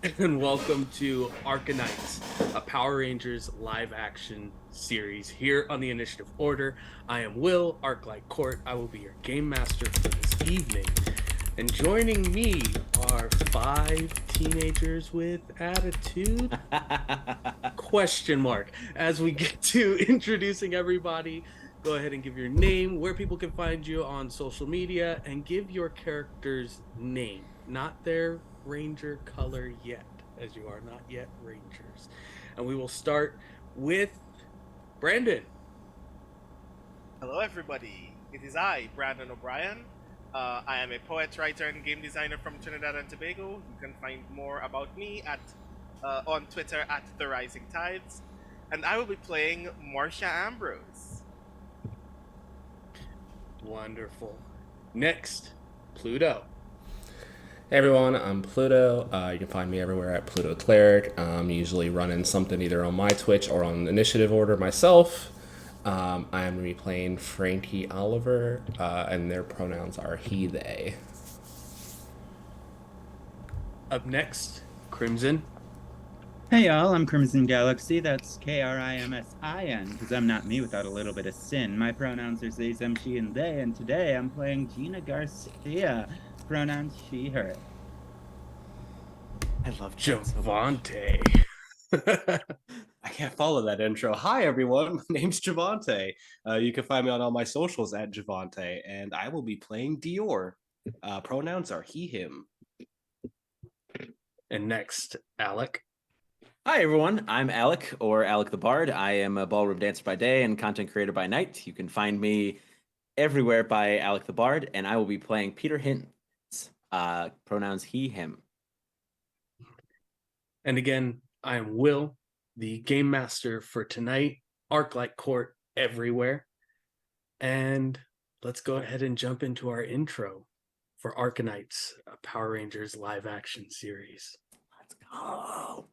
and welcome to ArcaKnights, a Power Rangers live action series here on the Initiative Order. I am Will, Arclight Court. I will be your game master for this evening. And joining me are 5 teenagers with attitude? Question mark. As we get to introducing everybody, go ahead and give your name, where people can find you on social media, and give your character's name, not their ranger color yet, as you are not yet rangers. And we will start with Brandon. Hello, everybody. It is I, Brandon O'Brien. I am a poet, writer, and game designer from Trinidad and Tobago. You can find more about me on Twitter at The Rising Tides, and I will be playing Marcia Ambrose. Wonderful. Next, Pluto. Hey everyone, I'm Pluto. You can find me everywhere at Pluto Cleric. I'm usually running something either on my Twitch or on Initiative Order myself. I am going to be playing Frankie Oliver, and their pronouns are he, they. Up next, Krimsin. Hey y'all, I'm Krimsin Galaxy. That's Krimsin, because I'm not me without a little bit of sin. My pronouns are they, them, she, and they, and today I'm playing Gina Garcia. Pronouns she, her. I love Javante. I can't follow that intro. Hi, everyone. My name's Javante. You can find me on all my socials at Javante, and I will be playing Dior. Pronouns are he, him. And next, Alec. Hi, everyone. I'm Alec, or Alec the Bard. I am a ballroom dancer by day and content creator by night. You can find me everywhere by Alec the Bard, and I will be playing Peter Hintz. Pronouns he, him. And again, I am Will, the game master for tonight, Arclight Court everywhere. And let's go ahead and jump into our intro for ArcaKnights, a Power Rangers live action series. Let's go.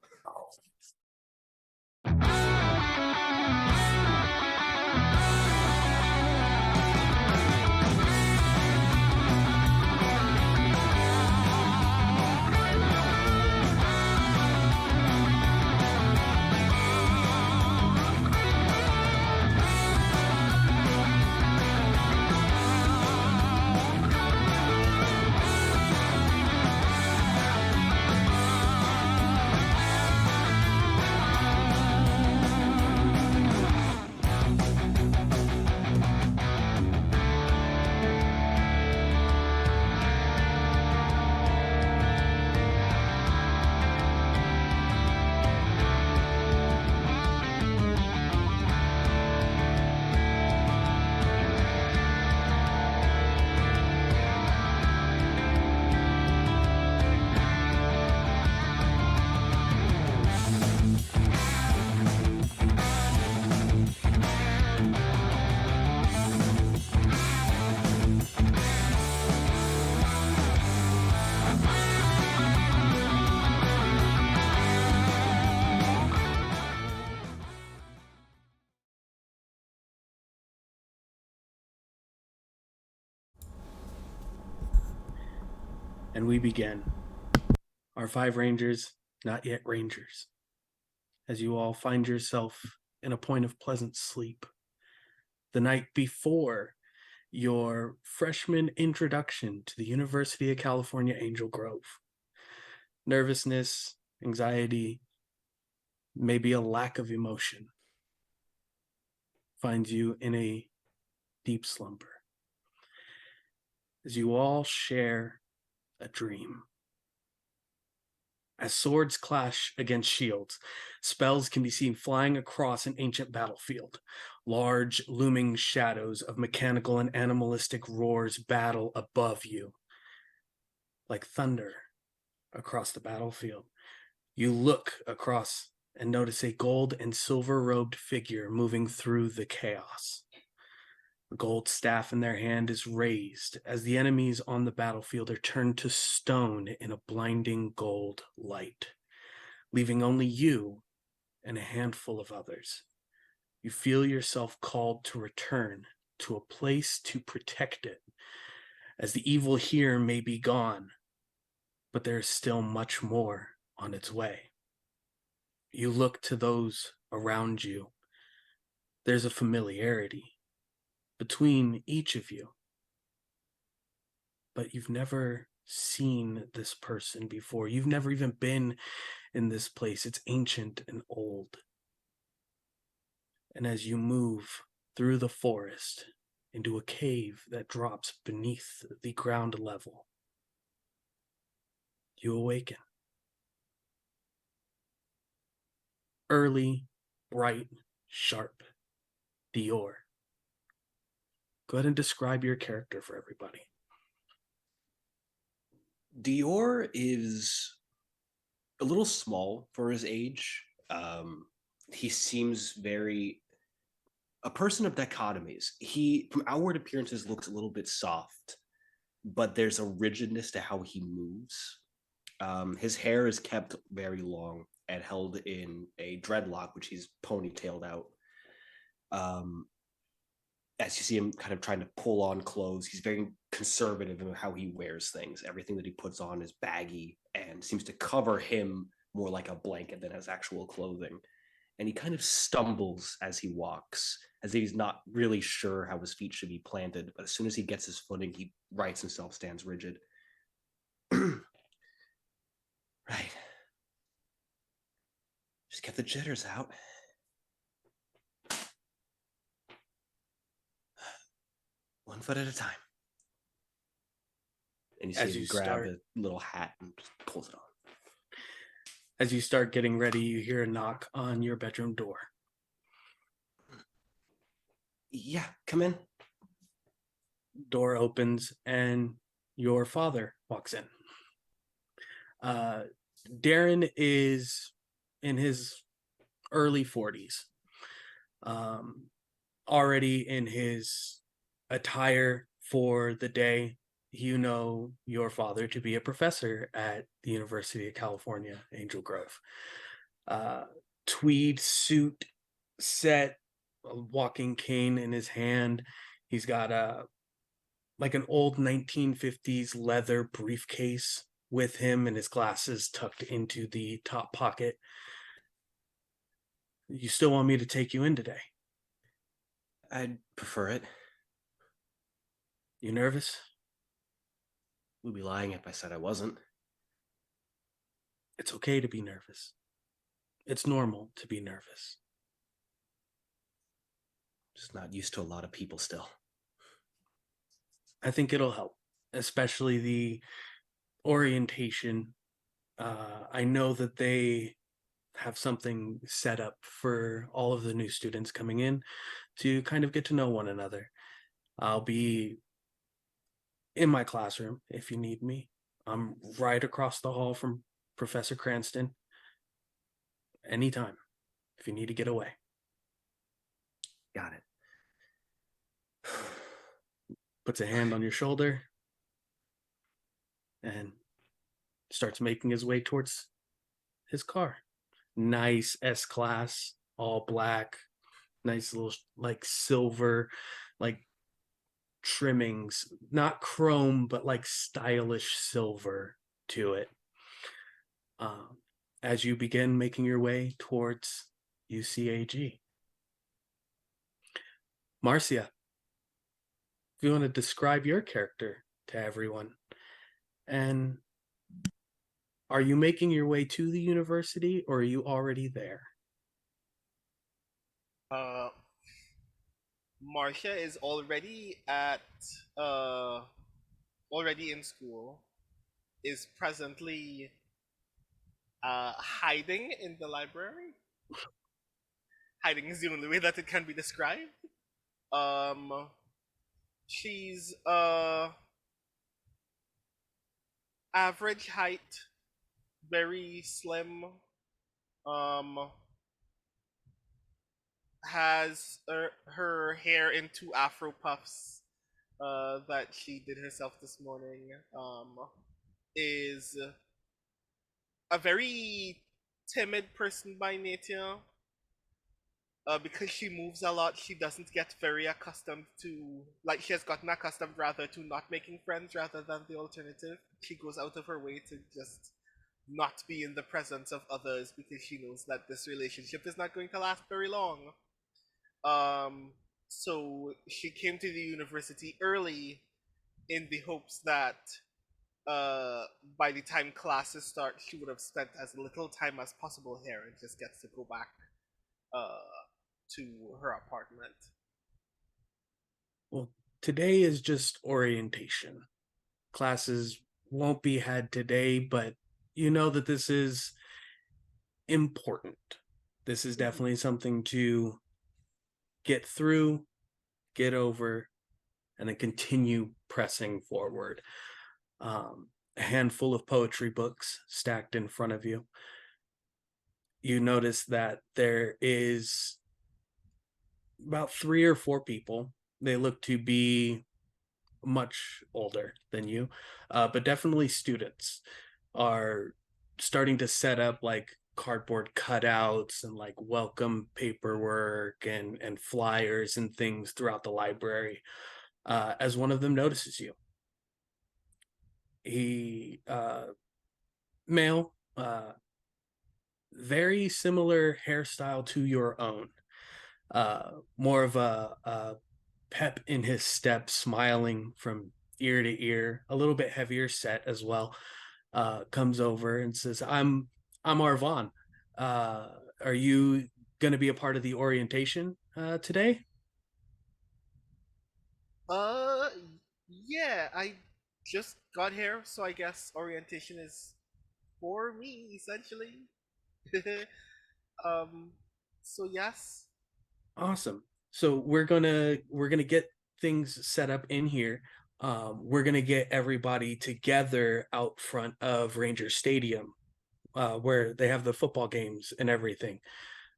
And we begin. Our 5 Rangers, not yet Rangers. As you all find yourself in a point of pleasant sleep, the night before your freshman introduction to the University of California, Angel Grove. Nervousness, anxiety, maybe a lack of emotion finds you in a deep slumber. As you all share a dream. As swords clash against shields, spells can be seen flying across an ancient battlefield. Large, looming shadows of mechanical and animalistic roars battle above you. Like thunder across the battlefield. You look across and notice a gold and silver-robed figure moving through the chaos. The gold staff in their hand is raised as the enemies on the battlefield are turned to stone in a blinding gold light, leaving only you and a handful of others. You feel yourself called to return to a place to protect it, as the evil here may be gone, but there is still much more on its way. You look to those around you. There's a familiarity between each of you, but you've never seen this person before. You've never even been in this place. It's ancient and old. And as you move through the forest into a cave that drops beneath the ground level, you awaken. Early, bright, sharp, Dior. Go ahead and describe your character for everybody. Dior is a little small for his age. He seems very a person of dichotomies. He, from outward appearances, looks a little bit soft, but there's a rigidness to how he moves. His hair is kept very long and held in a dreadlock, which he's ponytailed out. As you see him kind of trying to pull on clothes, he's very conservative in how he wears things. Everything that he puts on is baggy and seems to cover him more like a blanket than as actual clothing. And he kind of stumbles as he walks, as if he's not really sure how his feet should be planted. But as soon as he gets his footing, he rights himself, stands rigid. Right. Just get the jitters out. One foot at a time. And you see As him you grab start- a little hat and just pulls it on. As you start getting ready, you hear a knock on your bedroom door. Yeah, come in. Door opens and your father walks in. Darren is in his early 40s, already in his attire for the day. You know your father to be a professor at the University of California, Angel Grove. Tweed suit set, a walking cane in his hand. He's got like an old 1950s leather briefcase with him, and his glasses tucked into the top pocket. You still want me to take you in today? I'd prefer it. You nervous? Would be lying if I said I wasn't. It's okay to be nervous. It's normal to be nervous. Just not used to a lot of people still. I think it'll help, especially the orientation. I know that they have something set up for all of the new students coming in to kind of get to know one another. I'll be in my classroom if you need me. I'm right across the hall from Professor Cranston. Anytime, if you need to get away. Got it. Puts a hand on your shoulder and starts making his way towards his car. Nice S-Class, all black, nice little like silver, like trimmings, not chrome, but like stylish silver to it. As you begin making your way towards UCAG. Marcia, if you want to describe your character to everyone, and are you making your way to the university or are you already there? Marcia is already in school, is presently hiding in the library. Hiding is the only way that it can be described. She's average height, very slim. Has her hair in two afro puffs that she did herself this morning. Is a very timid person by nature. Because she moves a lot, she doesn't get very accustomed to, like, she has gotten accustomed rather to not making friends rather than the alternative. She goes out of her way to just not be in the presence of others because she knows that this relationship is not going to last very long. So she came to the university early in the hopes that by the time classes start, she would have spent as little time as possible here and just gets to go back to her apartment. Well, today is just orientation. Classes won't be had today, but you know that this is important. This is definitely something to get through, get over, and then continue pressing forward. A handful of poetry books stacked in front of you. You notice that there is about 3 or 4 people. They look to be much older than you, but definitely students are starting to set up like cardboard cutouts and like welcome paperwork and flyers and things throughout the library, as one of them notices you. He male, very similar hairstyle to your own, more of a pep in his step, smiling from ear to ear, a little bit heavier set as well. Comes over and says, I'm Arvon. Are you going to be a part of the orientation today? Uh, yeah, I just got here, so I guess orientation is for me essentially. um, so yes. Awesome. So we're gonna get things set up in here. We're gonna get everybody together out front of Ranger Stadium, where they have the football games and everything.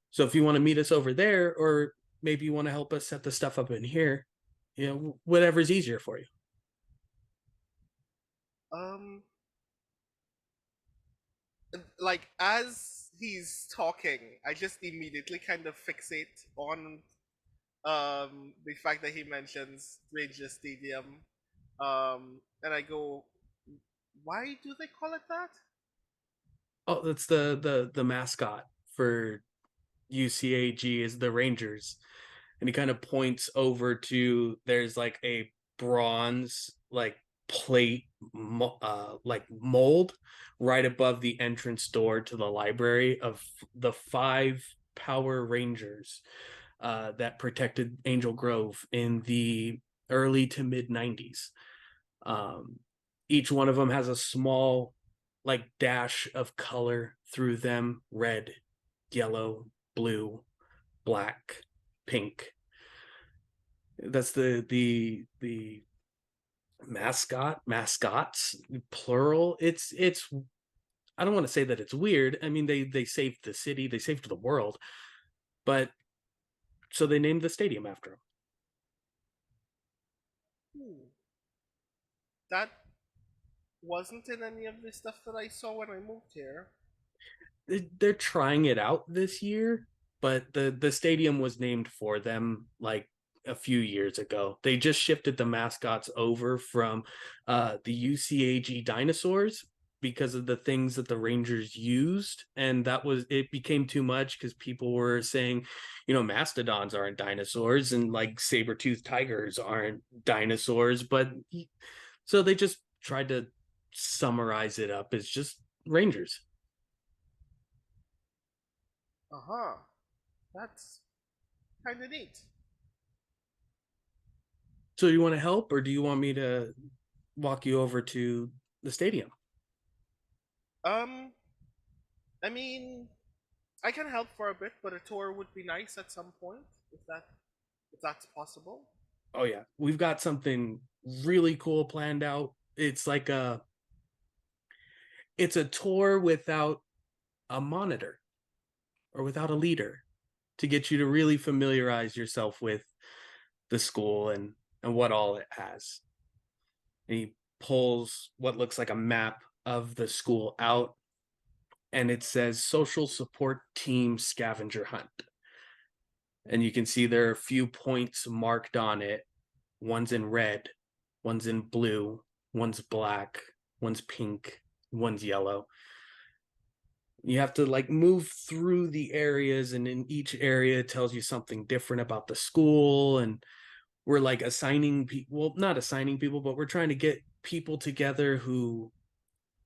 So if you want to meet us over there, or maybe you want to help us set the stuff up in here, whatever's easier for you. Um, like as he's talking, I just immediately kind of fixate on the fact that he mentions Ranger Stadium. And I go, why do they call it that? Oh, that's the mascot for UCAG is the Rangers. And he kind of points over to there's like a bronze like plate like mold right above the entrance door to the library of the 5 Power Rangers that protected Angel Grove in the early to mid 90s. Each one of them has a small like dash of color through them: red, yellow, blue, black, pink. That's the mascots plural. It's I don't want to say that it's weird. I mean, they saved the city, they saved the world, but so they named the stadium after That wasn't in any of the stuff that I saw when I moved here. them. They're trying it out this year, but the stadium was named for them like a few years ago. They just shifted the mascots over from the UCAG dinosaurs because of the things that the Rangers used, and it became too much because people were saying, mastodons aren't dinosaurs and like saber-toothed tigers aren't dinosaurs, but so they just tried to summarize it up as just Rangers. Uh-huh. That's kind of neat. So you want to help, or do you want me to walk you over to the stadium? Um, I mean, I can help for a bit, but a tour would be nice at some point, if that's possible. Oh yeah, we've got something really cool planned out. It's a tour without a monitor or without a leader, to get you to really familiarize yourself with the school and what all it has. And he pulls what looks like a map of the school out, and it says Social Support Team Scavenger Hunt. And you can see there are a few points marked on it. One's in red, one's in blue, one's black, one's pink, one's yellow. You have to like move through the areas, and in each area it tells you something different about the school. And we're like assigning people, well, not assigning people, but we're trying to get people together who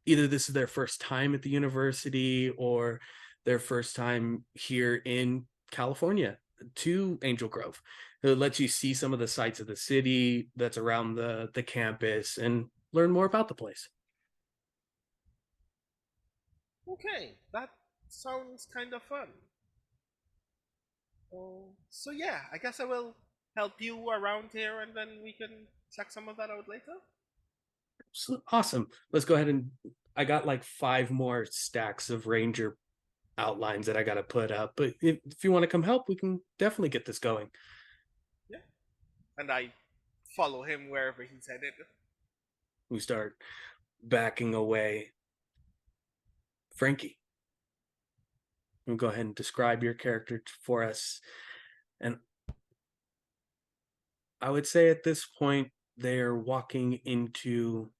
either this is their first time at the university or their first time here in California to Angel Grove. It lets you see some of the sights of the city that's around the campus and learn more about the place. Okay, that sounds kind of fun. So yeah, I guess I will help you around here, and then we can check some of that out later. So, awesome. Let's go ahead and I got like 5 more stacks of ranger outlines that I got to put up. But if you want to come help, we can definitely get this going. Yeah, and I follow him wherever he's headed. We start backing away. Frankie, we'll go ahead and describe your character for us. And I would say at this point, they're walking into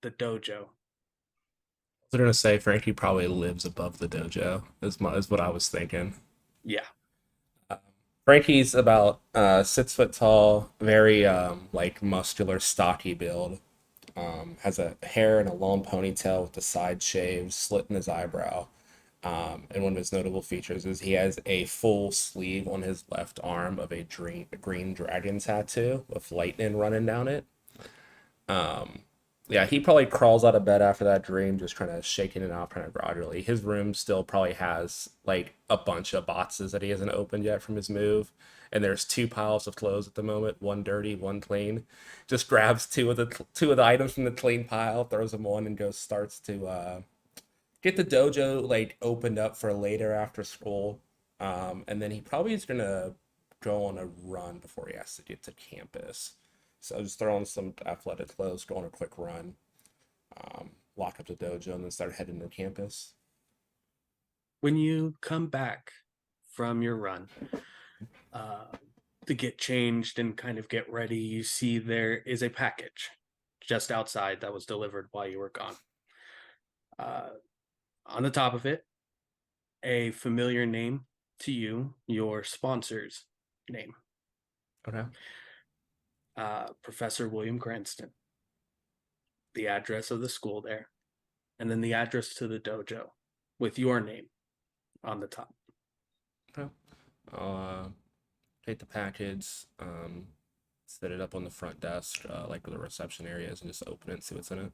the dojo. I was gonna say Frankie probably lives above the dojo, is what I was thinking. Yeah. Frankie's about 6 foot tall, very like muscular, stocky build. Has a hair and a long ponytail with the side shaved, slit in his eyebrow. And one of his notable features is he has a full sleeve on his left arm of a green dragon tattoo with lightning running down it. Um, yeah, he probably crawls out of bed after that dream, just kind of shaking it out kind of gradually. His room still probably has like a bunch of boxes that he hasn't opened yet from his move. And there's 2 piles of clothes at the moment, one dirty, one clean. Just grabs two of the items from the clean pile, throws them on, and goes starts to get the dojo like opened up for later after school. And then he probably is gonna go on a run before he has to get to campus. So just throw on some athletic clothes, go on a quick run, lock up the dojo, and then start heading to campus. When you come back from your run uh, to get changed and kind of get ready, you see there is a package just outside that was delivered while you were gone. On the top of it, a familiar name to you, your sponsor's name, Okay. Professor William Cranston, the address of the school there, and then the address to the dojo with your name on the top. Okay. I'll take the package, set it up on the front desk, like where the reception area is, and just open it and see what's in it.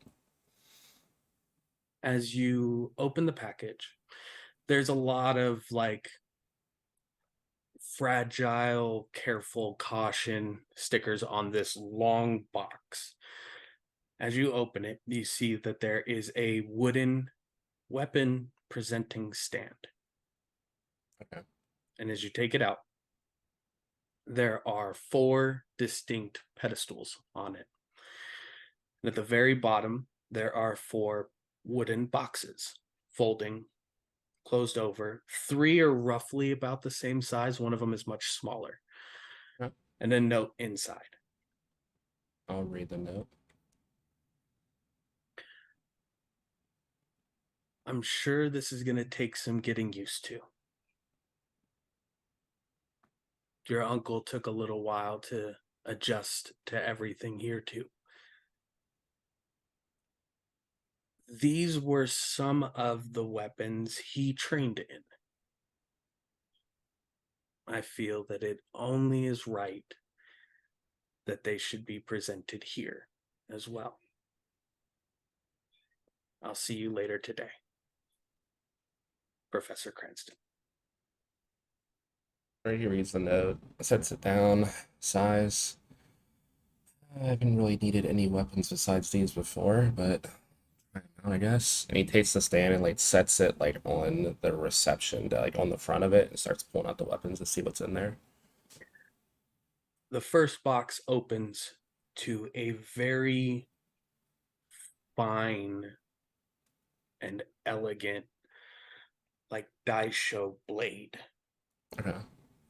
As you open the package, there's a lot of like fragile, careful, caution stickers on this long box. As you open it, you see that there is a wooden weapon presenting stand. Okay. And as you take it out, there are 4 distinct pedestals on it. And at the very bottom, there are 4 wooden boxes, folding, closed over. 3 are roughly about the same size. One of them is much smaller. Okay. And a note inside. I'll read the note. I'm sure this is going to take some getting used to. Your uncle took a little while to adjust to everything here too. These were some of the weapons he trained in. I feel that it only is right that they should be presented here as well. I'll see you later today, Professor Cranston. He reads the note, sets it down, sighs. I haven't really needed any weapons besides these before, but I guess. And he takes the stand and like sets it like on the reception, like on the front of it, and starts pulling out the weapons to see what's in there. The first box opens to a very fine and elegant, like daisho blade. Okay.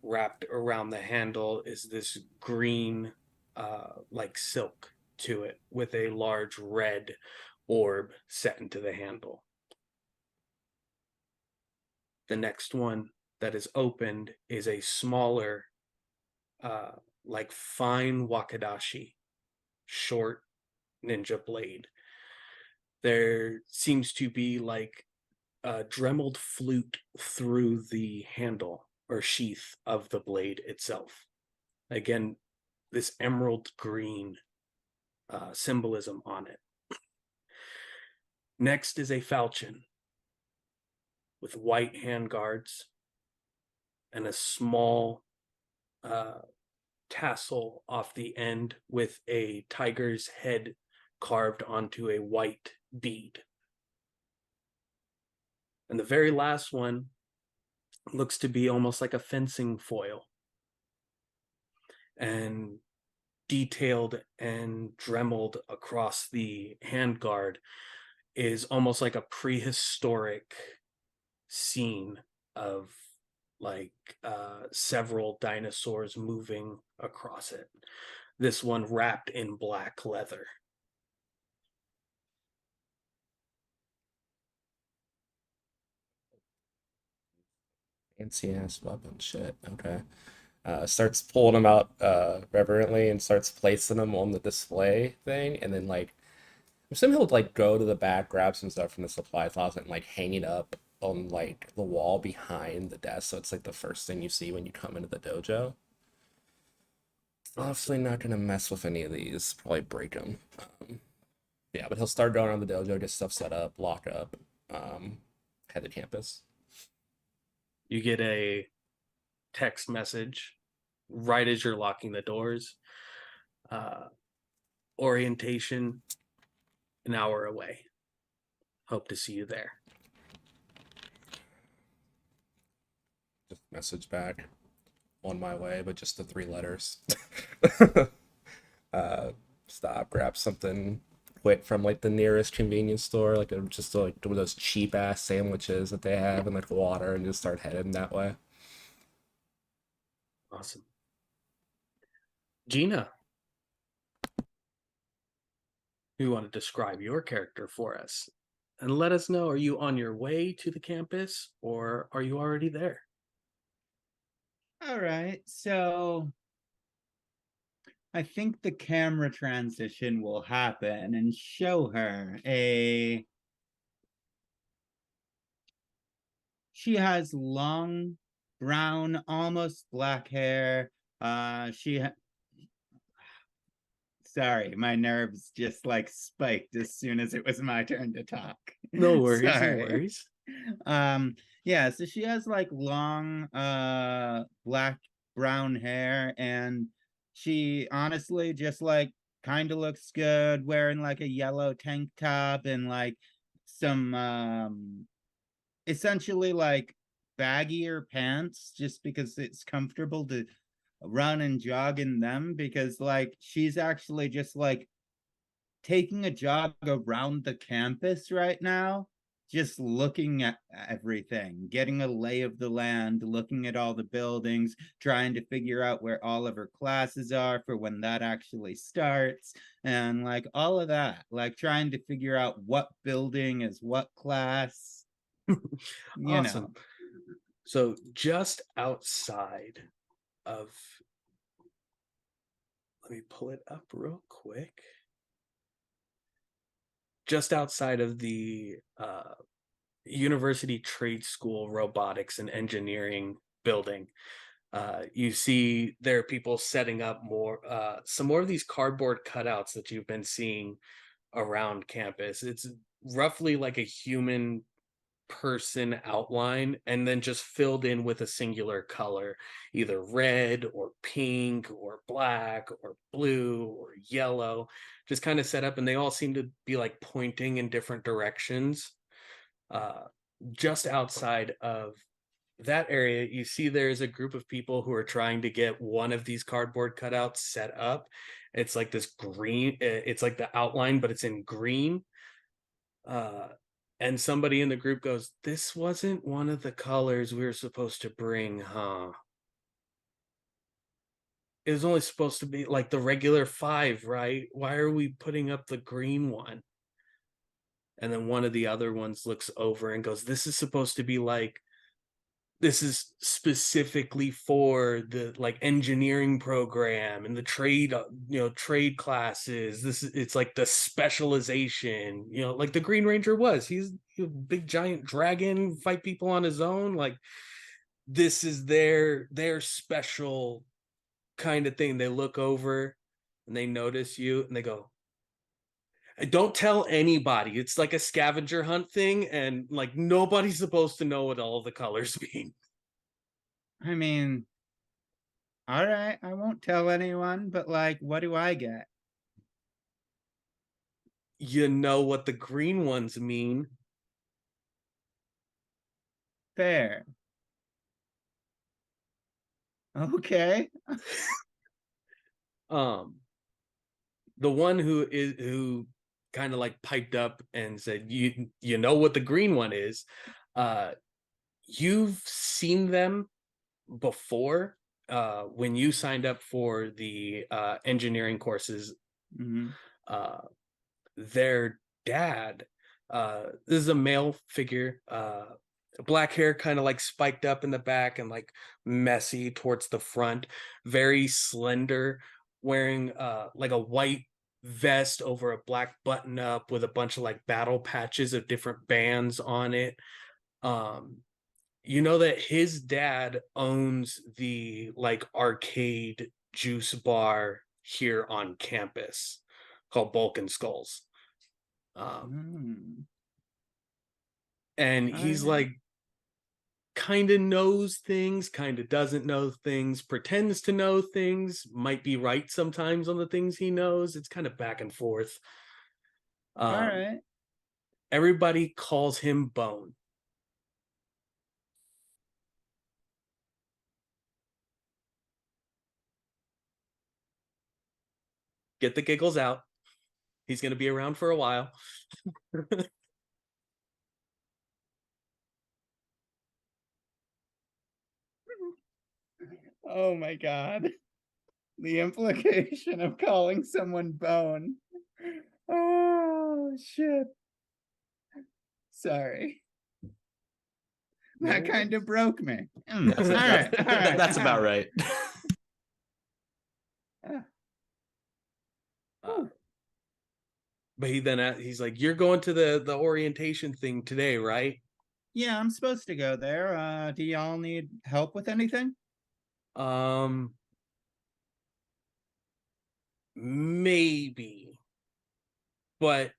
Wrapped around the handle is this green, like silk to it, with a large red orb set into the handle. The next one that is opened is a smaller, like fine wakadashi, short ninja blade. There seems to be like a dremeled flute through the handle or sheath of the blade itself. Again, this emerald green symbolism on it. Next is a falchion with white handguards and a small tassel off the end with a tiger's head carved onto a white bead. And the very last one looks to be almost like a fencing foil, and detailed and dremeled across the handguard is almost like a prehistoric scene of like several dinosaurs moving across it. This one wrapped in black leather. Fancy ass weapon shit. Okay. Starts pulling them out reverently and starts placing them on the display thing, and then like I'm assuming he'll like go to the back, grab some stuff from the supply closet, and like hang it up on like the wall behind the desk, so it's like the first thing you see when you come into the dojo. Obviously not gonna mess with any of these. Probably break them. Yeah, but he'll start going around the dojo, get stuff set up, lock up, head to campus. You get a text message right as you're locking the doors. Orientation an hour away. Hope to see you there. Just message back. On my way, but just the 3 letters. Stop, grab something quick from like the nearest convenience store, like just like one of those cheap ass sandwiches that they have, and like water, and just start heading that way. Awesome. Gina, you want to describe your character for us and let us know, are you on your way to the campus or are you already there? All right, so I think the camera transition will happen and show her she has long brown, almost black hair. Sorry, my nerves just like spiked as soon as it was my turn to talk. No worries, Sorry. no worries. Yeah, so she has like long black brown hair, and she honestly just like kind of looks good wearing like a yellow tank top and like some essentially like baggier pants, just because it's comfortable to run and jog in them, because like she's actually just like taking a jog around the campus right now, just looking at everything, getting a lay of the land, looking at all the buildings, trying to figure out where all of her classes are for when that actually starts, and like all of that, like trying to figure out what building is what class. Awesome. So just outside of, let me pull it up real quick. Just outside of the University Trade School Robotics and Engineering building, you see there are people setting up some more of these cardboard cutouts that you've been seeing around campus. It's roughly like a human person outline, and then just filled in with a singular color, either red or pink or black or blue or yellow, just kind of set up, and they all seem to be like pointing in different directions. Just outside of that area, you see there's a group of people who are trying to get one of these cardboard cutouts set up. It's like this green, it's like the outline, but it's in green. And somebody in the group goes, "This wasn't one of the colors we were supposed to bring, huh? It was only supposed to be like the regular 5, right? Why are we putting up the green one?" And then one of the other ones looks over and goes, "This is supposed to be like this is specifically for the like engineering program and the trade, trade classes. It's like the specialization, like the Green Ranger was. He's a big giant dragon, fight people on his own. Like this is their special kind of thing. They look over and they notice you and they go, don't tell anybody. It's like a scavenger hunt thing, and like nobody's supposed to know what all the colors mean. I mean, all right, I won't tell anyone, but like, what do I get? You know what the green ones mean. Fair. Okay. The one who kind of like piped up and said, you know what the green one is. You've seen them before when you signed up for the engineering courses. Their dad, this is a male figure, black hair kind of like spiked up in the back and like messy towards the front, very slender, wearing like a white vest over a black button up with a bunch of like battle patches of different bands on it. You know that his dad owns the like arcade juice bar here on campus called Bulk and Skulls. And he's like kind of knows things, kind of doesn't know things, pretends to know things, might be right sometimes on the things he knows. It's kind of back and forth. All right. Everybody calls him Bone. Get the giggles out. He's going to be around for a while. Oh my God. The implication of calling someone Bone. Oh, shit. Sorry. That kind of broke me. That's about right. But he's like, you're going to the orientation thing today, right? Yeah, I'm supposed to go there. Do y'all need help with anything? Maybe, but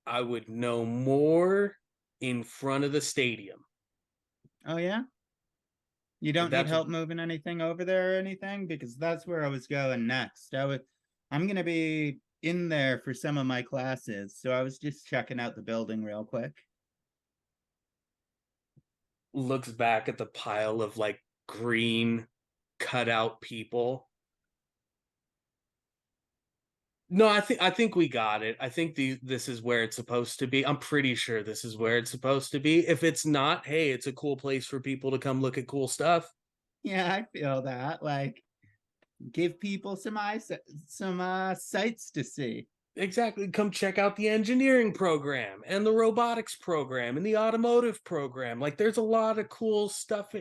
I would know more in front of the stadium. Oh yeah? You don't need help moving anything over there or anything? Because that's where I was going next. I'm gonna be in there for some of my classes, so I was just checking out the building real quick. Looks back at the pile of like green cutout people. No, I think we got it. I think this is where it's supposed to be. I'm pretty sure this is where it's supposed to be. If it's not, hey, it's a cool place for people to come look at cool stuff. Yeah, I feel that. Like, give people some sights to see. Exactly. Come check out the engineering program and the robotics program and the automotive program. Like, there's a lot of cool stuff.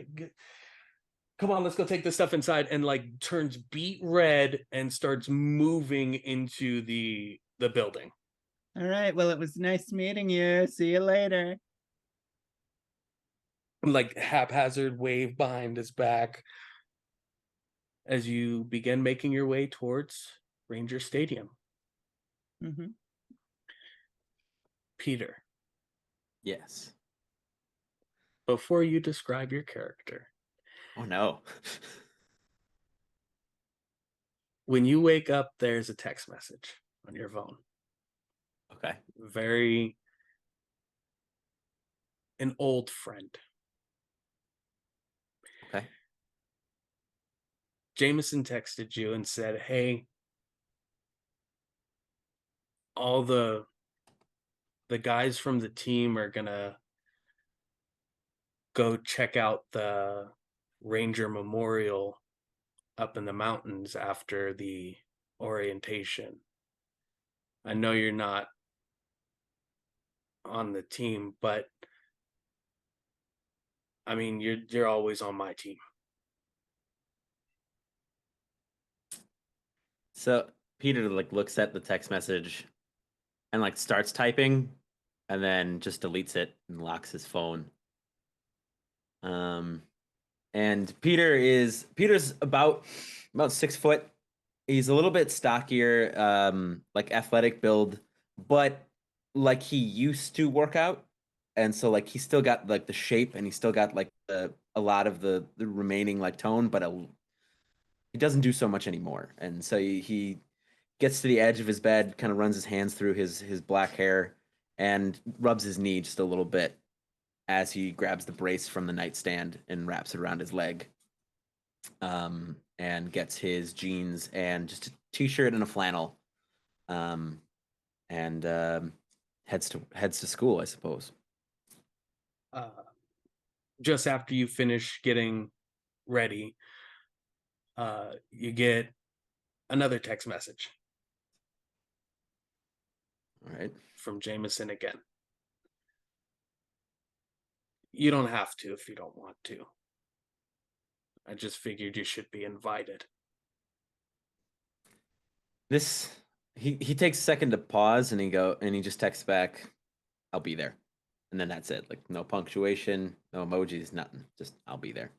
Come on, let's go take this stuff inside, and like turns beet red and starts moving into the building. All right. Well, it was nice meeting you. See you later. Like haphazard wave behind his back as you begin making your way towards Ranger Stadium. Peter. Yes. Before you describe your character. Oh no. When you wake up, there's a text message on your phone. Okay. An old friend. Okay. Jameson texted you and said, hey, all the guys from the team are gonna go check out the Ranger Memorial up in the mountains after the orientation. I know you're not on the team, but I mean, you're always on my team. So Peter like looks at the text message and like starts typing and then just deletes it and locks his phone. And Peter's about 6 foot. He's a little bit stockier, like athletic build, but like he used to work out, and so like he still got like the shape, and he still got like a lot of the remaining like tone, but he doesn't do so much anymore. And so he gets to the edge of his bed, kind of runs his hands through his black hair, and rubs his knee just a little bit as he grabs the brace from the nightstand and wraps it around his leg. And gets his jeans and just a t-shirt and a flannel, and heads to school, I suppose. Just after you finish getting ready, you get another text message. All right. From Jameson again. You don't have to if you don't want to. I just figured you should be invited. He takes a second to pause, and he just texts back, "I'll be there," and then that's it. Like no punctuation, no emojis, nothing. Just "I'll be there."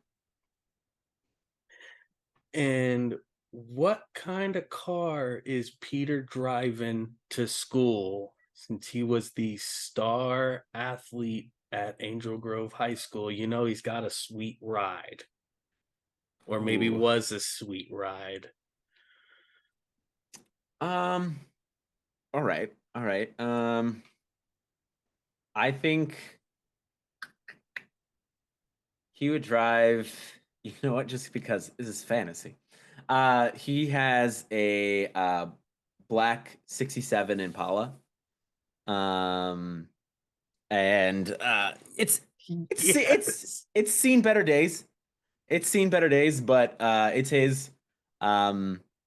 And what kind of car is Peter driving to school, since he was the star athlete at Angel Grove High School? You know, he's got a sweet ride. Or maybe Ooh. was a sweet ride. All right. I think he would drive. You know what? Just because this is fantasy. He has a black '67 Impala. And it's Yes. seen better days. It's seen better days, but it's his.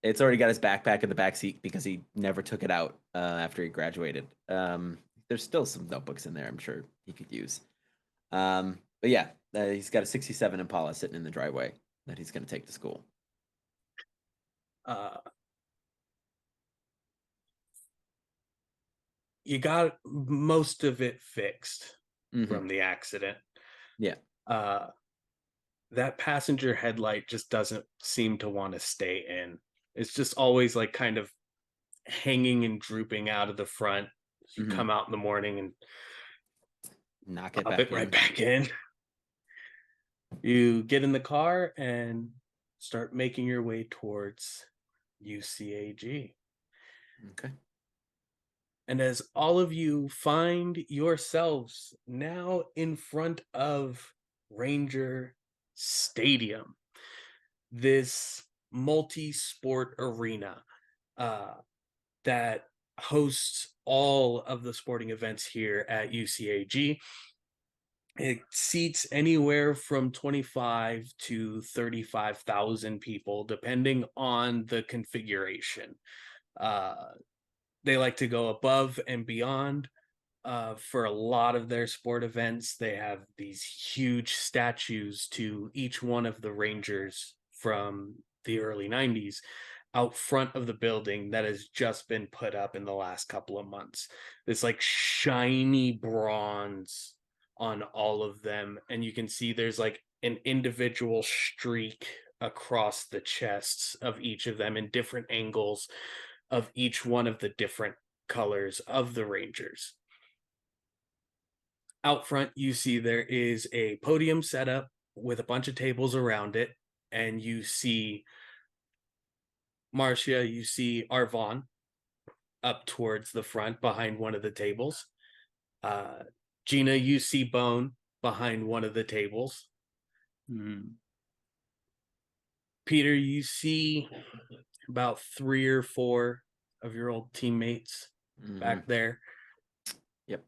It's already got his backpack in the back seat because he never took it out after he graduated. There's still some notebooks in there, I'm sure he could use. But yeah, he's got a '67 Impala sitting in the driveway that he's going to take to school. You got most of it fixed from the accident. Yeah. That passenger headlight just doesn't seem to want to stay in. It's just always like kind of hanging and drooping out of the front. You come out in the morning and knock it pop back it right back in. You get in the car and start making your way towards UCAG. Okay. And as all of you find yourselves now in front of Ranger Stadium, this multi-sport arena that hosts all of the sporting events here at UCAG. It seats anywhere from 25 to 35,000 people, depending on the configuration. They like to go above and beyond. For a lot of their sport events, they have these huge statues to each one of the Rangers from the early 90s out front of the building that has just been put up in the last couple of months. This like shiny bronze on all of them, and you can see there's like an individual streak across the chests of each of them in different angles of each one of the different colors of the Rangers. Out front, you see there is a podium set up with a bunch of tables around it, and you see Marcia, you see Arvon up towards the front behind one of the tables. Gina, you see Bone behind one of the tables. Peter, you see about 3 or 4 of your old teammates back there. Yep.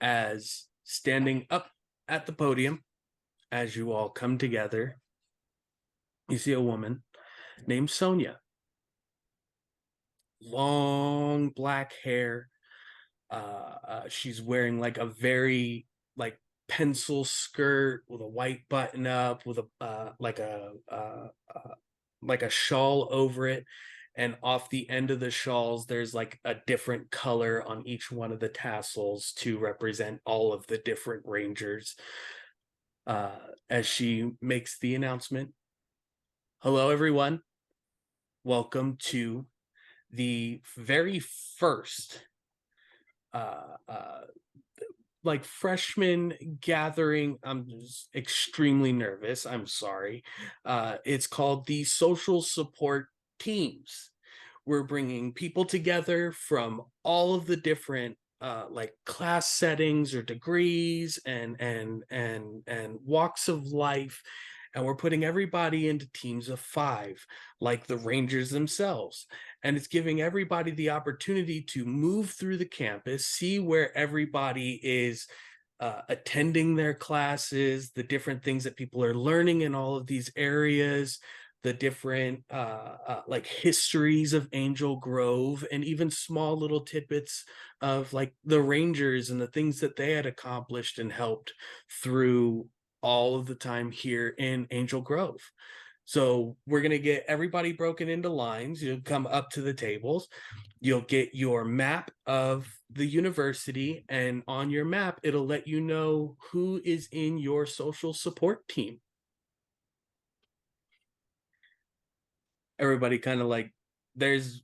As standing up at the podium, as you all come together, you see a woman named Sonia. Long black hair. She's wearing like a very like pencil skirt with a white button up with like a shawl over it, and off the end of the shawls there's like a different color on each one of the tassels to represent all of the different rangers. As she makes the announcement, hello everyone, welcome to the very first like freshman gathering. I'm just extremely nervous, I'm sorry. It's called the social support teams. We're bringing people together from all of the different like class settings or degrees and walks of life, and we're putting everybody into teams of 5 like the rangers themselves, and it's giving everybody the opportunity to move through the campus, see where everybody is attending their classes, the different things that people are learning in all of these areas, the different like histories of Angel Grove, and even small little tidbits of like the Rangers and the things that they had accomplished and helped through all of the time here in Angel Grove. So we're going to get everybody broken into lines. You'll come up to the tables. You'll get your map of the university, and on your map, it'll let you know who is in your social support team. Everybody kind of like, there's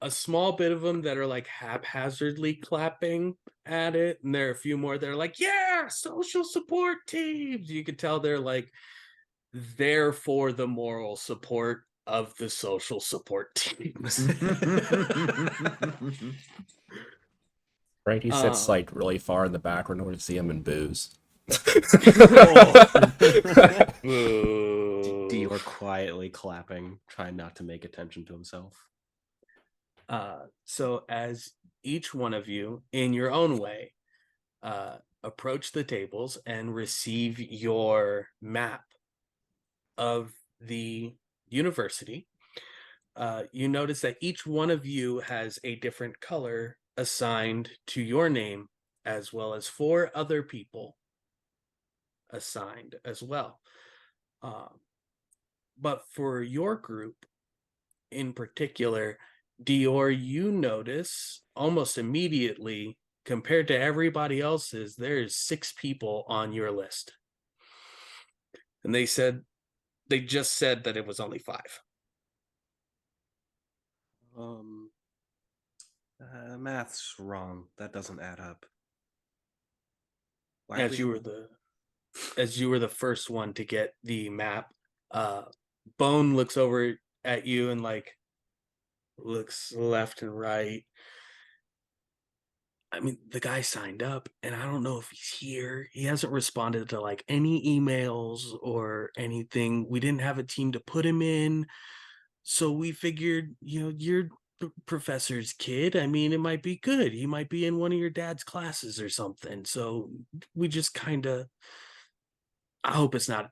a small bit of them that are like haphazardly clapping at it, and there are a few more that are like, yeah, social support teams. You could tell they're like there for the moral support of the social support teams. Frankie sits like really far in the background where to see him and booze. Dior quietly clapping, trying not to make attention to himself. So as each one of you, in your own way, approach the tables and receive your map of the university, you notice that each one of you has a different color assigned to your name, as well as 4 other people assigned as well. But for your group in particular, Dior, you notice almost immediately, compared to everybody else's, there's 6 people on your list. And they just said that it was only 5. Math's wrong. That doesn't add up. As you were the first one to get the map, Bone looks over at you and like looks left and right. I mean, the guy signed up, and I don't know if he's here. He hasn't responded to like any emails or anything. We didn't have a team to put him in, so we figured, you're professor's kid. I mean, it might be good. He might be in one of your dad's classes or something. So we just kind of, I hope it's not,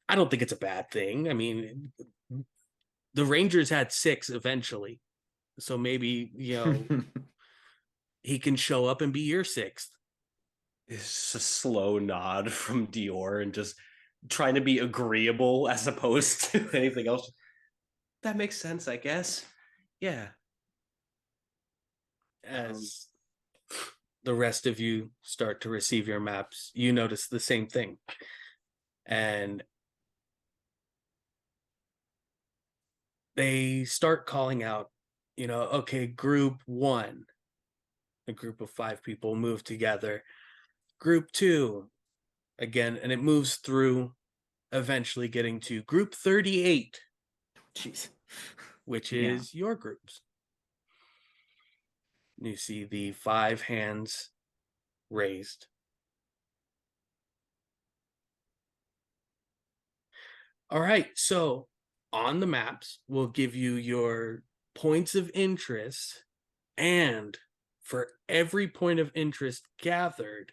I don't think it's a bad thing. I mean, the Rangers had 6 eventually. So maybe, he can show up and be your 6th. It's a slow nod from Dior and just trying to be agreeable as opposed to anything else. That makes sense, I guess. Yeah. As the rest of you start to receive your maps, you notice the same thing. And they start calling out, okay, group 1, a group of 5 people move together. Group 2, again, and it moves through, eventually getting to group 38. Jeez. Which is your groups. You see the 5 hands raised. All right, so on the maps, we'll give you your points of interest, and for every point of interest gathered,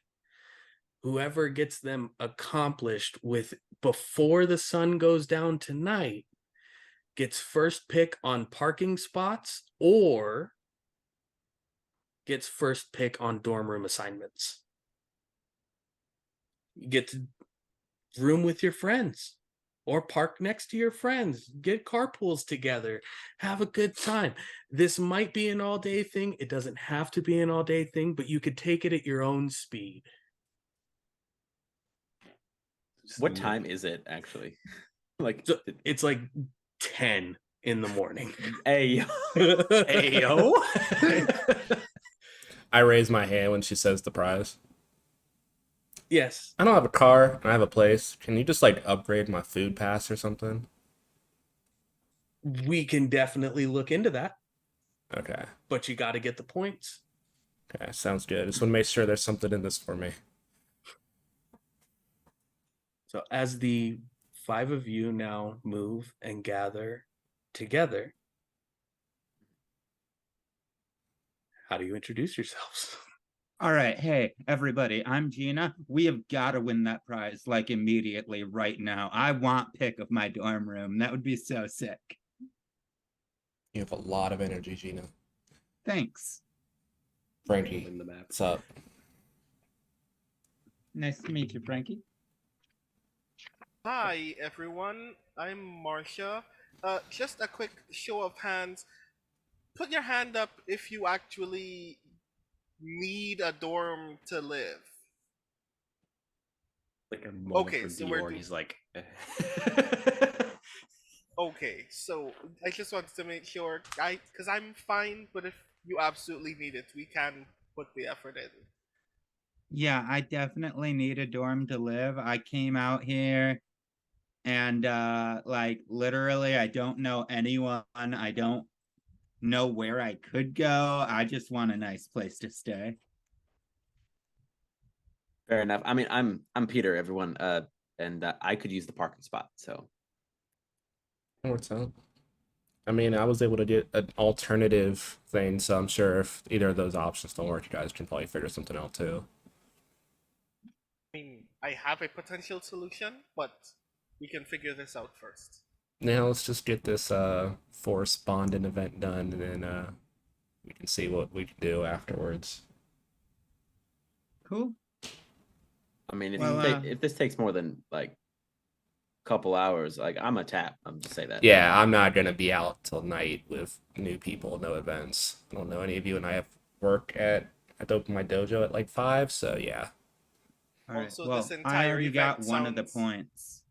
whoever gets them accomplished with before the sun goes down tonight gets first pick on parking spots or gets first pick on dorm room assignments. You get to room with your friends or park next to your friends, get carpools together, have a good time. This might be an all-day thing. It doesn't have to be an all-day thing, but you could take it at your own speed. What time is it actually? Like, So it's like 10 in the morning. hey, Ayo. I raise my hand when she says the prize. Yes. I don't have a car and I have a place. Can you just like upgrade my food pass or something? We can definitely look into that, Okay. but you got to get the points. Okay, sounds good. Just want to make sure there's something in this for me. So as the 5 of you now move and gather together, how do you introduce yourselves? All right, hey, everybody, I'm Gina. We have got to win that prize, like, immediately, right now. I want pick of my dorm room. That would be so sick. You have a lot of energy, Gina. Thanks. Frankie, In the map. what's up? Nice to meet you, Frankie. Hi everyone, I'm Marcia. Just a quick show of hands. Put your hand up if you actually need a dorm to live. Like a moment Okay, for so Dior, and he's like, Okay, so I just wanted to make sure, because I'm fine, but if you absolutely need it, we can put the effort in. Yeah, I definitely need a dorm to live. I came out here and like literally I don't know anyone. I don't know where I could go. I just want a nice place to stay. fair enough. I mean, I'm Peter, everyone, and I could use the parking spot. So What's up? I mean, I was able to get an alternative thing, so I'm sure if either of those options don't work, you guys can probably figure something out too. I mean, I have a potential solution, but we can figure this out first. Now let's just get this force bonding event done, and then we can see what we can do afterwards. Cool. I mean, Well, if this takes more than like a couple hours, like I'm a tap. I'm just say that. Yeah, I'm not gonna be out till night with new people, no events. I don't know any of you, and I have work at I have to open my dojo at like 5, so yeah. all right. Also, Well, this I entire already got event one of the sounds- points.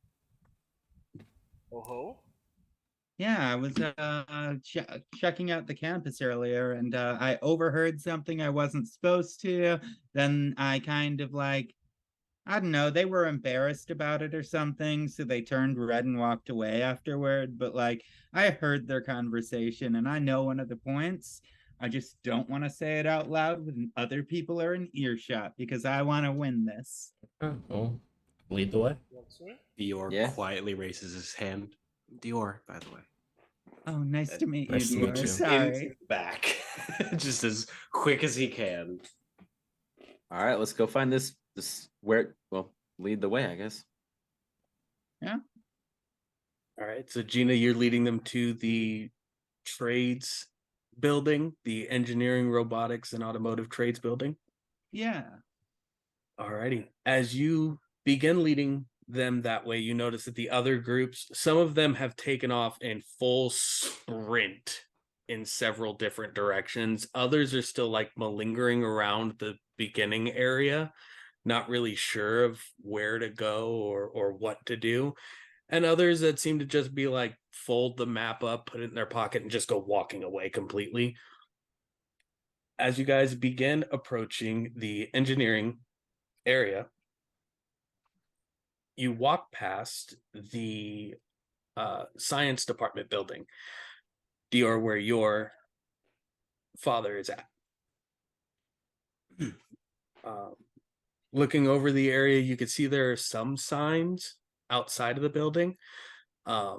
Oh ho! Yeah, I was checking out the campus earlier and I overheard something I wasn't supposed to. Then I kind of like, I don't know, they were embarrassed about it or something, so they turned red and walked away afterward. But like, I heard their conversation and I know one of the points. I just don't want to say it out loud when other people are in earshot because I want to win this. Oh, well, lead the way. Dior Yeah. quietly raises his hand. Dior, by the way. Oh, nice to meet Nice to you, meet Dior. you. Sorry. Into the back. Just as quick as he can. All right, let's go find this. Well, lead the way, I guess. Yeah. All right. So Gina, you're leading them to the trades building, the engineering, robotics, and automotive trades building. Yeah. Alrighty. As you begin leading them that way, you notice that the other groups, some of them have taken off in full sprint in several different directions. Others are still like malingering around the beginning area, not really sure of where to go or what to do. And others that seem to just be like fold the map up, put it in their pocket, and just go walking away completely. As you guys begin approaching the engineering area, you walk past the science department building, Dior, where your father is at. Looking over the area, you can see there are some signs outside of the building, but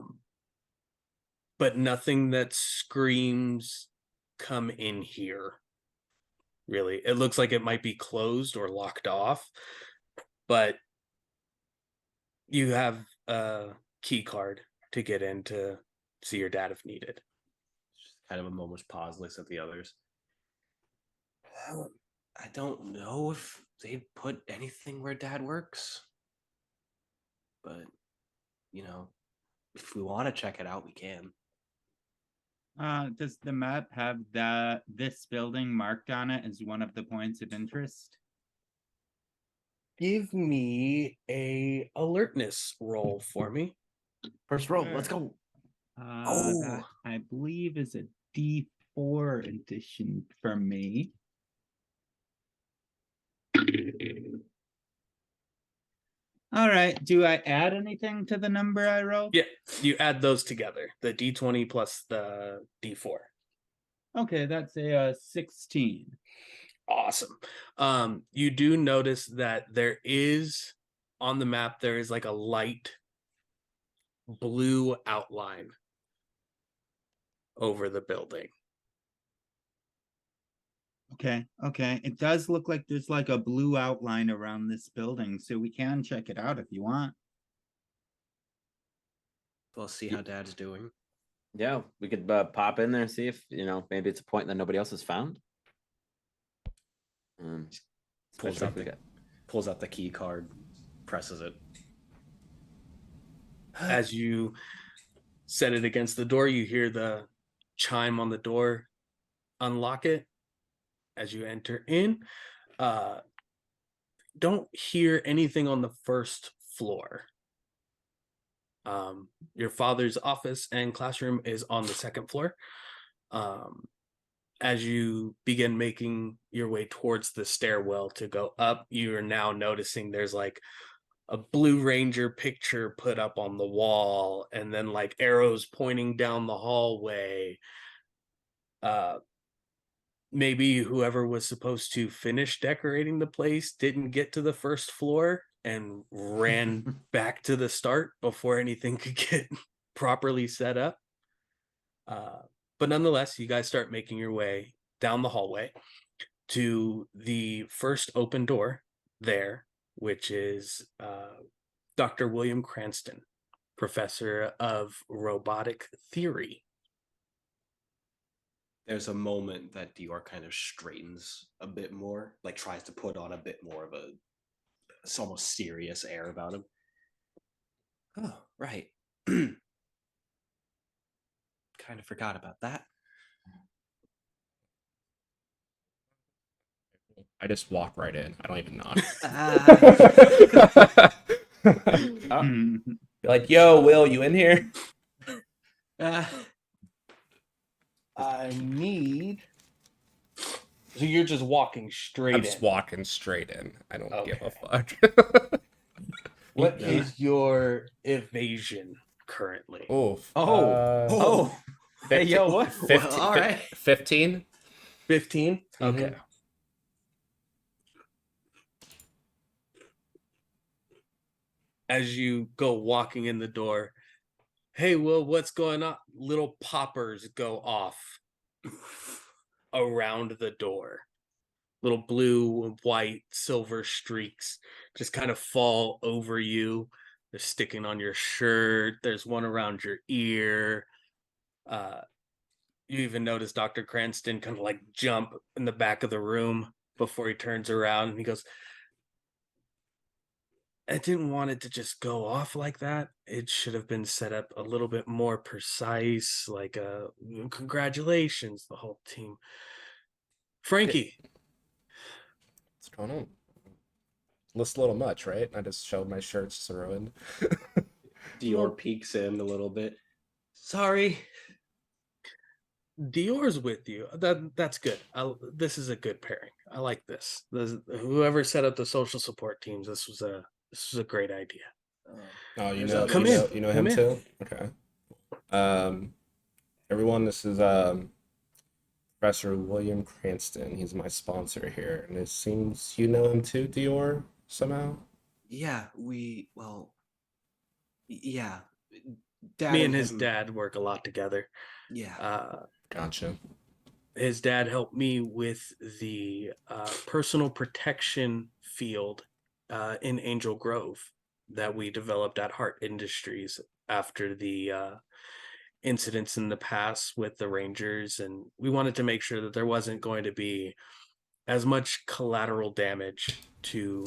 nothing that screams come in here. Really, it looks like it might be closed or locked off, but you have a key card to get in to see your dad if needed. Just kind of a moment's pause, looks at the others. I don't know if they put anything where Dad works. but you know, if we want to check it out, we can. Does the map have this building marked on it as one of the points of interest? Give me a alertness roll for me. First roll, let's Sure. go. That I believe is a D4 edition for me. All right. Do I add anything to the number I rolled? Yeah, you add those together, the D20 plus the D4. Okay, that's a 16. Awesome. You do notice that there is on the map, there is like a light blue outline over the building. Okay. It does look like there's like a blue outline around this building, so we can check it out if you want. We'll see how Dad's doing. Yeah, we could pop in there and see if maybe it's a point that nobody else has found. Pulls especially out if we the got- pulls out the key card, presses it. As you set it against the door, you hear the chime on the door. Unlock it. As you enter in, don't hear anything on the first floor. Your father's office and classroom is on the second floor. As you begin making your way towards the stairwell to go up, you are now noticing there's like a Blue Ranger picture put up on the wall, and then like arrows pointing down the hallway. Maybe whoever was supposed to finish decorating the place didn't get to the first floor and ran back to the start before anything could get properly set up. But nonetheless, you guys start making your way down the hallway to the first open door there, which is Dr. William Cranston, professor of robotic theory. There's a moment that Dior kind of straightens a bit more, like tries to put on a bit more of a almost serious air about him. Oh, right. Kind of forgot about that. I just walk right in. I don't even knock. Be like, yo, Will, you in here? I need. So you're just walking straight I'm in. just walking straight in. I don't give a fuck. What is your evasion currently? Oof. Hey, yo, what? 15, Well, all right. 15? 15? Okay. Mhm. As you go walking in the door, hey, Will, what's going on? Little poppers go off around the door. Little blue, white, silver streaks just kind of fall over you. They're sticking on your shirt. There's one around your ear. You even notice Dr. Cranston kind of like jump in the back of the room before he turns around and he goes, I didn't want it to just go off like that. It should have been set up a little bit more precise, like congratulations, the whole team. Frankie. What's going on? Looks a little much, right? I just showed my shirts ruined. Dior peeks in a little bit. Sorry. Dior's with you. That's good. This is a good pairing. I like this. Whoever set up the social support teams, this was a great idea. Oh, you There's know, others. you know him too? Okay. Everyone, this is Professor William Cranston. He's my sponsor here, and it seems you know him too, Dior, somehow. Yeah, yeah. Dad Me and his him- dad work a lot together. Yeah. Gotcha. His dad helped me with the personal protection field in Angel Grove that we developed at Hart Industries after the incidents in the past with the Rangers. And we wanted to make sure that there wasn't going to be as much collateral damage to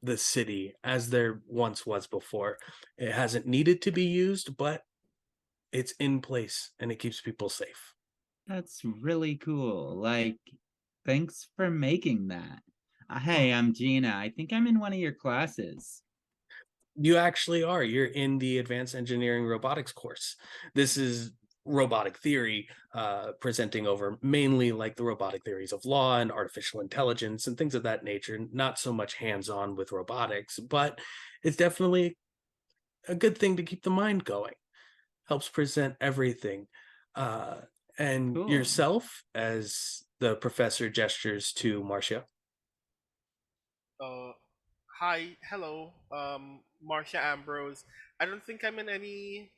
the city as there once was before. It hasn't needed to be used, but it's in place and it keeps people safe. That's really cool. Like, thanks for making that. Hey, I'm Gina. I think I'm in one of your classes. You actually are. You're in the Advanced Engineering Robotics course. This is robotic theory, presenting over mainly like the robotic theories of law and artificial intelligence and things of that nature. Not so much hands-on with robotics, but it's definitely a good thing to keep the mind going. Helps present everything. And Cool. yourself, as the professor gestures to Marcia. Hi, hello, Marcia, Ambrose. I don't think I'm in any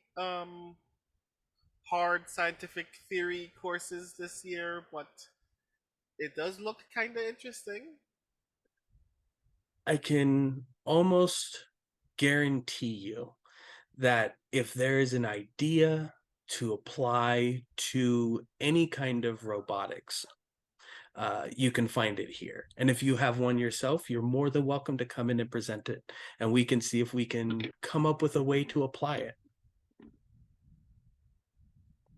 hard scientific theory courses this year, but it does look kind of interesting. I can almost guarantee you that if there is an idea to apply to any kind of robotics, you can find it here. And if you have one yourself, you're more than welcome to come in and present it. And we can see if we can come up with a way to apply it.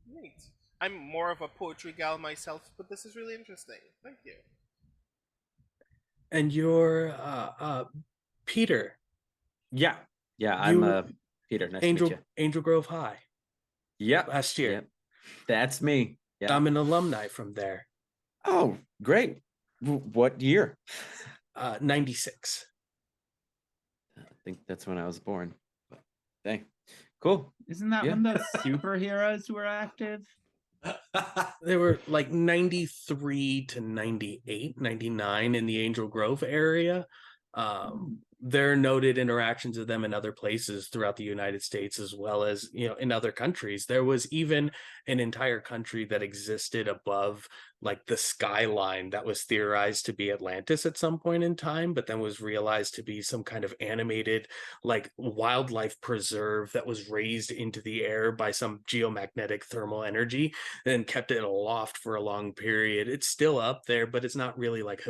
Neat. I'm more of a poetry gal myself, but this is really interesting. Thank you. And you're Peter. Yeah, You I'm Peter. Nice to meet you. Angel Grove High. Yep. Last year. Yep. That's me. Yeah. I'm an alumni from there. Oh, great. What year? 96. I think that's when I was born. But, dang. Cool. Isn't that when the superheroes were active? They were like 93 to 98, 99 in the Angel Grove area. There are noted interactions of them in other places throughout the United States, as well as, in other countries. There was even an entire country that existed above like the skyline that was theorized to be Atlantis at some point in time, but then was realized to be some kind of animated like wildlife preserve that was raised into the air by some geomagnetic thermal energy and kept it aloft for a long period. It's still up there, but it's not really like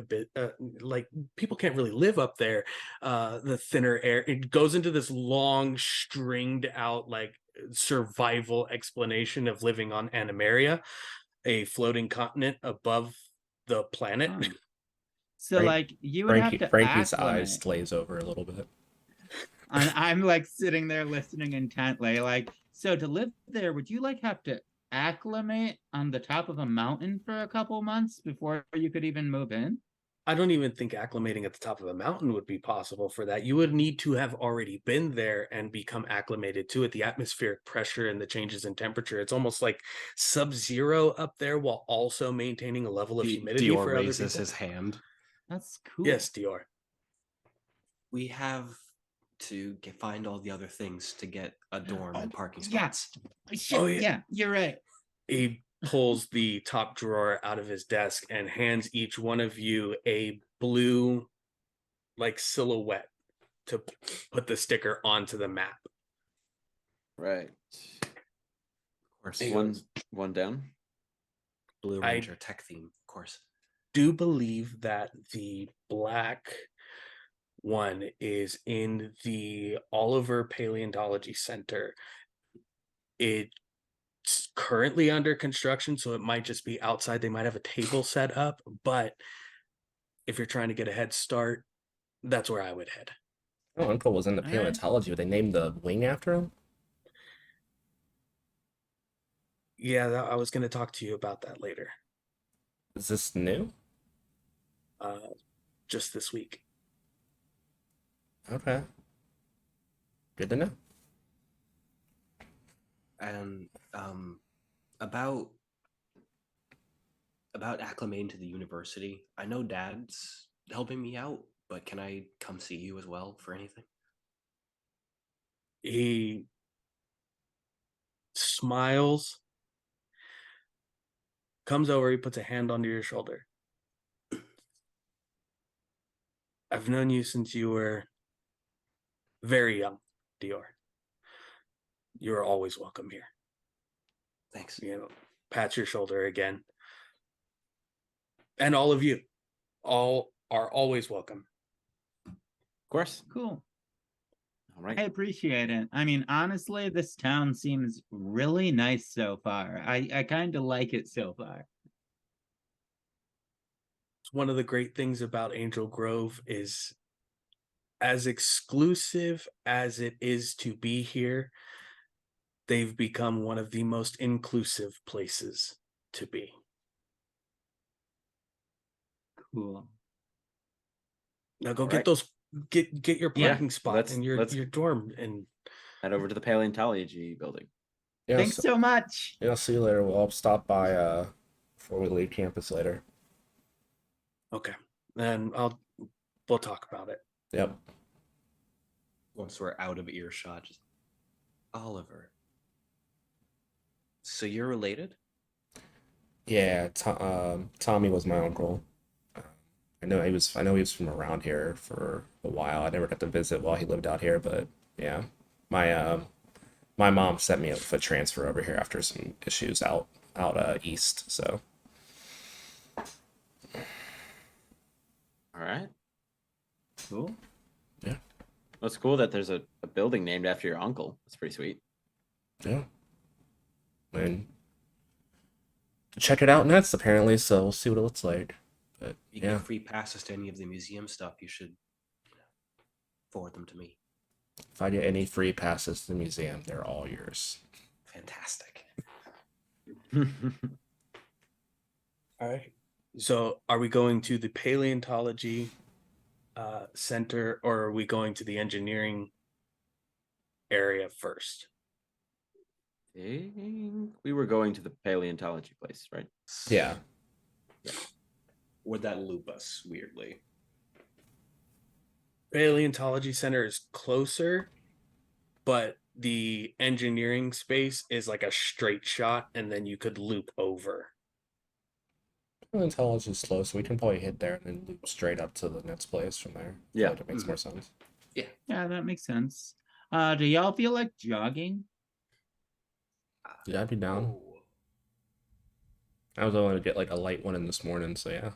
like people can't really live up there. The thinner air, it goes into this long stringed out like survival explanation of living on Animaria, a floating continent above the planet. So like you would have to Frankie's acclimate. eyes glaze over a little bit. And I'm like sitting there listening intently. Like, so to live there, would you like have to acclimate on the top of a mountain for a couple months before you could even move in? I don't even think acclimating at the top of a mountain would be possible for that. You would need to have already been there and become acclimated to it. The atmospheric pressure and the changes in temperature. It's almost like sub-zero up there while also maintaining a level of humidity Dior for other raises people. his hand. That's cool. Yes, Dior. We have to find all the other things to get a dorm and parking spots. Shit, yeah, you're right. He pulls the top drawer out of his desk and hands each one of you a blue like silhouette to put the sticker onto the map. Right. Of course. One down. Blue Ranger tech theme, of course. Do believe that the black one is in the Oliver Paleontology Center. It's currently under construction, so it might just be outside. They might have a table set up, but if you're trying to get a head start, that's where I would head. Oh, Uncle was in the paleontology. Would they name the wing after him? Yeah, I was going to talk to you about that later. Is this new? Just this week. Okay. Good to know. And about acclimating to the university, I know Dad's helping me out, but can I come see you as well for anything? He smiles, comes over, he puts a hand under your shoulder. I've known you since you were very young, Dior. You're always welcome here. Thanks. Pats your shoulder again. And all of you, all are always welcome. Of course. Cool. All right. I appreciate it. I mean, honestly, this town seems really nice so far. I kind of like it so far. One of the great things about Angel Grove is, as exclusive as it is to be here, they've become one of the most inclusive places to be. Cool. Now go All get right. those get your Yeah, parking spot let's- in your let's- dorm, and Head over to the Paleontology building. Yeah, Thanks so much. yeah, I'll see you later. We'll stop by before we leave campus later. okay, then we'll talk about it. Yep. Once we're out of earshot, just Oliver. So you're related? Yeah, Tommy was my uncle. I know he was from around here for a while. I never got to visit while he lived out here, but yeah, my mom sent me up for transfer over here after some issues out east. So All right. Cool. yeah, Well, it's cool that there's a building named after your uncle. That's pretty sweet. yeah, and check it out next apparently. So we'll see what it looks like. But You yeah, get free passes to any of the museum stuff. You should forward them to me. if I get any free passes to the museum, they're all yours. Fantastic. All right. So, are we going to the Paleontology Center, or are we going to the engineering area first? think we were going to the paleontology place, right? Yeah. Would that loop us weirdly? Paleontology Center is closer, but the engineering space is like a straight shot, and then you could loop over. Paleontology is close, so we can probably hit there and then loop straight up to the next place from there. I feel Yeah. like it makes more sense. Yeah, that makes sense. Do y'all feel like jogging? Yeah, I'd be down. Oh. I was only to get like a light one in this morning, so yeah.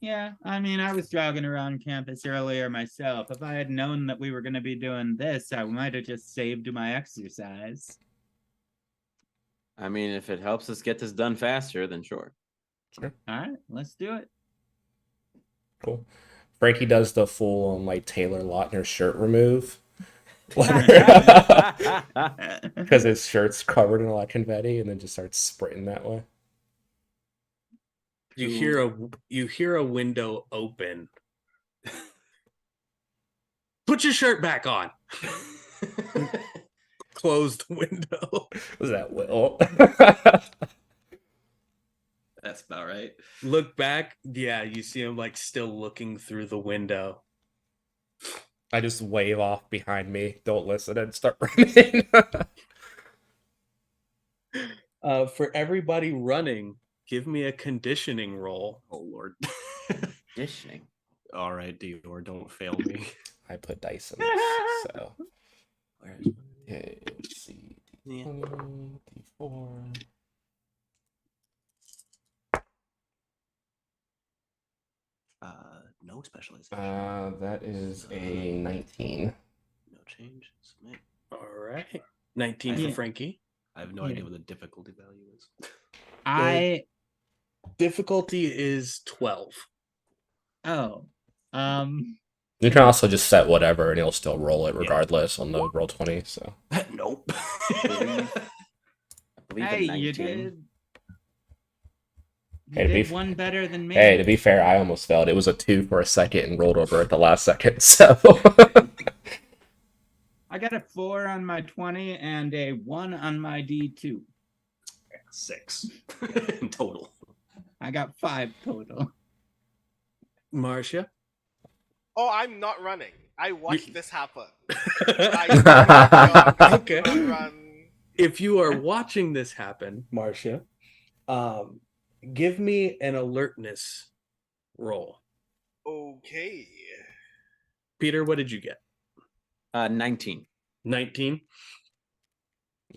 Yeah, I mean, I was jogging around campus earlier myself. If I had known that we were going to be doing this, I might have just saved my exercise. I mean, if it helps us get this done faster, then sure. Sure. All right, let's do it. Cool. Frankie does the full on like Taylor Lautner shirt remove. Because his shirt's covered in a lot of confetti and then just starts sprinting that way. You hear a window open. Put your shirt back on. Closed window. Was that Will? That's about right. Look back. Yeah, you see him like still looking through the window. I just wave off behind me, don't listen, and start running. For everybody running, give me a conditioning roll. Oh Lord. Conditioning. All right, Dior, don't fail me. I put dice in this, so. Where is Okay, let's see. Yeah. D4. No specialization. That is a 19. No change. Submit. All right. 19 for Yeah. Frankie. I have no idea what the difficulty value is. I Difficulty is 12. oh You can also just set whatever and it'll still roll it regardless on the roll 20, so. Nope. I believe hey, a 19. you did. You Hey, to be did one better than me. Hey, to be fair, I almost failed. It was a 2 for a second and rolled over at the last second, so. I got a 4 on my 20 and a 1 on my D2. 6 in total. I got 5 total. Marcia? Oh, I'm not running. I watched this happen. Okay. Run. If you are watching this happen, Marcia, give me an alertness roll. Okay. Peter, what did you get? 19. 19?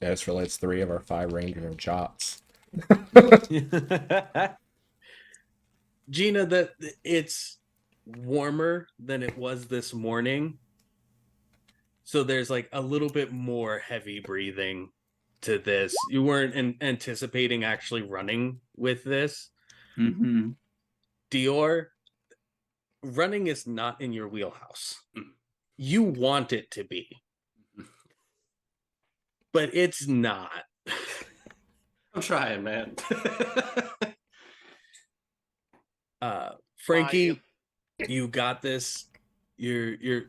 Yeah, this relates 3 of our 5 ranger jots. Gina, warmer than it was this morning. So there's like a little bit more heavy breathing to this. You weren't anticipating actually running with this. Mm-hmm. Dior, running is not in your wheelhouse. You want it to be, but it's not. I'm trying, man. Frankie, you got this. You're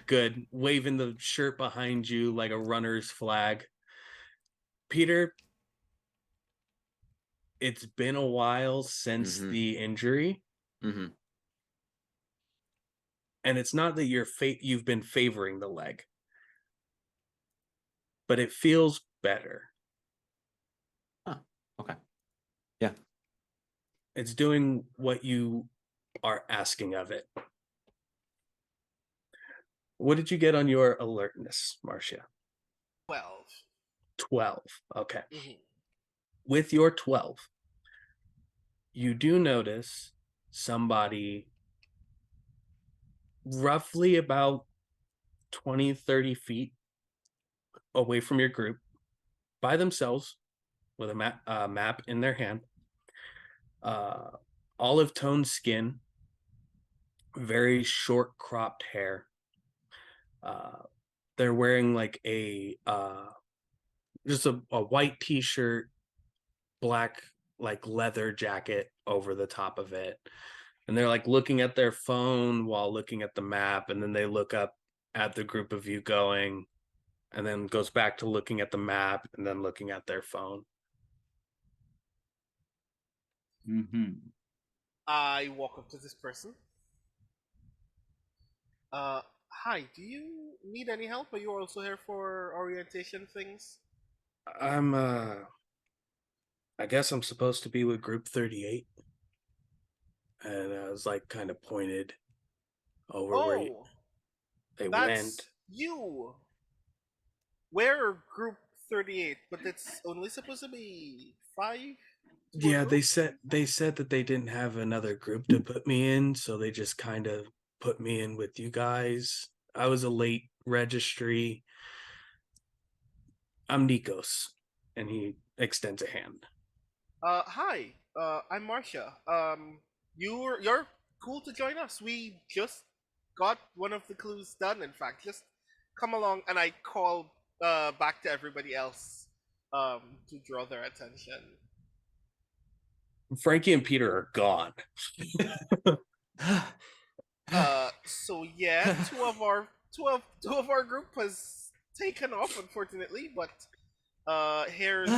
good. Waving the shirt behind you like a runner's flag. Peter, it's been a while since the injury. Mm-hmm. And it's not that you've been favoring the leg, but it feels better. Oh, okay. Yeah. It's doing what you are asking of it. What did you get on your alertness, Marcia? 12. 12. Okay. Mm-hmm. With your 12, you do notice somebody roughly about 20, 30 feet away from your group by themselves with a map in their hand. Olive toned skin, very short cropped hair. They're wearing like just a white t-shirt, black like leather jacket over the top of it. And they're like looking at their phone while looking at the map, and then they look up at the group of you going, and then goes back to looking at the map and then looking at their phone. Mm-hmm. I walk up to this person. Hi, do you need any help? Are you also here for orientation things? I guess I'm supposed to be with group 38. And I was like kind of pointed over where they that's went. you. We're group 38, but it's only supposed to be 5? Yeah, they said that they didn't have another group to put me in, so they just kind of put me in with you guys. I was a late registry. I'm Nikos, and he extends a hand. Hi. I'm Marcia. You're cool to join us. We just got one of the clues done. In fact, just come along, and I call back to everybody else to draw their attention. Frankie and Peter are gone. So yeah, two of our group has taken off, unfortunately. But here's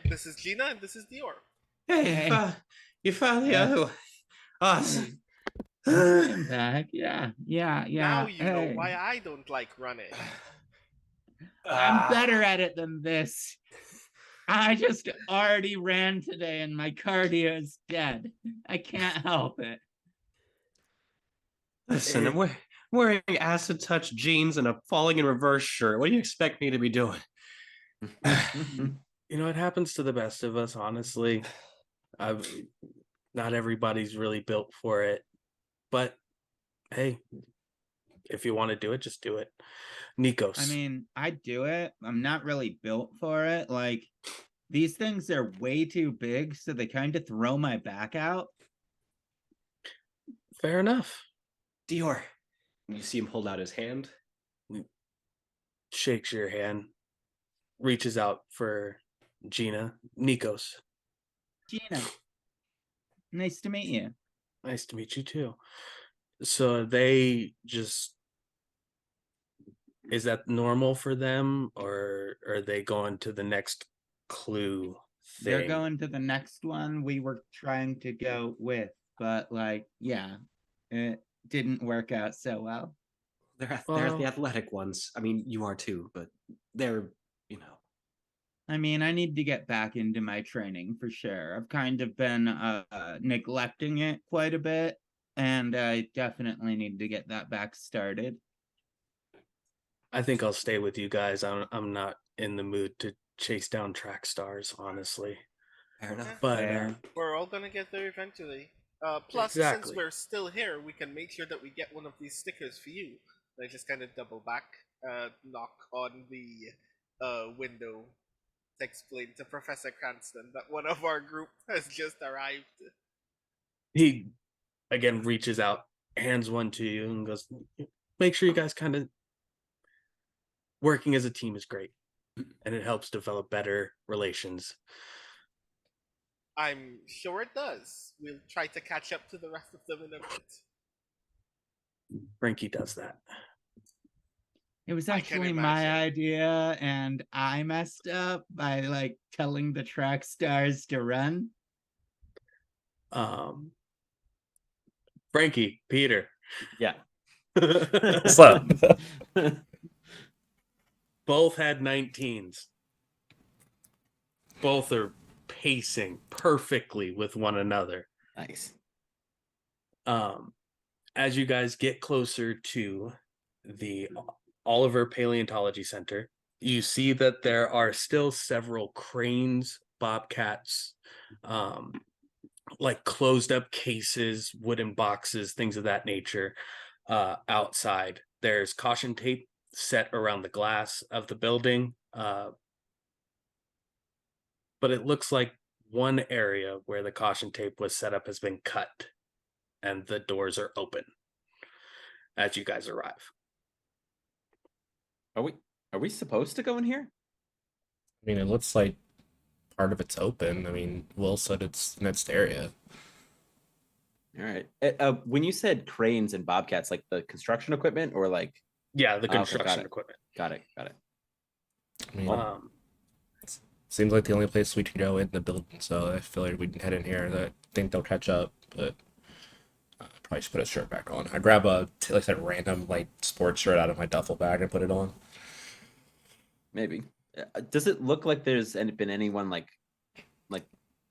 this is Gina and this is Dior. Hey, you found the other one. Awesome. I'm back. Yeah. Now you know Hey. why I don't like running. I'm better at it than this. I just already ran today and my cardio is dead. I can't help it. Listen, I'm wearing acid touch jeans and a falling in reverse shirt. What do you expect me to be doing? You know, it happens to the best of us, honestly. Not everybody's really built for it. But hey, if you want to do it, just do it. Nikos. I mean, I'd do it. I'm not really built for it. Like, these things are way too big, so they kind of throw my back out. Fair enough. Dior. You see him hold out his hand. Shakes your hand. Reaches out for Gina. Nikos. Gina. Nice to meet you. Nice to meet you too. So they just, is that normal for them, or are they going to the next clue thing? They're going to the next one we were trying to go with, but like, yeah, it didn't work out so well. They're the athletic ones. I mean, you are too, but they're, you know. I mean, I need to get back into my training for sure. I've kind of been neglecting it quite a bit, and I definitely need to get that back started. I think I'll stay with you guys. I'm not in the mood to chase down track stars, honestly. Fair enough. But we're all gonna get there eventually. Plus, since Exactly. we're still here, we can make sure that we get one of these stickers for you. I just kind of double back, knock on the window to explain to Professor Cranston that one of our group has just arrived. He again reaches out, hands one to you, and goes, "Make sure you guys kind of working as a team is great, and it helps develop better relations." I'm sure it does. We'll try to catch up to the rest of them in a bit. Frankie does that. It was I can actually my imagine. idea, and I messed up by like telling the track stars to run. Frankie, Peter. Yeah. What's up? Both had 19s. Both are pacing perfectly with one another. Nice. As you guys get closer to the Oliver Paleontology Center, you see that there are still several cranes, bobcats, like closed up cases, wooden boxes, things of that nature outside. There's caution tape set around the glass of the building, but it looks like one area where the caution tape was set up has been cut and the doors are open as you guys arrive. Are we supposed to go in here? I mean, it looks like part of it's open. I mean, Will said it's next area. All right. When you said cranes and bobcats, like the construction equipment, or like Yeah, the okay, construction equipment. got it. I mean, Um, seems like the only place we can go in the building, so I feel like we can head in here. I think they'll catch up, but probably should put a shirt back on. I grab like I said, random like sports shirt out of my duffel bag and put it on. Maybe. Does it look like there's been anyone like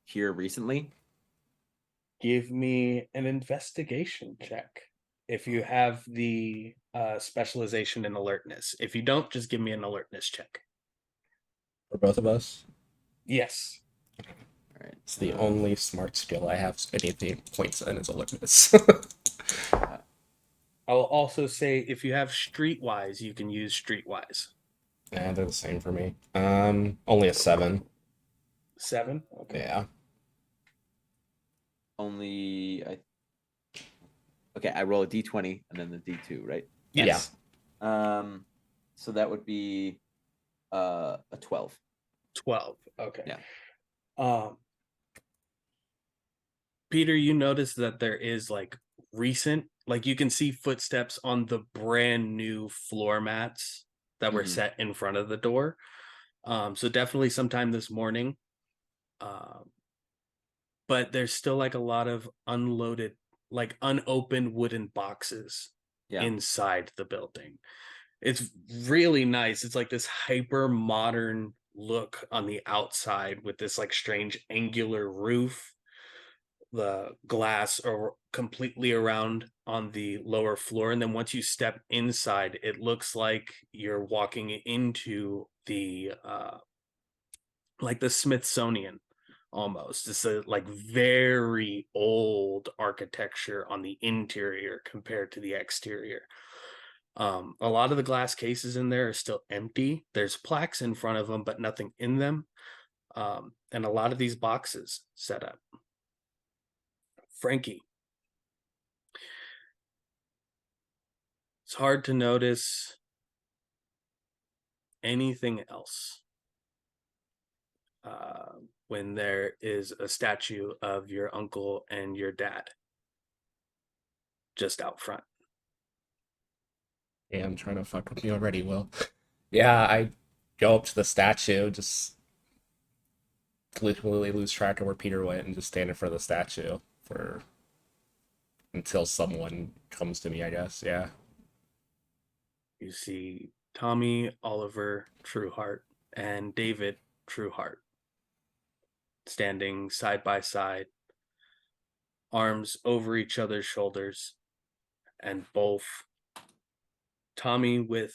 here recently? Give me an investigation check if you have the specialization in alertness. If you don't, just give me an alertness check. For both of us, Yes. All right. it's the only smart skill I have anything points in is alertness. I'll also say if you have streetwise, you can use streetwise. Yeah, they're the same for me. Only a 7. 7? Okay. Yeah. Okay, I roll a d20 and then the d2, right? Yes. So that would be a 12. 12. Okay. Yeah. Peter, you notice that there is like recent, like you can see footsteps on the brand new floor mats that were set in front of the door. So definitely sometime this morning. But there's still like a lot of unloaded, like unopened wooden boxes inside the building. It's really nice. It's like this hyper modern look on the outside with this like strange angular roof. The glass are completely around on the lower floor, and then once you step inside, it looks like you're walking into the like the Smithsonian almost. It's a like very old architecture on the interior compared to the exterior. A lot of the glass cases in there are still empty. There's plaques in front of them, but nothing in them. And a lot of these boxes set up. Frankie. It's hard to notice anything else when there is a statue of your uncle and your dad just out front. Yeah, I'm trying to fuck with you already, Will. Yeah, I go up to the statue, just literally lose track of where Peter went and just stand in front of the statue for until someone comes to me, I guess. Yeah. You see Tommy, Oliver, Trueheart, and David Trueheart standing side by side, arms over each other's shoulders, and both Tommy with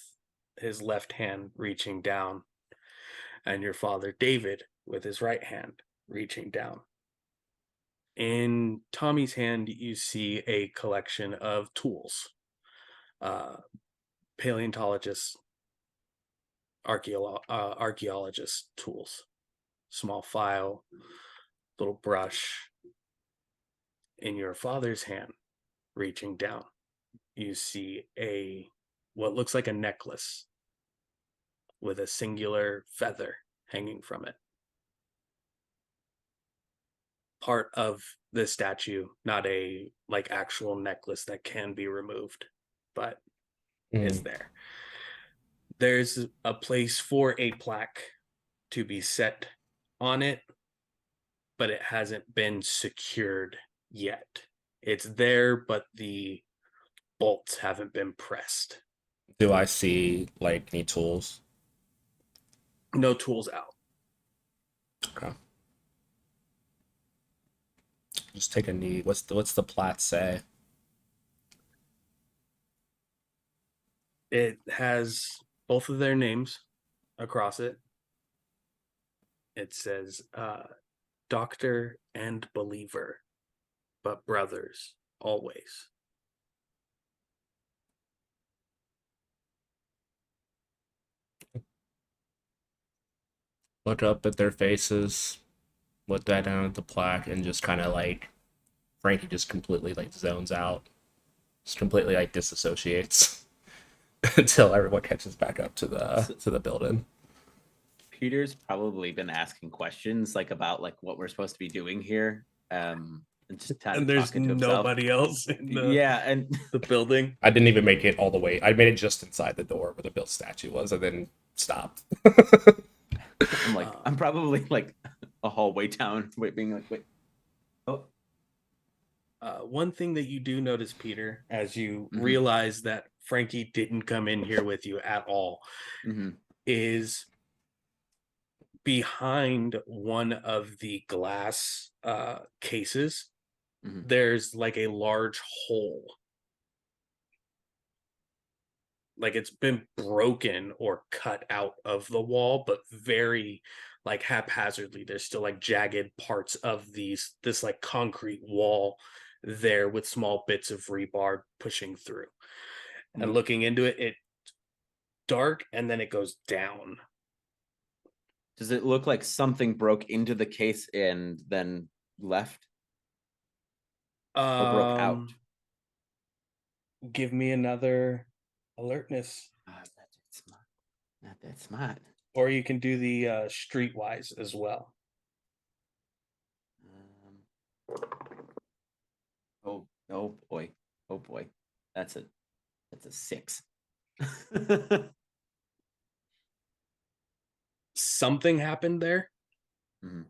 his left hand reaching down, and your father David with his right hand reaching down In Tommy's hand, you see a collection of tools. Paleontologists, archaeologist tools. Small file, little brush. In your father's hand, reaching down, you see what looks like a necklace with a singular feather hanging from it. Part of the statue, not a actual necklace that can be removed, but is there. There's a place for a plaque to be set on it, but it hasn't been secured yet. It's there, but the bolts haven't been pressed. Do I see any tools? No tools out. Okay. Just take a knee. What's the plat say? It has both of their names across it. It says doctor and believer, but brothers always. Look up at their faces, look that down at the plaque, and just kind of Frankie just completely zones out, just completely disassociates until everyone catches back up to the building. Peter's probably been asking questions about what we're supposed to be doing here, and just kind of there's talking to himself. Nobody else in and the building. I didn't even make it all the way. I made it just inside the door where the built statue was, and then stopped. I'm probably a hallway down, being wait. Oh. One thing that you do notice, Peter, as you realize that Frankie didn't come in here with you at all, is behind one of the glass cases, there's a large hole. It's been broken or cut out of the wall, but very haphazardly. There's still jagged parts of this concrete wall there with small bits of rebar pushing through. And looking into it, it's dark and then it goes down. Does it look like something broke into the case and then left? Or broke out? Give me another alertness. Not that smart. Or you can do the streetwise as well. Oh boy. That's a 6. Something happened there.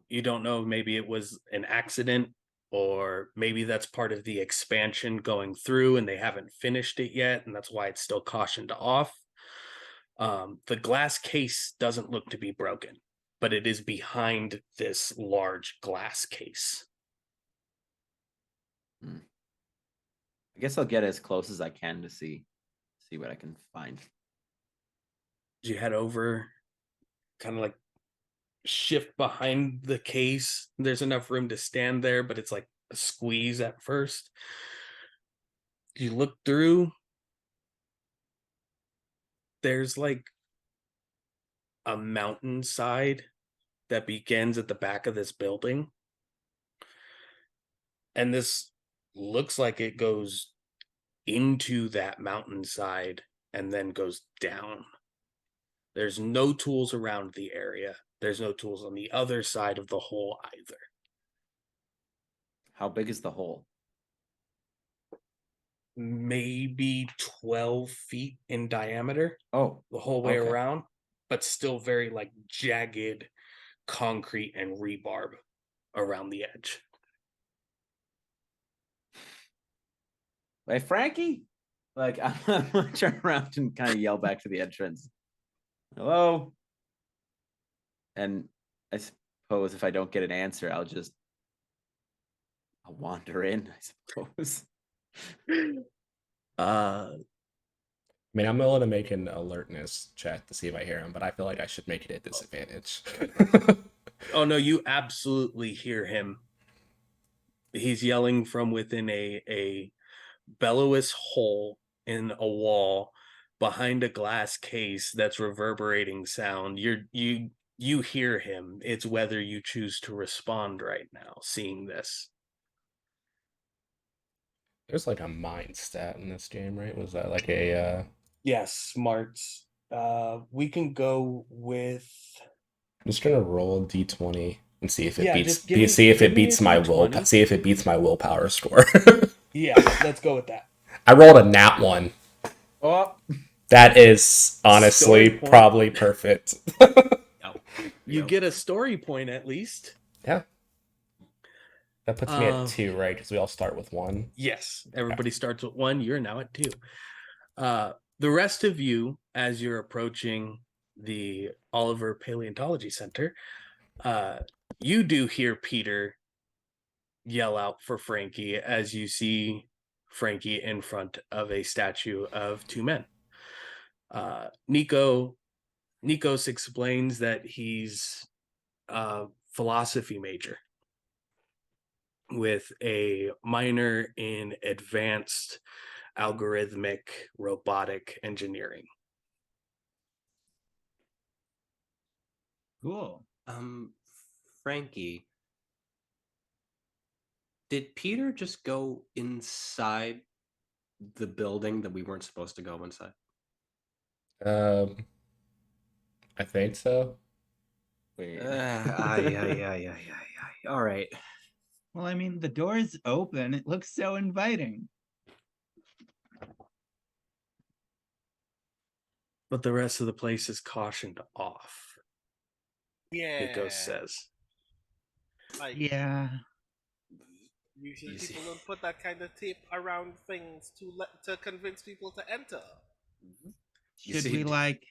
You don't know, maybe it was an accident, or maybe that's part of the expansion going through and they haven't finished it yet, and that's why it's still cautioned off. The glass case doesn't look to be broken, but it is behind this large glass case. I guess I'll get as close as I can to see what I can find. You head over, kind of shift behind the case. There's enough room to stand there, but it's a squeeze at first. You look through. There's a mountainside that begins at the back of this building. And this looks like it goes into that mountainside and then goes down. There's no tools around the area. There's no tools on the other side of the hole either. How big is the hole? Maybe 12 feet in diameter. Oh, the whole way around, but still very jagged concrete and rebarb around the edge. Hey, Frankie? I'm gonna turn around and kind of yell back to the entrance. Hello? And I suppose if I don't get an answer, I'll wander in, I suppose. I mean, I'm willing to make an alertness check to see if I hear him, but I feel like I should make it at disadvantage. Oh no, you absolutely hear him. He's yelling from within a bellowous hole in a wall behind a glass case that's reverberating sound. You hear him. It's whether you choose to respond right now, seeing this. There's like a mind stat in this game, right? Was that like a Yes, smarts. We can go with I'm just gonna roll d20 and see if it Yeah, beats just give me- see if it give me a beats my D20. see if it beats my willpower score. yeah. Let's go with that. I rolled a nat 1. Oh, That is honestly Story point. probably perfect. You get a story point at least. Yeah. That puts me Uh, at 2, right? Because we all start with 1. Yes, everybody starts with 1. You're now at 2. The rest of you, as you're approaching the Oliver Paleontology Center, you do hear Peter yell out for Frankie as you see Frankie in front of a statue of 2 men. Nikos explains that he's a philosophy major with a minor in advanced algorithmic robotic engineering. cool. Frankie, did Peter just go inside the building that we weren't supposed to go inside? I think so. All right. Well, I mean, the door's open. It looks so inviting. But the rest of the place is cautioned off, Yeah. Nikos says. Like, Yeah. usually Easy. people don't put that kind of tape around things to convince people to enter. You Should see- we like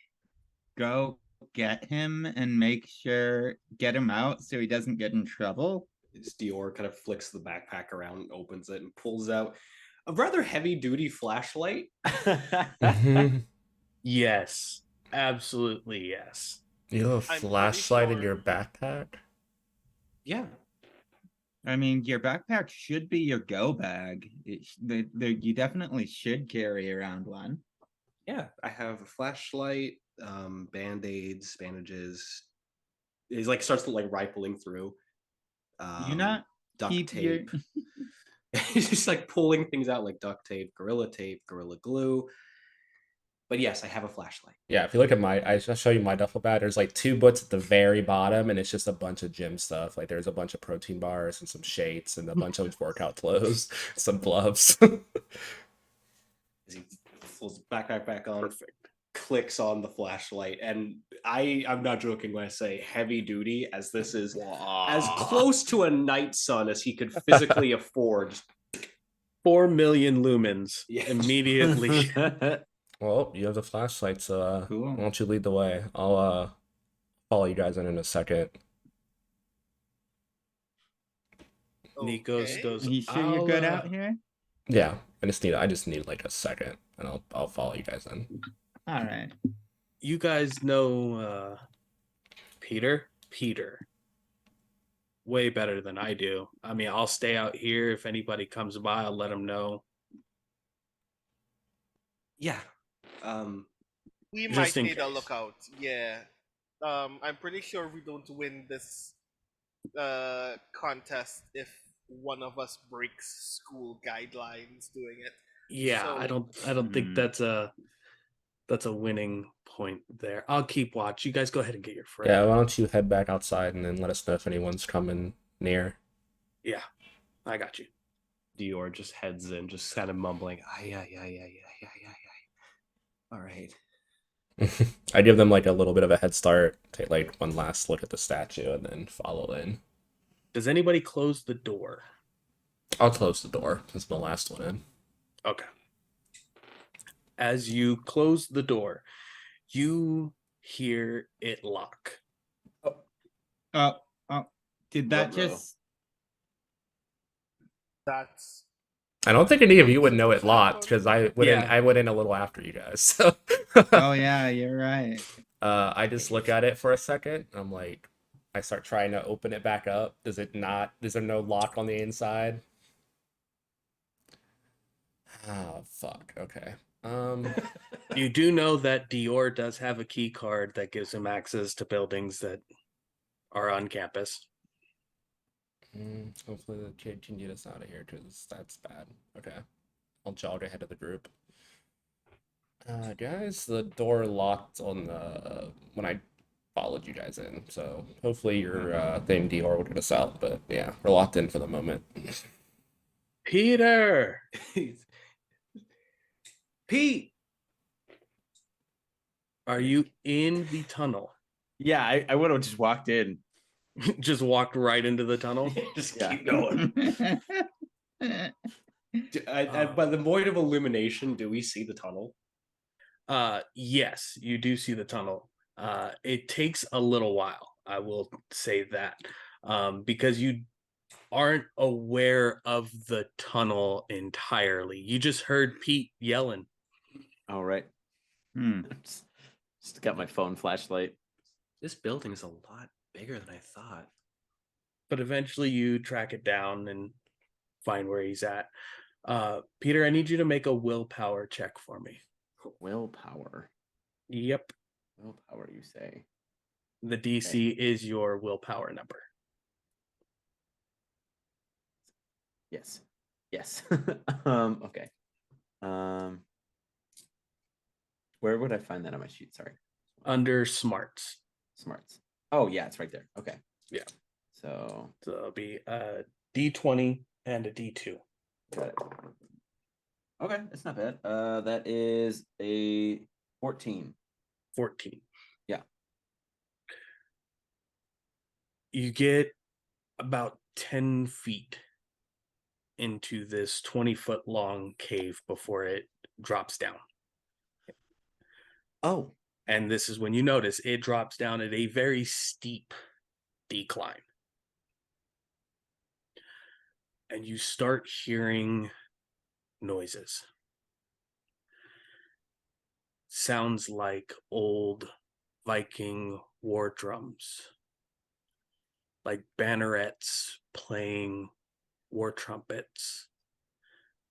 go get him and make sure get him out so he doesn't get in trouble? Dior kind of flicks the backpack around, opens it, and pulls out a rather heavy-duty flashlight. Yes, absolutely yes. You have a I'm pretty flashlight in sure- your backpack? Yeah. I mean, your backpack should be your go bag. You definitely should carry around one. Yeah, I have a flashlight, band-aids, bandages. He's like starts to like rifling through. You not duct keep your tape. He's just like pulling things out like duct tape, gorilla glue. But yes, I have a flashlight. Yeah, if you look at I'll show you my duffel bag. There's like 2 books at the very bottom, and it's just a bunch of gym stuff. Like there's a bunch of protein bars and some shades and a bunch of workout clothes, some gloves. As he pulls the backpack back on, clicks on the flashlight, and I'm not joking when I say heavy duty, as this is as close to a night sun as he could physically afford. 4 million lumens Yeah. immediately. Well, you have the flashlight, so Cool. why don't you lead the way? I'll follow you guys in a second. Nikos Okay. goes, Are you sure you're good "I'll, out here? Yeah, I just need like a second, and I'll follow you guys in. All right. You guys know Peter? Peter. Way better than I do. I mean, I'll stay out here. If anybody comes by, I'll let them know. Yeah. We Just might in need a case. lookout. Yeah. I'm pretty sure we don't win this contest if one of us breaks school guidelines doing it. Yeah, So- I don't think Hmm. that's a winning point there. I'll keep watch. You guys go ahead and get your friend. Yeah, why don't you head back outside and then let us know if anyone's coming near. Yeah, I got you. Dior just heads in, just kind of mumbling, yeah. All right. I give them like a little bit of a head start, take like one last look at the statue, and then follow in. Does anybody close the door? I'll close the door. That's the last one in. Okay. As you close the door, you hear it lock. Oh, did that Ruh-roh. just? That's I don't think any of you would know it locked because I went in. Yeah. I went in a little after you guys. So Oh yeah, you're right. I just look at it for a second. I'm like, I start trying to open it back up. Does it not? Is there no lock on the inside? Oh, fuck. Okay. You do know that Dior does have a key card that gives him access to buildings that are on campus. Hopefully the kid can get us out of here because that's bad. Okay. I'll jog ahead of the group. Guys, the door locked on the when I followed you guys in. So hopefully your thing Dior will get us out. But yeah, we're locked in for the moment. Peter! Pete! Are you in the tunnel? Yeah, I would have just walked in. Just walked right into the tunnel? Just Yeah. keep going. By the void of illumination, do we see the tunnel? Yes, you do see the tunnel. It takes a little while, I will say that, because you aren't aware of the tunnel entirely. You just heard Pete yelling. All right. Just got my phone flashlight. This building is a lot bigger than I thought. But eventually you track it down and find where he's at. Peter, I need you to make a willpower check for me. Willpower. Yep. Willpower, you say? The DC is your willpower number. Yes. Okay. Where would I find that on my sheet? Sorry. Under smarts. Smarts. Oh yeah, it's right there. Okay. Yeah. So it'll be a D20 and a D2. got it. Okay, that's not bad. That is a 14. 14. Yeah. You get about 10 feet into this 20-foot long cave before it drops down. Oh. And this is when you notice it drops down at a very steep decline. And you start hearing noises. Sounds like old Viking war drums, like bannerets playing war trumpets,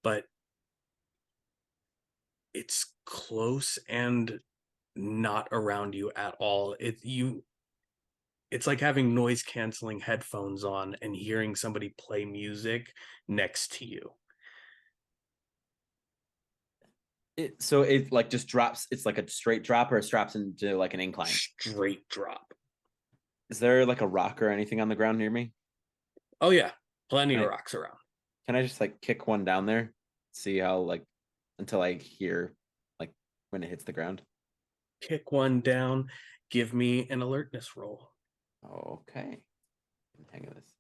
but it's close and not around you at all. It's like having noise canceling headphones on and hearing somebody play music next to you. So it like just drops. It's like a straight drop, or it drops into like an incline. Straight drop. Is there like a rock or anything on the ground near me? Oh yeah, plenty of rocks around. Can I just like kick one down there, see how like until I hear like when it hits the ground? Kick one down. Give me an alertness roll. Okay. Hang of this.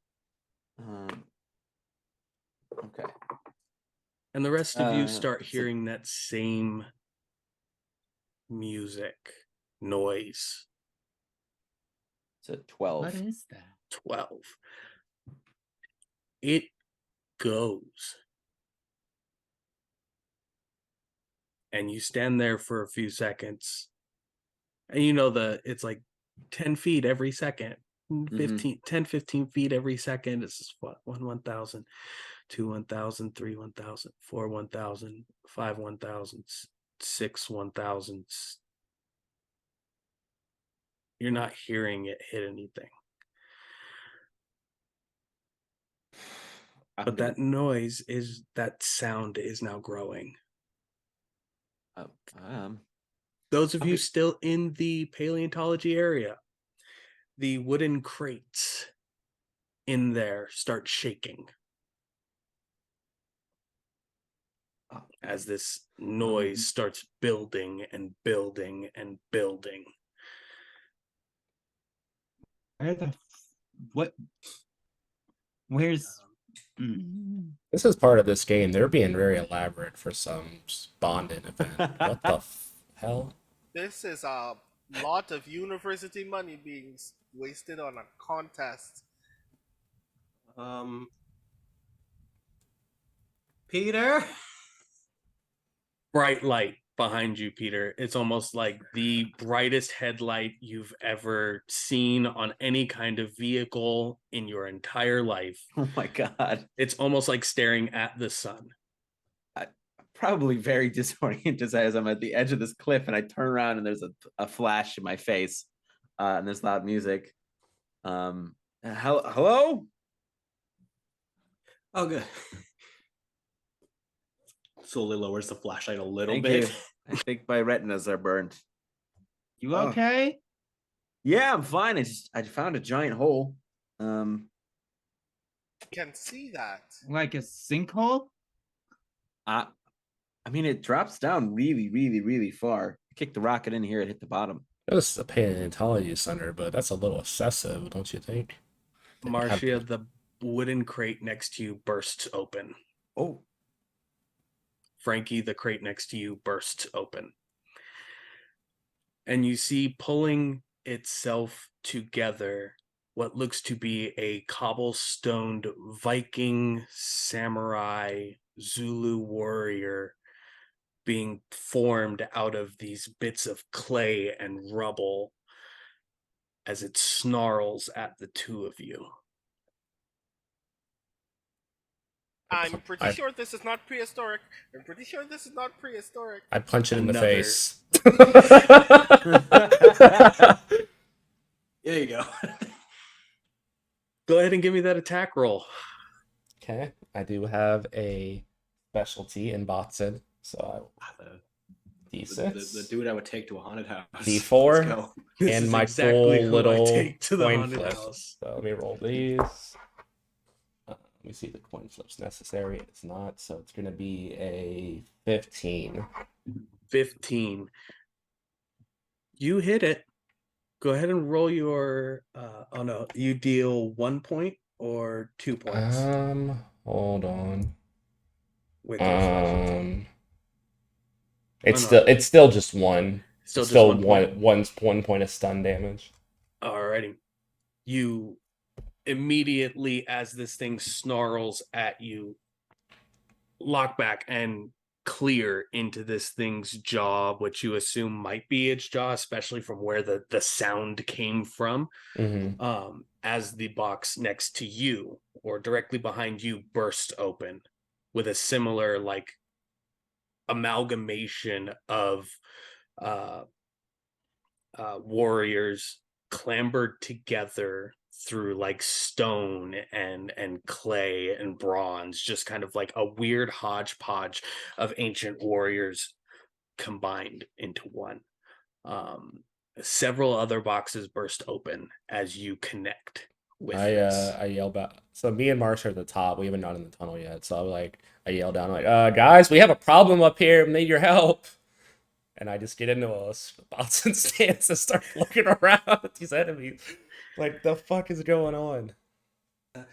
Okay. And the rest of you start hearing that same music, noise. It's a 12. What is that? 12. It goes. And you stand there for a few seconds. And you know it's like 10 feet every second. 10, 15 feet every second. This is what? 1,000, 2, 1,000, 3, 1,000, 4, 1,000, 5, 1,000, 6, 1,000. You're not hearing it hit anything. But that noise that sound is now growing. Those of you still in the paleontology area, the wooden crates in there start shaking as this noise starts building and building and building. Where's This is part of this game. They're being very elaborate for some bonding event. What the hell? This is a lot of university money being wasted on a contest. Peter? Bright light behind you, Peter. It's almost like the brightest headlight you've ever seen on any kind of vehicle in your entire life. Oh my god. It's almost like staring at the sun. probably very disoriented as I'm at the edge of this cliff and I turn around and there's a flash in my face and there's loud music. Hello? Oh, good. Slowly lowers the flashlight a little Thank bit. you. I think my retinas are burned. You Oh. okay? Yeah, I'm fine. I found a giant hole. Can't see that. Like a sinkhole? I mean, it drops down really, really, really far. I kicked the rocket in here, it hit the bottom. This is a Paleontology Center, but that's a little excessive, don't you think? Marcia, the wooden crate next to you bursts open. Oh. Frankie, the crate next to you bursts open. And you see pulling itself together what looks to be a cobblestoned Viking, samurai, Zulu warrior being formed out of these bits of clay and rubble as it snarls at the two of you. I'm pretty sure this is not prehistoric. I'm pretty sure this is not prehistoric. I punch it in the Another- face. There you go. Go ahead and give me that attack roll. Okay, I do have a specialty in boxing, so The, D6. the dude I would take to a haunted house. D4. Let's go. This And is my exactly full who I little take to the coin haunted flip. house. So let me roll these. Let me see if the coin flip's necessary. It's not, so it's going to be a 15. 15. You hit it. Go ahead and roll your oh no, you deal 1 point or 2 points Hold on. with your specialty. It's still just one. Still It's just 1 point. one point of stun damage. Alrighty. You immediately, as this thing snarls at you, lock back and clear into this thing's jaw, which you assume might be its jaw, especially from where the sound came from. Mm-hmm. As the box next to you or directly behind you bursts open with a similar like amalgamation of warriors clambered together through like stone and clay and bronze, just kind of like a weird hodgepodge of ancient warriors combined into one. Several other boxes burst open as you connect with this. I yell back. So me and Marcia are at the top. We haven't gone in the tunnel yet. So I yell down like, guys, we have a problem up here. We need your help. And I just get into a Boston stance and start looking around at these enemies. Like, the fuck is going on?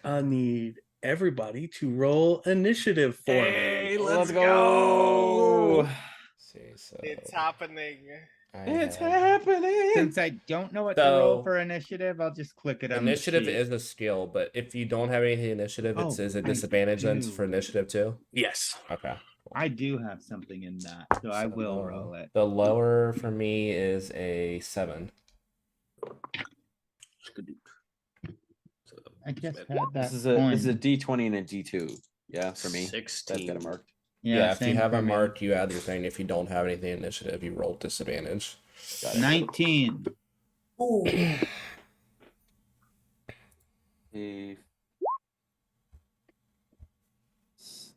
I need everybody to roll initiative for Hey, me. let's go. See, so It's happening. It's happening. Since I don't know what to roll for initiative, I'll just click it on the Initiative sheet. is a skill, but if you don't have anything initiative, Oh, it says a I disadvantage then do. for initiative too. Yes. Okay. I do have something in that, so I will roll it. The lower for me is a 7. I just had that. This is a D20 and a D2. Yeah, for me. 16. I've got it marked. Yeah, if you same have for a me. mark, you add your thing. If you don't have anything initiative, you roll disadvantage. Got it. 19.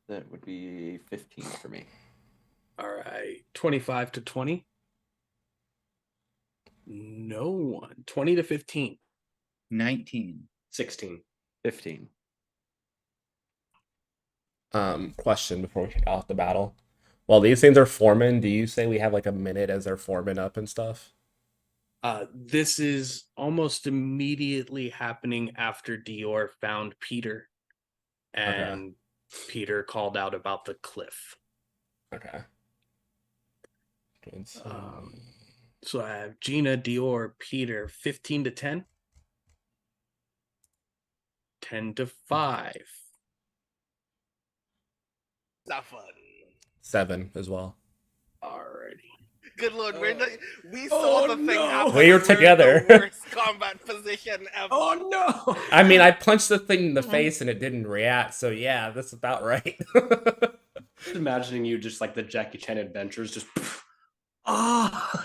That would be 15 for me. All right. 25 to 20. No one. 20 to 15. 19. 16. 15. Question before we kick off the battle. While these things are forming, do you say we have like a minute as they're forming up and stuff? This is almost immediately happening after Dior found Peter. And Peter called out about the cliff. Okay. So I have Gina, Dior, Peter, 15 to 10. 10 to 5. Not fun. 7 as well. Alrighty. Good lord, we saw the thing happen. We were and we're in together. the worst combat position ever. Oh no! I mean, I punched the thing in the face and it didn't react, so yeah, that's about right. Just imagining you just like the Jackie Chan Adventures, just ah.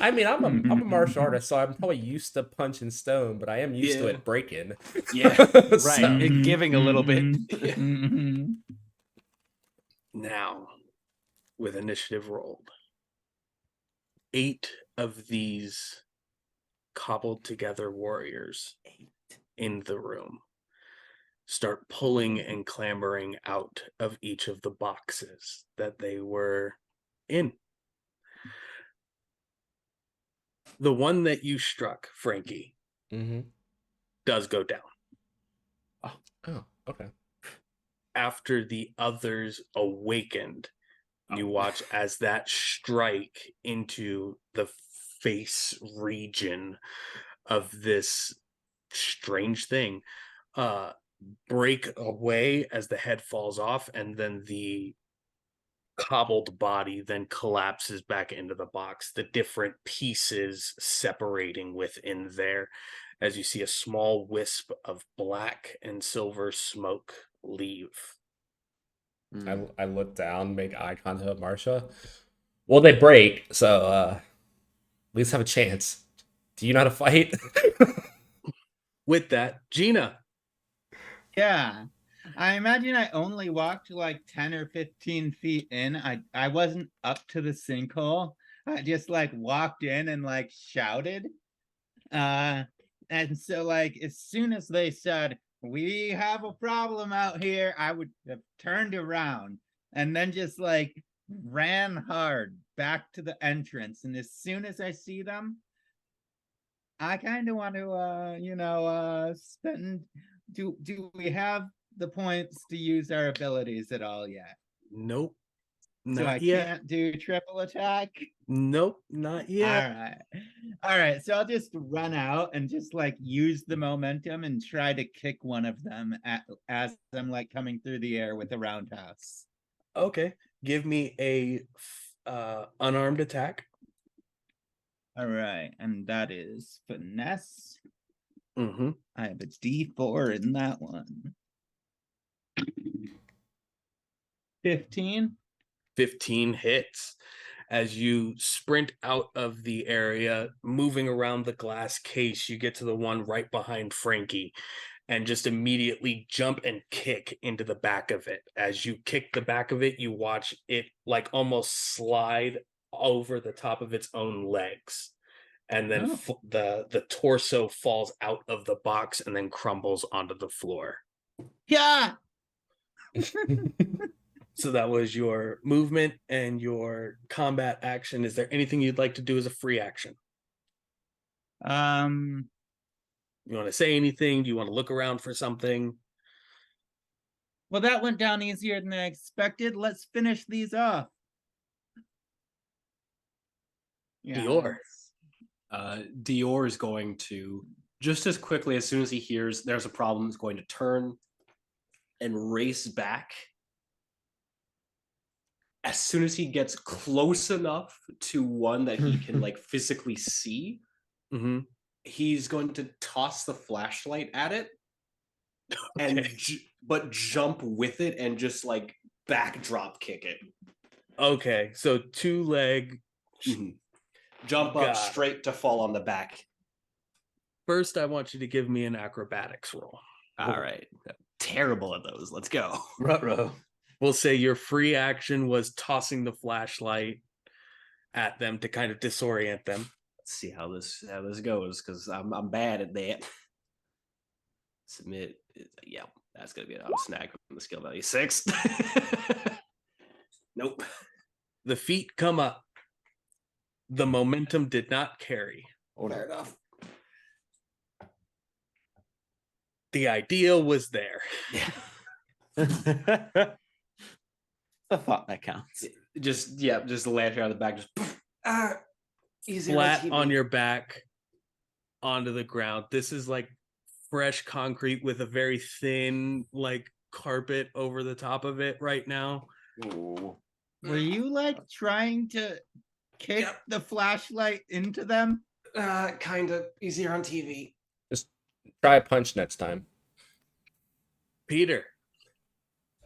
I mean, I'm a martial artist, so I'm probably used to punching stone, but I am used to Yeah. it breaking. Yeah, Right. So- Giving a little bit. Now, with initiative rolled, 8 of these cobbled together warriors in the room start pulling and clambering out of each of the boxes that they were in. The one that you struck, Frankie, Mhm. does go down. Oh, okay. After the others awakened, you watch as that strike into the face region of this strange thing break away as the head falls off, and then the cobbled body then collapses back into the box, the different pieces separating within there as you see a small wisp of black and silver smoke leave. I look down, make eye contact with Marcia. Well, they break, so at least have a chance. Do you know how to fight? With that, Gina. Yeah. I imagine I only walked like 10 or 15 feet in. I wasn't up to the sinkhole. I just like walked in and like shouted. And so like as soon as they said, "We have a problem out here," I would have turned around and then just like ran hard back to the entrance. And as soon as I see them, I kind of want to spend. Do we have the points to use our abilities at all yet? Nope. So I Not yet. can't do triple attack. Nope, not yet. All right. So I'll just run out and just like use the momentum and try to kick one of them as I'm like coming through the air with a roundhouse. Okay. Give me a unarmed attack. All right, and that is finesse. Mm-hmm. I have a D4 in that one. 15. 15 hits as you sprint out of the area, moving around the glass case. You get to the one right behind Frankie and just immediately jump and kick into the back of it. As you kick the back of it, you watch it like almost slide over the top of its own legs, and then the torso falls out of the box and then crumbles onto the floor. Yeah. So that was your movement and your combat action. Is there anything you'd like to do as a free action? Um, You want to say anything? Do you want to look around for something? Well, that went down easier than I expected. Let's finish these off. Dior. Dior is going to, just as quickly as soon as he hears there's a problem, is going to turn and race back. As soon as he gets close enough to one that he can like physically see, he's going to toss the flashlight at it, and but jump with it and just like backdrop kick it. Okay, so 2-leg. Jump up straight to fall on the back. First, I want you to give me an acrobatics roll. All right. Terrible at those. Let's go. Ruh-roh. We'll say your free action was tossing the flashlight at them to kind of disorient them. Let's see how this goes, because I'm bad at that. Submit. Yeah, that's gonna be an snag from the skill value 6. Nope. The feet come up. The momentum did not carry. Fair enough. The idea was there. The thought that counts. Just land here on the back, just easy Flat on your back onto the ground. This is like fresh concrete with a very thin like carpet over the top of it right now. Ooh. Were you like trying to kick the flashlight into them? Kind of easier on TV. Just try a punch next time. Peter.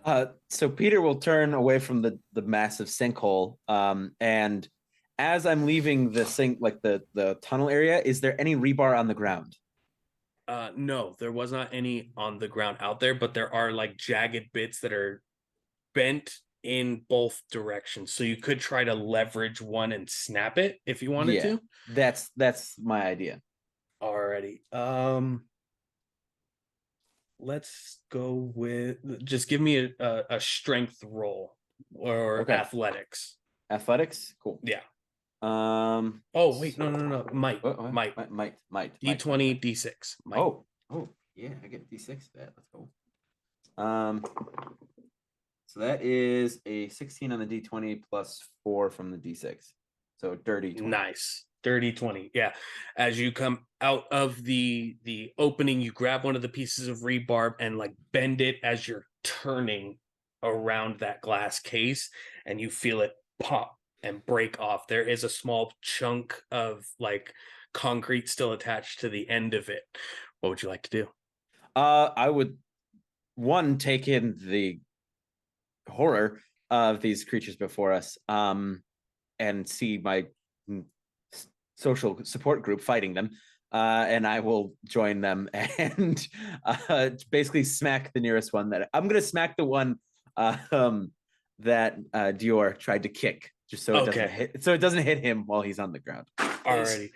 So Peter will turn away from the massive sinkhole. And as I'm leaving the the tunnel area, is there any rebar on the ground? No, there was not any on the ground out there, but there are like jagged bits that are bent in both directions. So you could try to leverage one and snap it if you wanted to. That's my idea. Alrighty. Let's go with just give me a strength roll or Okay. Athletics, cool. Yeah. Oh wait, no. Might. D20, D6. Might. Oh yeah, I get D6 for that. Let's go. So that is a 16 on the D20 plus 4 from the D6. So dirty 20. Nice. Dirty 20. Yeah. As you come out of the opening, you grab one of the pieces of rebarb and like bend it as you're turning around that glass case, and you feel it pop and break off. There is a small chunk of like concrete still attached to the end of it. What would you like to do? I would take in the horror of these creatures before us, and see my social support group fighting them, and I will join them and basically smack the nearest one. That I'm gonna smack the one that Dior tried to kick, just so it doesn't hit him while he's on the ground. Alrighty.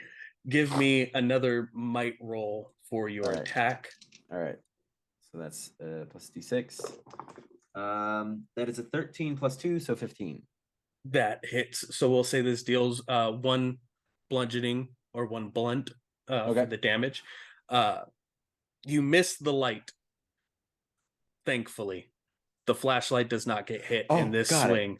Give me another might roll for your attack. All right. So that's plus D6. That is a 13 plus 2, so 15. That hits. So we'll say this deals 1 bludgeoning or 1 blunt for the damage. You miss the light. Thankfully, the flashlight does not get hit in this swing.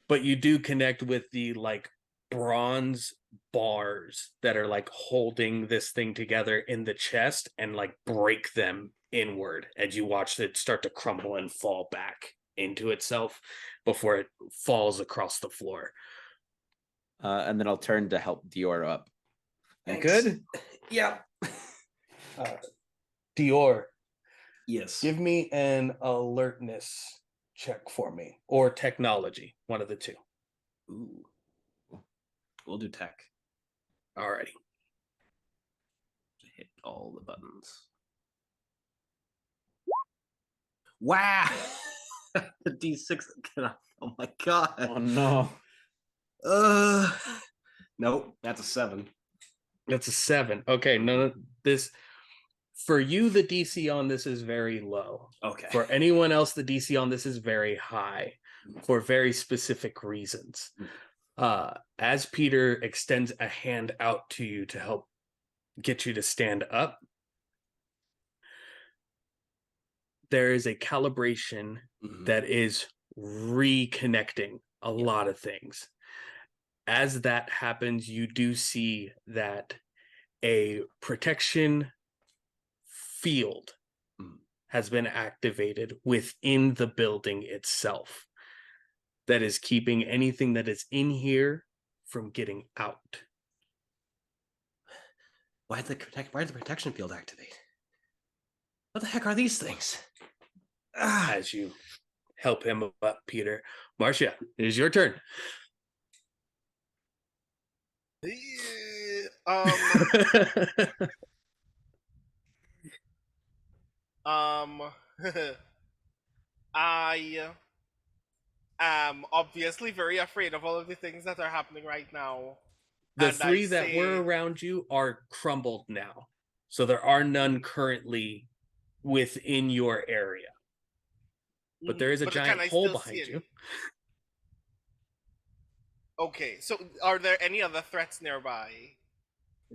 But you do connect with the like bronze bars that are like holding this thing together in the chest and like break them inward as you watch it start to crumble and fall back into itself before it falls across the floor. And then I'll turn to help Dior up. Thanks. Good? Yeah. Dior. Yes. Give me an alertness check for me, or technology, one of the two. Ooh. We'll do tech. Alrighty. Hit all the buttons. Wow. The D6 again. Oh my god. Oh no. Nope, that's a 7. That's a 7. Okay, no, this for you, the DC on this is very low. Okay. For anyone else, the DC on this is very high for very specific reasons. As Peter extends a hand out to you to help get you to stand up, there is a calibration that is reconnecting a lot of things. As that happens, you do see that a protection field has been activated within the building itself that is keeping anything that is in here from getting out. Why did the protection field activate? What the heck are these things? As you help him up, Peter. Marcia, it is your turn. I am obviously very afraid of all of the things that are happening right now. The 3 that were around you are crumbled now. So there are none currently within your area. But there is a giant hole behind you. Okay, so are there any other threats nearby?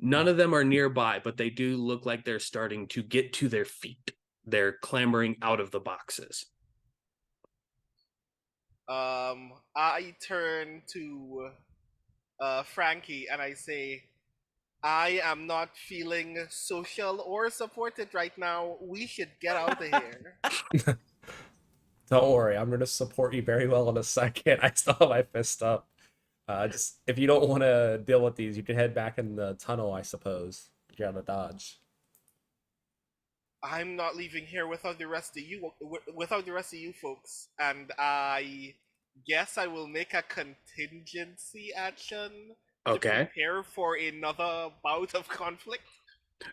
None of them are nearby, but they do look like they're starting to get to their feet. They're clambering out of the boxes. I turn to Frankie and I say, I am not feeling social or supported right now. We should get out of here. Don't worry, I'm going to support you very well in a second. I still have my fist up. Just if you don't want to deal with these, you can head back in the tunnel, I suppose. You're out of dodge. I'm not leaving here without the rest of you, without the rest of you folks, and I guess I will make a contingency action to Okay. prepare for another bout of conflict.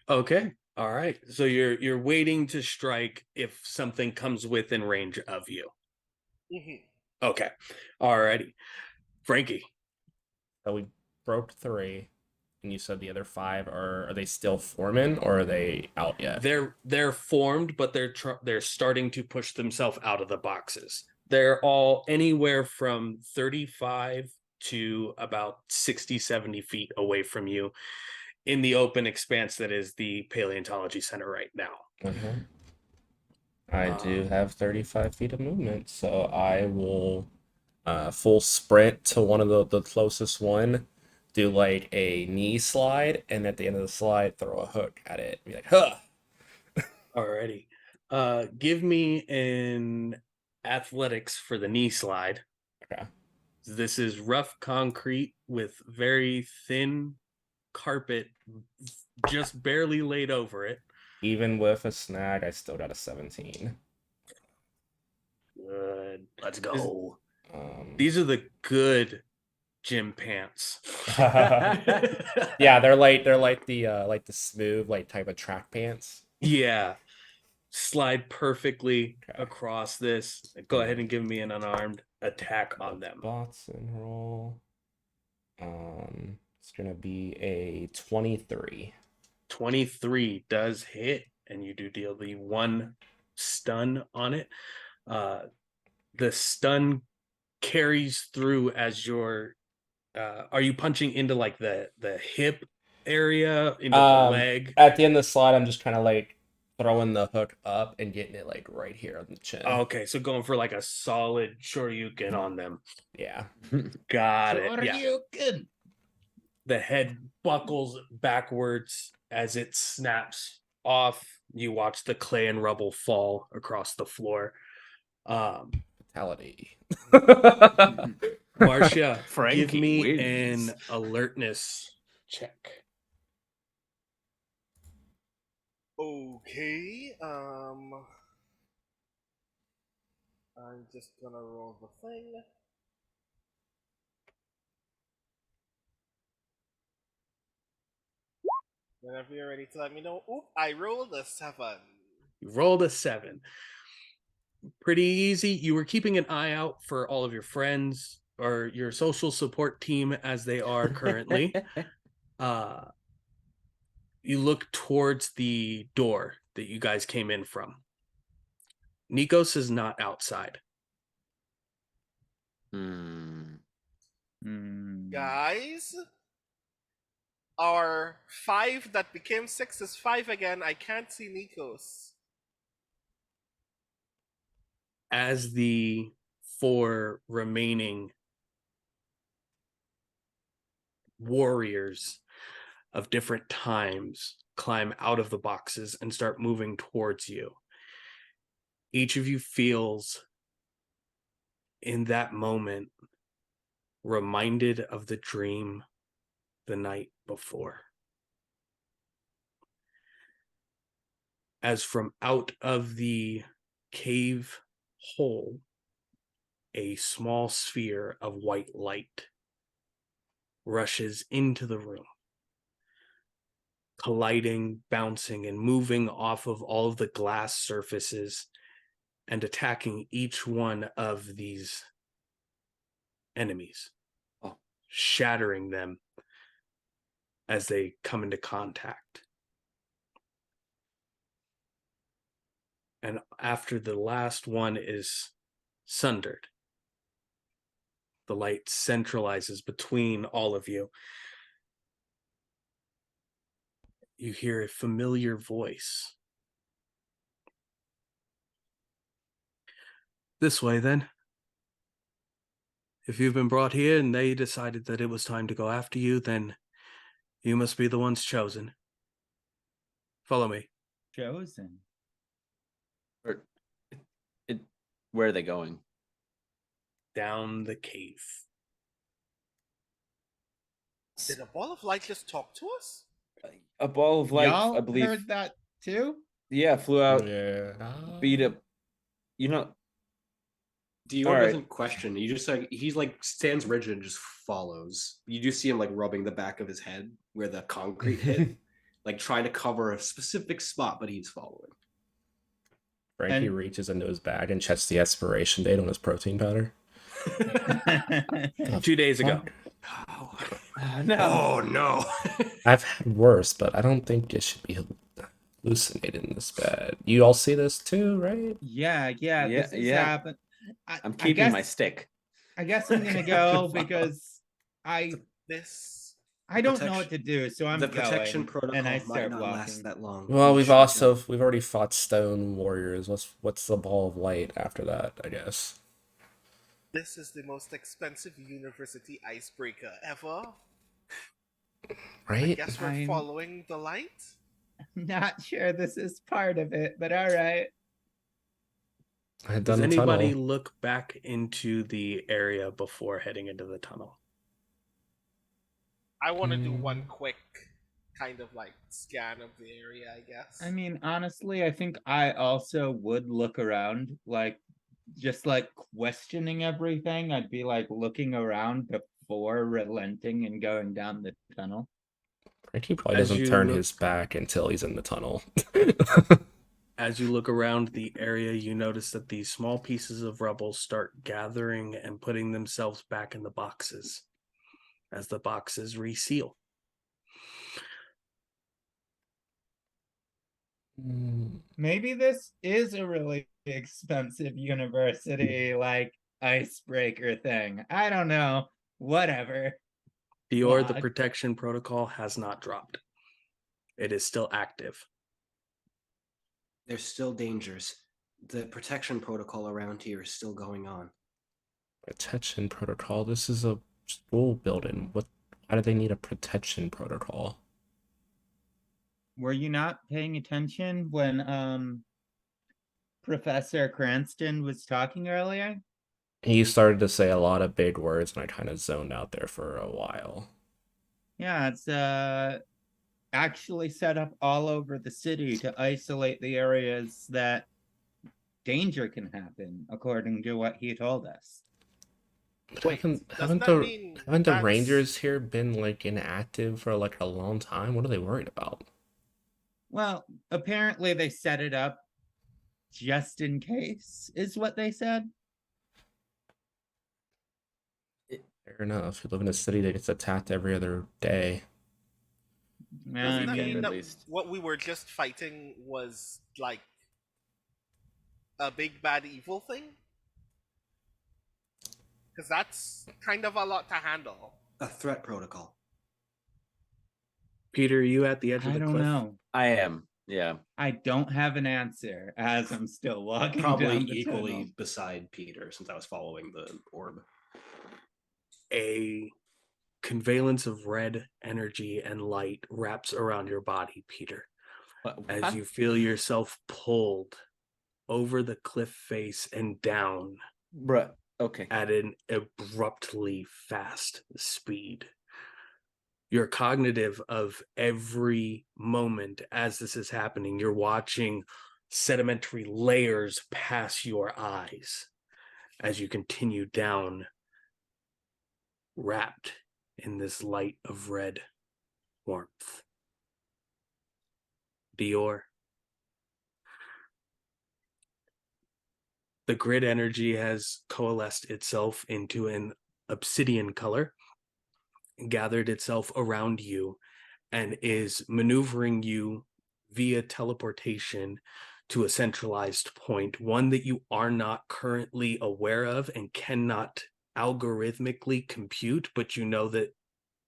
Okay. All right. So you're waiting to strike if something comes within range of you. Mhm. Okay. All righty. Frankie. So we broke 3, and you said the other 5 are they still forming or are they out yet? They're formed, but they're starting to push themselves out of the boxes. They're all anywhere from 35 to about 60, 70 feet away from you in the open expanse that is the Paleontology Center right now. Mhm. I do have 35 feet of movement, so I will full sprint to one of the closest one, do like a knee slide, and at the end of the slide, throw a hook at it. Be like, huh. Alrighty. Give me an athletics for the knee slide. Okay. This is rough concrete with very thin carpet just barely laid over it. Even with a snag, I still got a 17. Good. Let's go. These are the good gym pants. Yeah, they're like the smooth like type of track pants. Yeah. Slide perfectly Okay. across this. Go ahead and give me an unarmed attack on them. Bots and roll. It's gonna be a 23. 23 does hit, and you do deal the 1 stun on it. The stun carries through as your are you punching into like the hip area, into the leg? At the end of the slide, I'm just kind of like throwing the hook up and getting it like right here on the chin. Okay, so going for like a solid shoryuken on them. Yeah. Got it. Yeah. Shoryuken. The head buckles backwards as it snaps off. You watch the clay and rubble fall across the floor. Fatality. Marcia, give Frankie me wins. an alertness check. Okay. I'm just gonna roll the thing. Whenever you're ready to let me know. Oop! I rolled a 7. You rolled a 7. Pretty easy. You were keeping an eye out for all of your friends or your social support team as they are currently. You look towards the door that you guys came in from. Nikos is not outside. Guys, our 5 that became 6 is 5 again. I can't see Nikos. As the 4 remaining warriors of different times climb out of the boxes and start moving towards you, each of you feels in that moment reminded of the dream the night before. As from out of the cave hole, a small sphere of white light rushes into the room, colliding, bouncing, and moving off of all of the glass surfaces and attacking each one of these enemies, shattering them as they come into contact. And after the last one is sundered, the light centralizes between all of you. You hear a familiar voice. This way, then. If you've been brought here and they decided that it was time to go after you, then you must be the ones chosen. Follow me. Chosen. Where are they going? Down the cave. Did a ball of light just talk to us? A ball of light, Y'all I believe. heard that too? Yeah, flew out, Yeah. beat up. You know, Dior All right. doesn't question. You just like he's like stands rigid and just follows. You do see him like rubbing the back of his head where the concrete hit, like trying to cover a specific spot, but he's following. Frankie And- reaches into his bag and checks the expiration date on his protein powder. 2 days ago. no. Oh no! I've had worse, but I don't think it should be hallucinated in this bad. You all see this too, right? yeah, Yeah, this is yeah. happened. I'm keeping my stick. I guess I'm gonna go because I This don't know what to do, so I'm the protection going, protocol and I might start not walking. last that long. Well, You we've should go. already fought stone warriors. What's the ball of light after that? I guess. this is the most expensive university icebreaker ever. I Right? guess we're I'm- following the light. Not sure this is part of it, but all right. I had Does done the anybody tunnel. look back into the area before heading into the tunnel? I want to do one quick kind of like scan of the area, I guess. I mean, honestly, I think I also would look around, like just like questioning everything. I'd be like looking around before relenting and going down the tunnel. Frankie probably As doesn't you turn look- his back until he's in the tunnel. As you look around the area, you notice that these small pieces of rubble start gathering and putting themselves back in the boxes as the boxes reseal. Maybe this is a really expensive university like icebreaker thing. I don't know. Whatever. Dior, the Log. protection protocol has not dropped. It is still active. There's still dangers. The protection protocol around here is still going on. Protection protocol. This is a school building. Why do they need a protection protocol? Were you not paying attention when Professor Cranston was talking earlier? He started to say a lot of big words, and I kind of zoned out there for a while. Yeah, it's actually set up all over the city to isolate the areas that danger can happen, according to what he told us. But Wait, haven't doesn't that the mean haven't the that's- Rangers here been like inactive for like a long time? What are they worried about? Well, apparently they set it up just in case, is what they said. Fair enough. You live in a city that gets attacked every other day. Doesn't that mean, mean at that least. what we were just fighting was like a big bad evil thing? Because that's kind of a lot to handle. A threat protocol. Peter, are you at the edge of I the don't cliff? know. I am. Yeah. I don't have an answer as I'm still walking Probably down the equally tunnel. beside Peter, since I was following the orb. A conveyance of red energy and light wraps around your body, Peter, as you feel yourself pulled over the cliff face and down Bruh. Okay. at an abruptly fast speed. You're cognitive of every moment as this is happening. You're watching sedimentary layers pass your eyes as you continue down, wrapped in this light of red warmth. Dior. The grid energy has coalesced itself into an obsidian color, gathered itself around you, and is maneuvering you via teleportation to a centralized point, one that you are not currently aware of and cannot algorithmically compute, but you know that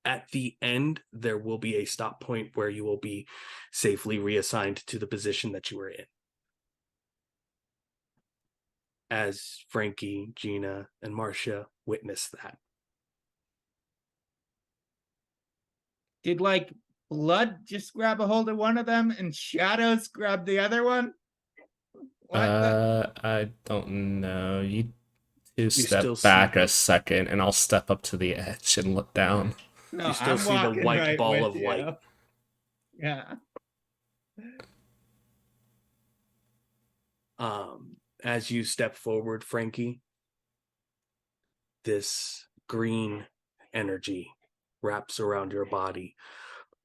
at the end there will be a stop point where you will be safely reassigned to the position that you were in. As Frankie, Gina, and Marcia witness that. Did like blood just grab a hold of one of them and shadows grab the other one? I don't know. You two still step see back the- a second, and I'll step up to the edge and look down. No, You still I'm see the walking white right ball with of you. light. Yeah. As you step forward, Frankie, this green energy wraps around your body,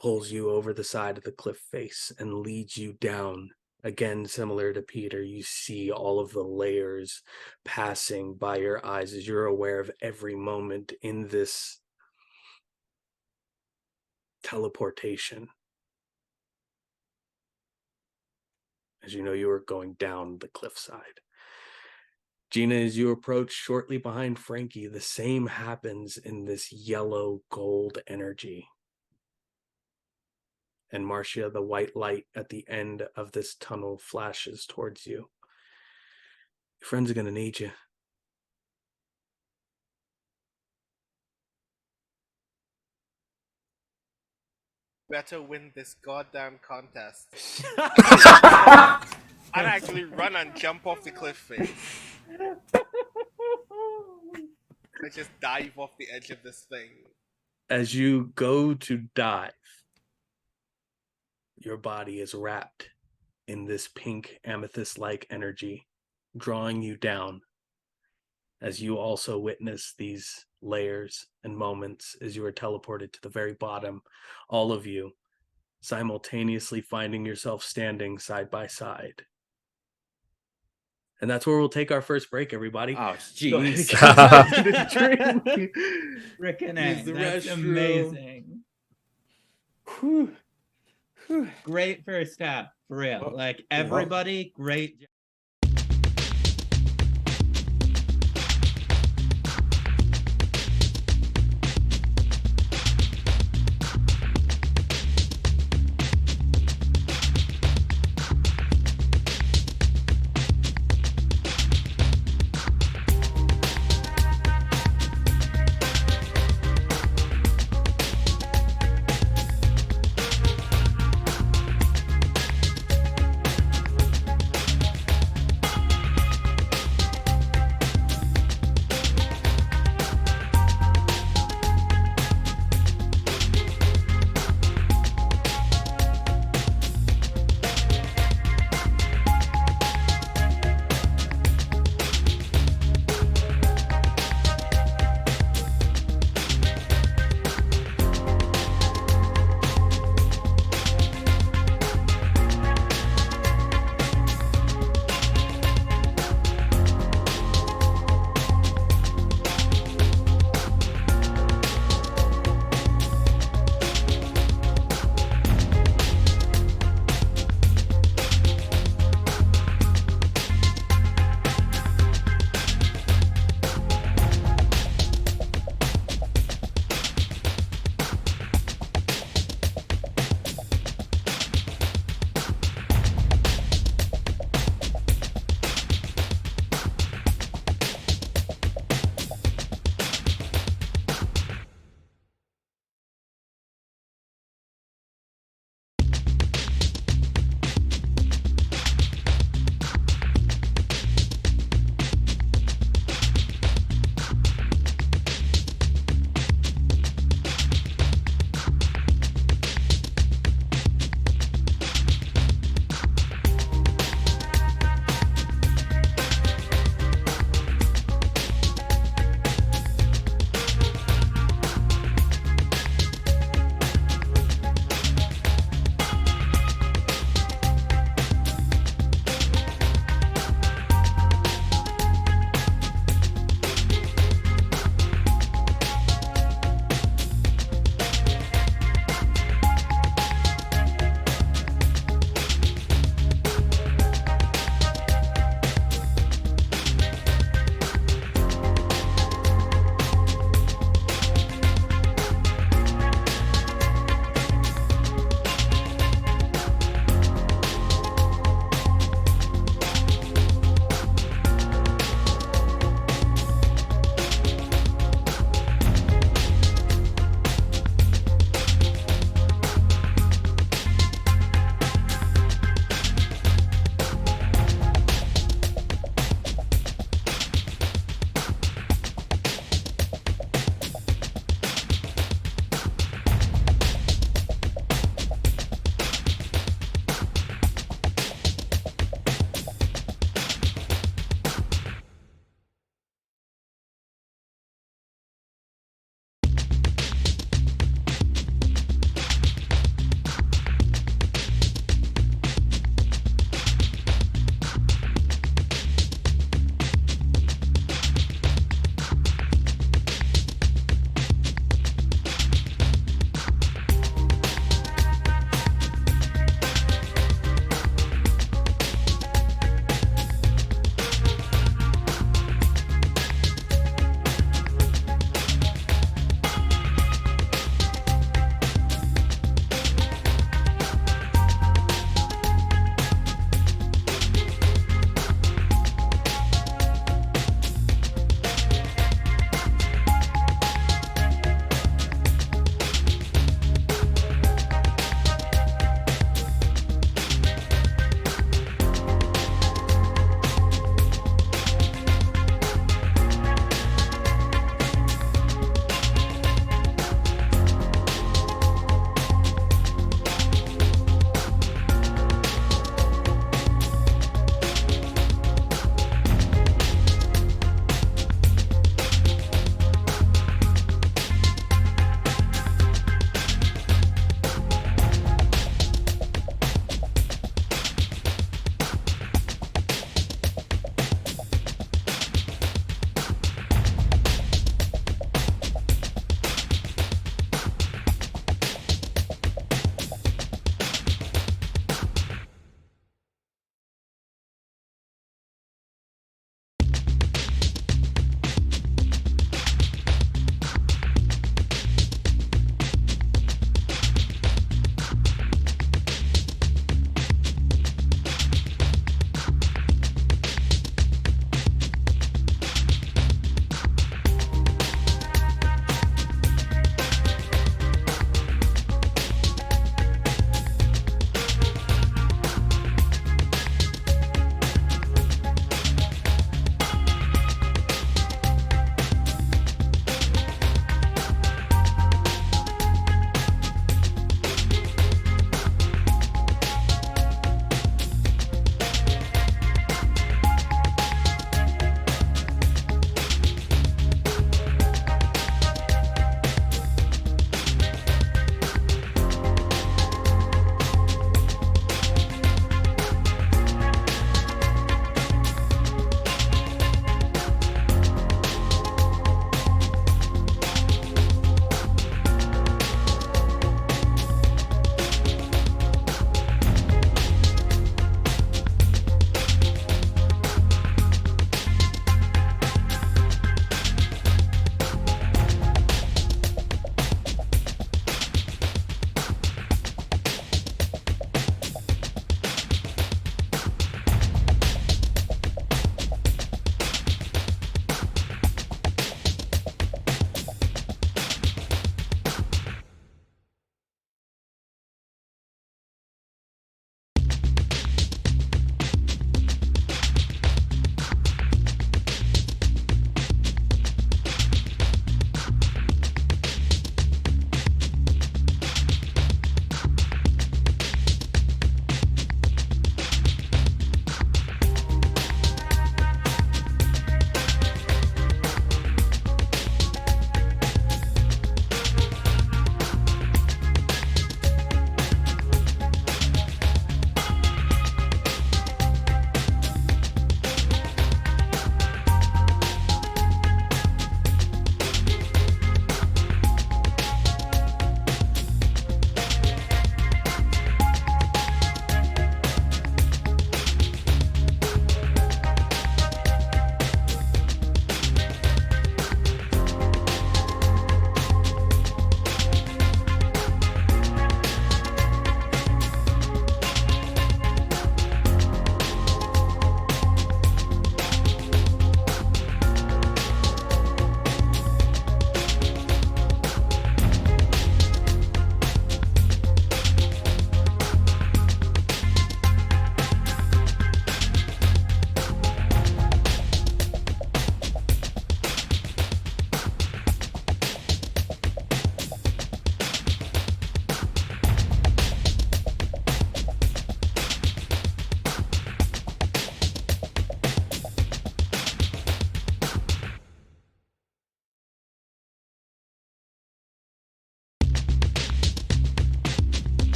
pulls you over the side of the cliff face, and leads you down. Again, similar to Peter, you see all of the layers passing by your eyes as you're aware of every moment in this teleportation. As you know, you are going down the cliffside. Gina, as you approach shortly behind Frankie, the same happens in this yellow gold energy. And Marcia, the white light at the end of this tunnel flashes towards you. Your friends are going to need you. Better win this goddamn contest. And actually run and jump off the cliff face. Let's just dive off the edge of this thing. As you go to dive, your body is wrapped in this pink amethyst-like energy, drawing you down as you also witness these layers and moments as you are teleported to the very bottom, all of you simultaneously finding yourself standing side by side. And that's where we'll take our first break, everybody. Oh, Go ahead jeez. and get a drink. Frickin' Use the that's restroom. amazing. Whew. Whew. Great first half, for real. Well, Like, everybody, great job.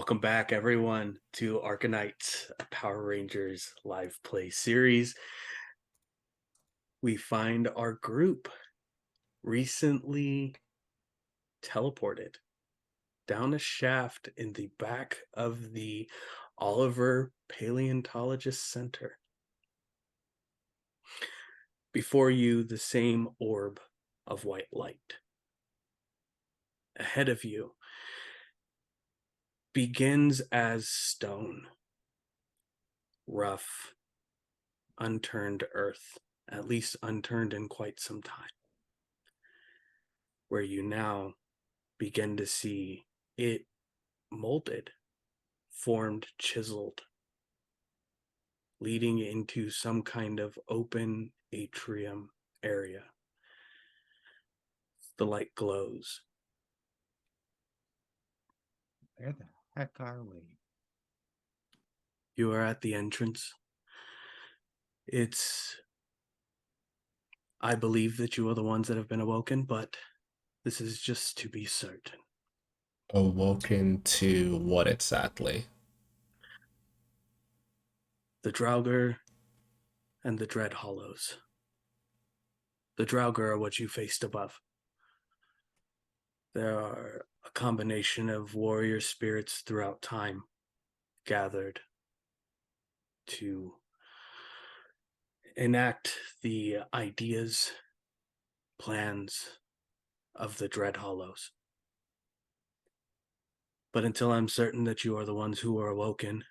Welcome back, everyone, to ArcaKnights, a Power Rangers live play series. We find our group recently teleported down a shaft in the back of the Oliver Paleontologist Center. Before you, the same orb of white light. Ahead of you begins as stone, rough, unturned earth, at least unturned in quite some time, where you now begin to see it molded, formed, chiseled, leading into some kind of open atrium area. The light glows. Where the heck are we? You are at the entrance. I believe that you are the ones that have been awoken, but this is just to be certain. Awoken to what exactly? The Draugr and the Dread Hollows. The Draugr are what you faced above. There are a combination of warrior spirits throughout time gathered to enact the ideas, plans of the Dread Hollows. But until I'm certain that you are the ones who are awoken,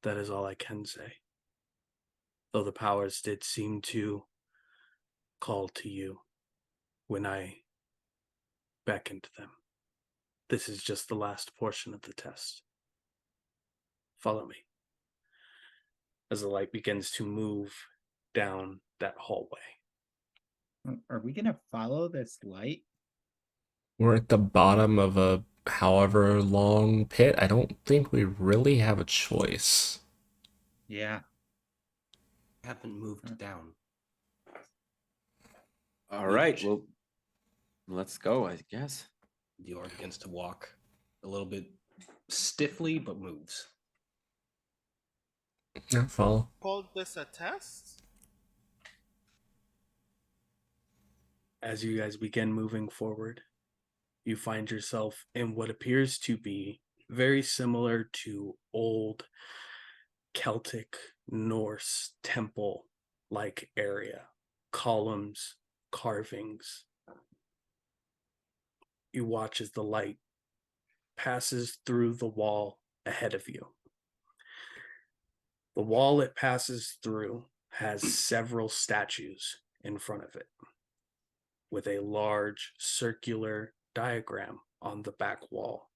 that is all I can say. Though the powers did seem to call to you when I beckoned them. This is just the last portion of the test. Follow me. As the light begins to move down that hallway. Are we gonna follow this light? We're at the bottom of a however long pit. I don't think we really have a choice. Yeah. Haven't moved down. All right, well, let's go, I guess. Dior begins to walk a little bit stiffly, but moves. Yeah, follow. Called this a test? As you guys begin moving forward, you find yourself in what appears to be very similar to old Celtic Norse temple-like area. Columns, carvings. You watch as the light passes through the wall ahead of you. The wall it passes through has several statues in front of it, with a large circular diagram on the back wall.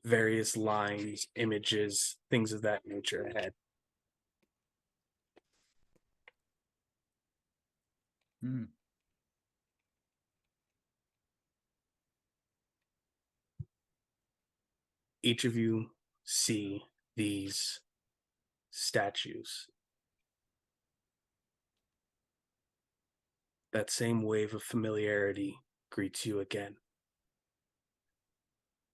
Various lines, images, things of that nature ahead. Hmm. Each of you see these statues. That same wave of familiarity greets you again.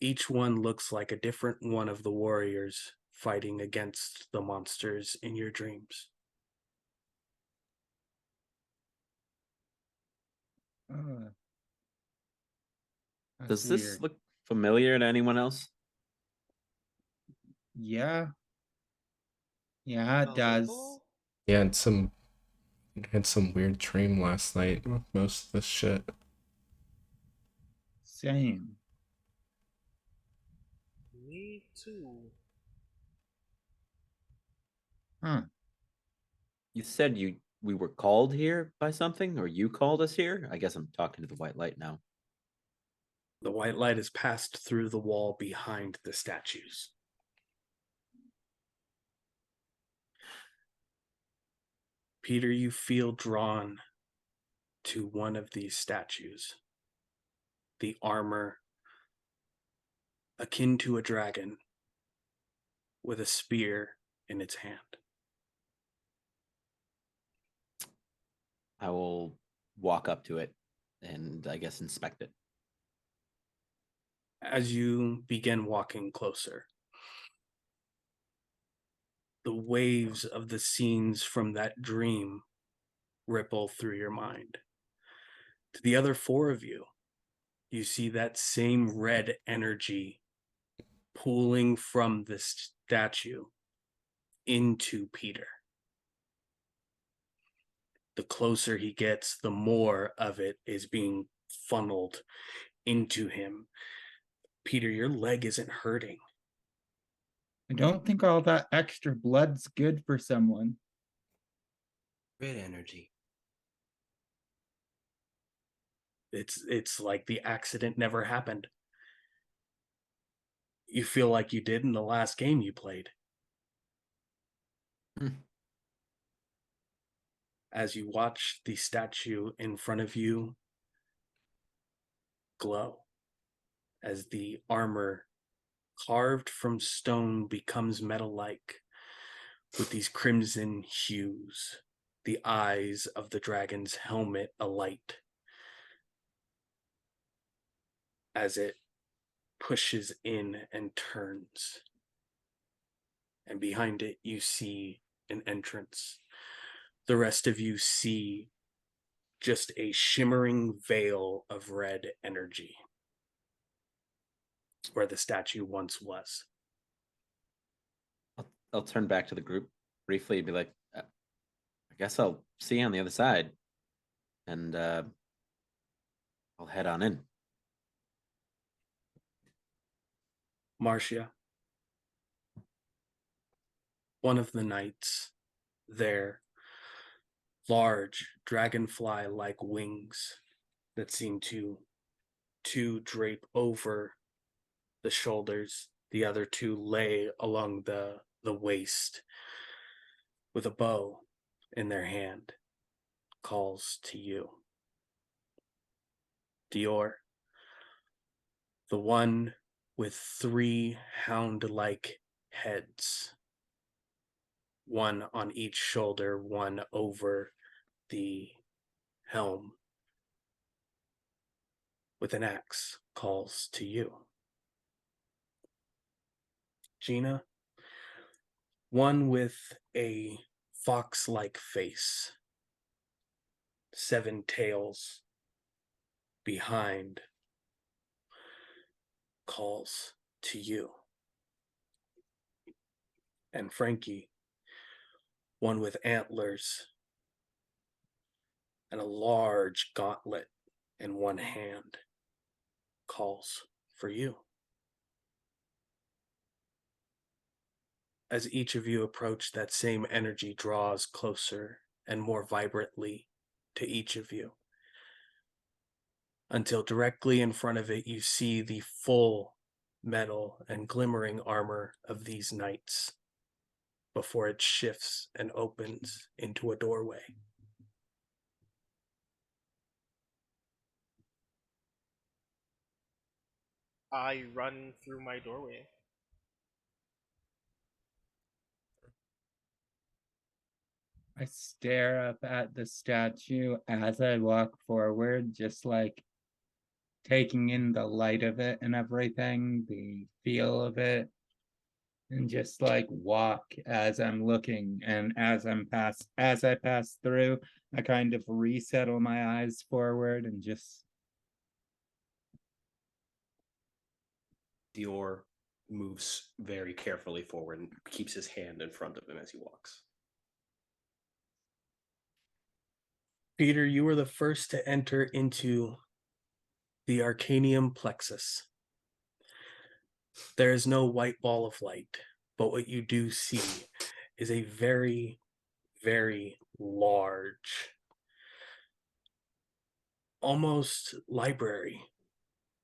Each one looks like a different one of the warriors fighting against the monsters in your dreams. That's Does this weird. look familiar to anyone else? Yeah. Yeah, it does. Little? Yeah, had some weird dream last night with most of this shit. Same. Me too. Huh. You said we were called here by something, or you called us here? I guess I'm talking to the white light now. The white light has passed through the wall behind the statues. Peter, you feel drawn to one of these statues. The armor, akin to a dragon, with a spear in its hand. I will walk up to it and I guess inspect it. As you begin walking closer, the waves of the scenes from that dream ripple through your mind. To the other four of you, you see that same red energy pooling from the statue into Peter. The closer he gets, the more of it is being funneled into him. Peter, your leg isn't hurting. I don't think all that extra blood's good for someone. Red energy. It's like the accident never happened. You feel like you did in the last game you played. As you watch the statue in front of you glow, as the armor carved from stone becomes metal-like with these crimson hues, the eyes of the dragon's helmet alight as it pushes in and turns. And behind it, you see an entrance. The rest of you see just a shimmering veil of red energy where the statue once was. I'll turn back to the group briefly and be like, I guess I'll see you on the other side. And I'll head on in. Marcia, one of the knights there, large dragonfly-like wings that seem to drape over the shoulders, the other two lay along the waist, with a bow in their hand, calls to you. Dior, the one with 3 hound-like heads, one on each shoulder, one over the helm, with an axe, calls to you. Gina, one with a fox-like face, 7 tails behind, calls to you. And Frankie, one with antlers and a large gauntlet in one hand, calls for you. As each of you approach, that same energy draws closer and more vibrantly to each of you, until directly in front of it you see the full metal and glimmering armor of these knights before it shifts and opens into a doorway. I run through my doorway. I stare up at the statue as I walk forward, just like taking in the light of it and everything, the feel of it, and just like walk as I'm looking. And as I pass through, I kind of resettle my eyes forward and just Dior moves very carefully forward and keeps his hand in front of him as he walks. Peter, you were the first to enter into the Arcanium Plexus. There is no white ball of light, but what you do see is a very, very large, almost library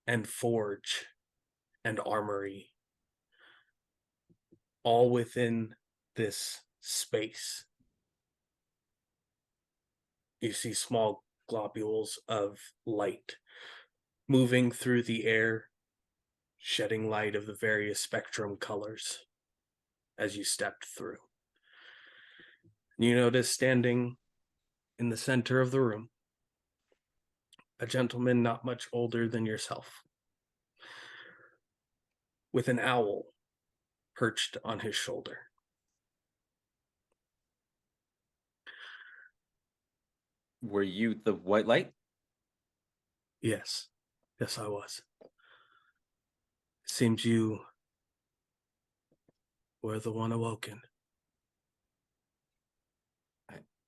and forge and armory, all within this space. You see small globules of light moving through the air, shedding light of the various spectrum colors as you stepped through. You notice standing in the center of the room a gentleman not much older than yourself. with an owl perched on his shoulder. Were you the white light? Yes. Yes, I was. Seems you were the one awoken.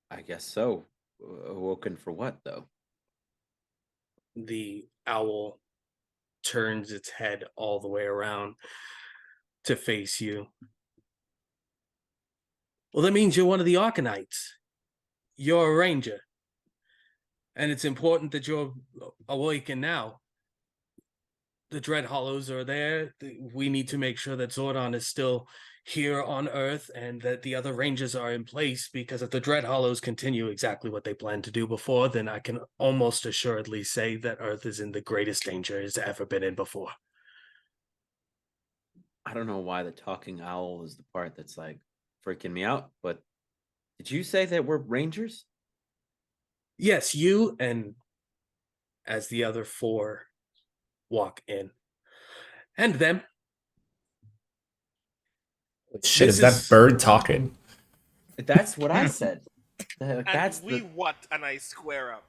I guess so. Awoken for what, though? The owl turns its head all the way around to face you. Well, that means you're one of the ArcaKnights. You're a ranger. And it's important that you're awakened now. The Dread Hollows are there. We need to make sure that Zordon is still here on Earth and that the other rangers are in place, because if the Dread Hollows continue exactly what they planned to do before, then I can almost assuredly say that Earth is in the greatest danger it's ever been in before. I don't know why the talking owl is the part that's like freaking me out, but did you say that we're rangers? Yes, you, and as the other four walk in. And them. Shit, This is that bird talking? That's what I said. And That's we the... what? And I square up.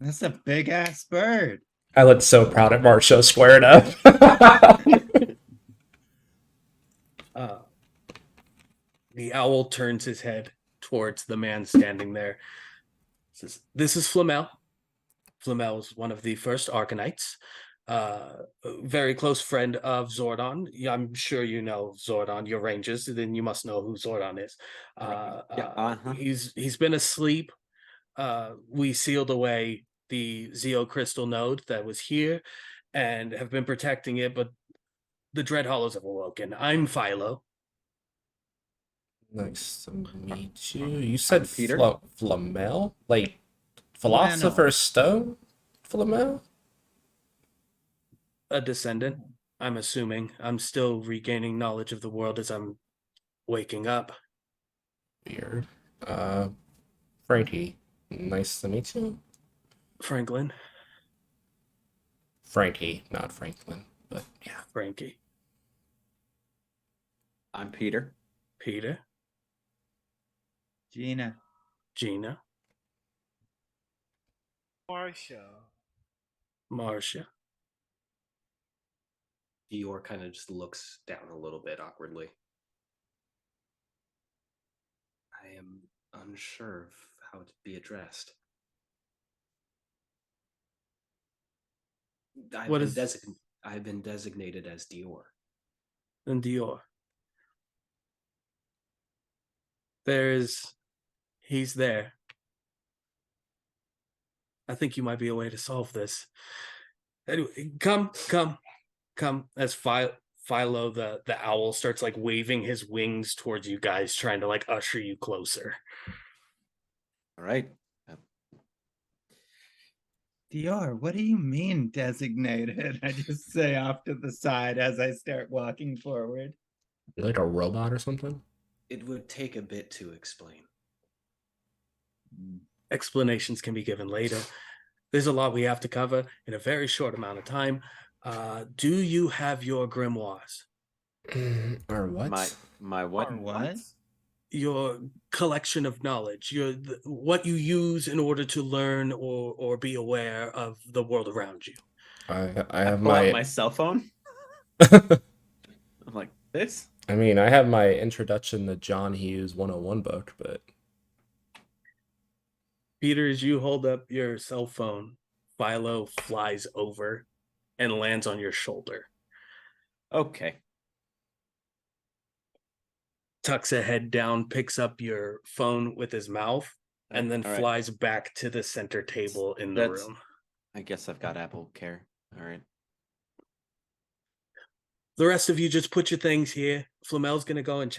That's a big ass bird. I look so proud at Marcia squared up. The owl turns his head towards the man standing there. Says, "This is Flamel. Flamel is one of the first ArcaKnights. A very close friend of Zordon. I'm sure you know Zordon. You're rangers, then you must know who Zordon is. He's been asleep. We sealed away the Zeo crystal node that was here and have been protecting it, but the Dread Hollows have awoken. I'm Philo. Nice to meet you. You said Peter? Flamel? Like Philosopher's Stone? Flamel? A descendant, I'm assuming. I'm still regaining knowledge of the world as I'm waking up. Weird. Frankie. Nice to meet you. Franklin. Frankie, not Franklin, but yeah. Frankie. I'm Peter. Peter. Gina. Gina. Marcia. Marcia. Dior kind of just looks down a little bit awkwardly. I am unsure of how to be addressed. I've been designated as Dior. And Dior. He's there. I think you might be a way to solve this. Anyway, come. As Philo, the owl, starts like waving his wings towards you guys, trying to like usher you closer. All right. Dior, what do you mean designated? I just say off to the side as I start walking forward. You're like a robot or something? It would take a bit to explain. Explanations can be given later. There's a lot we have to cover in a very short amount of time. Do you have your grimoires? Or what? My what? Or What? Your collection of knowledge, what you use in order to learn or be aware of the world around you. I I have pull out my my cell phone. I'm like, this? I mean, I have my Introduction to John Hughes 101 book, but Peter, as you hold up your cell phone, Philo flies over and lands on your shoulder. Okay. Tucks a head down, picks up your phone with his mouth, and then All right. flies back to the center table in the That's- room. I guess I've got Apple Care. All right. The rest of you just put your things here. Flamel's going to go and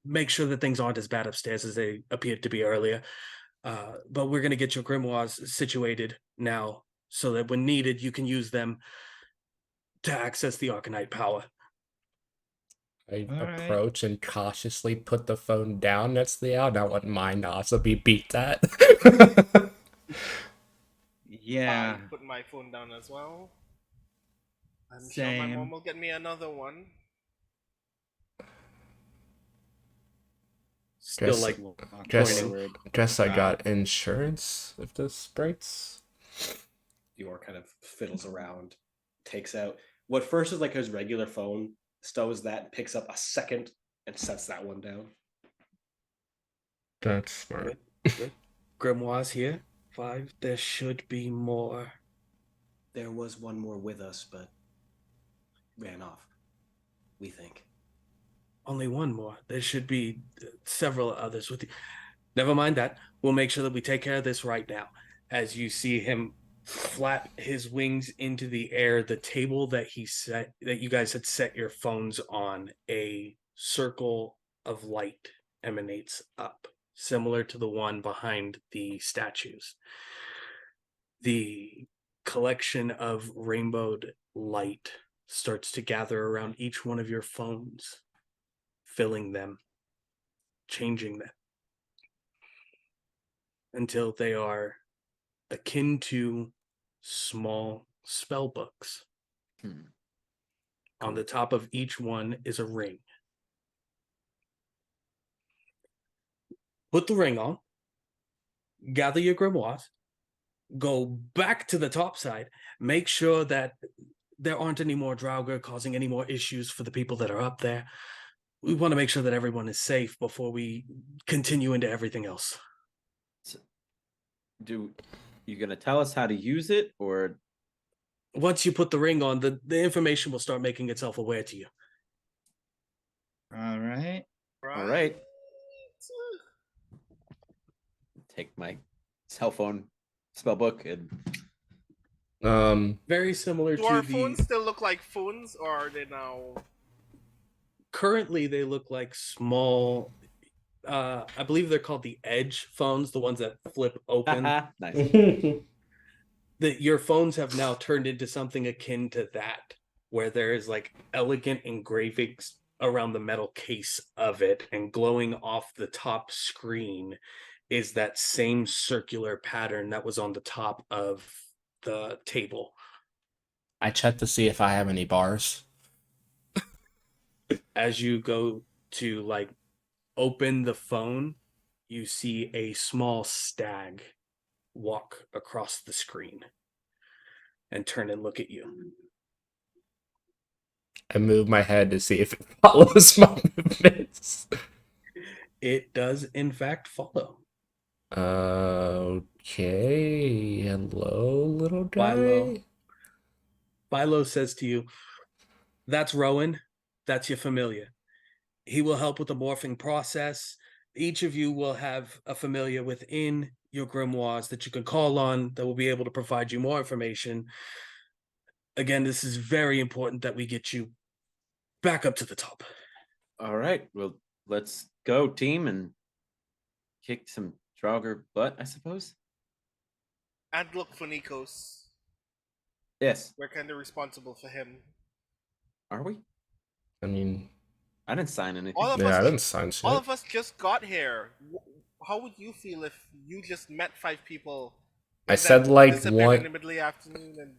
make sure that things aren't as bad upstairs as they appeared to be earlier. But we're going to get your grimoires situated now so that when needed, you can use them to access the Arcanite power. I All right. approach and cautiously put the phone down next to the owl. Not want mine to also be beat at. Yeah. I put my phone down as well. I'm sure my mom Same. will get me another one. Still Guess- like Guess, pointing. guess I got insurance if this sprites. Dior kind of fiddles around, takes out what first is like his regular phone, stows that, picks up a second, and sets that one down. That's smart. Good. Grimoires here. 5. There should be more. There was one more with us, but ran off. We think. Only one more. There should be several others with you. Never mind that. We'll make sure that we take care of this right now. As you see him flap his wings into the air, the table that you guys had set your phones on, a circle of light emanates up, similar to the one behind the statues. The collection of rainbowed light starts to gather around each one of your phones, filling them, changing them, until they are akin to small spell books. On the top of each one is a ring. Put the ring on, gather your grimoires, go back to the top side, make sure that there aren't any more Draugr causing any more issues for the people that are up there. We want to make sure that everyone is safe before we continue into everything else. You gonna tell us how to use it, or Once you put the ring on, the information will start making itself aware to you. All right. all right? Take my cell phone spellbook and Very similar Do to our the... phones still look like phones, or are they now? Currently, they look like small... I believe they're called the Edge phones, the ones that flip open. nice. Your phones have now turned into something akin to that, where there is like elegant engravings around the metal case of it, and glowing off the top screen is that same circular pattern that was on the top of the table. I checked to see if I have any bars. As you go to like open the phone, you see a small stag walk across the screen and turn and look at you. I move my head to see if it follows my movements. It does in fact follow. Okay. Hello, little guy. Philo says to you, "That's Rowan. That's your familiar. He will help with the morphing process. Each of you will have a familiar within your grimoires that you can call on that will be able to provide you more information. Again, this is very important that we get you back up to the top." All right, well, let's go, team, and kick some Draugr butt, I suppose. And look for Nikos. Yes. We're kind of responsible for him. Are we? I mean, I didn't sign anything. All of yeah, I us, didn't sign shit. all of us just got here. How would you feel if you just met 5 people? I and said then like disappeared one. in the middle of the afternoon? And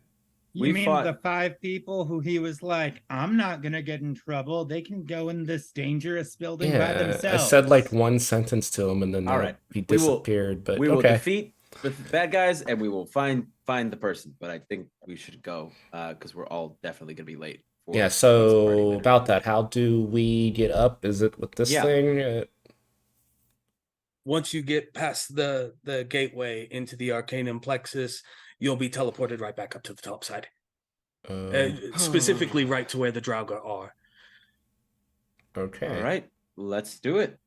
You We mean fought- the 5 people who he was like, I'm not gonna get in trouble. They can go in this dangerous building by Yeah, themselves. I said like one sentence to him, and then All right. he We will- disappeared. But we will okay. defeat the bad guys, and we will find the person. But I think we should go because we're all definitely gonna be late. For Yeah. this party So later. about that, how do we get up? Is it with this Yeah. thing? Once you get past the gateway into the Arcanium Plexus, you'll be teleported right back up to the top side. Specifically right to where the Draugr are. Okay. All right, let's do it.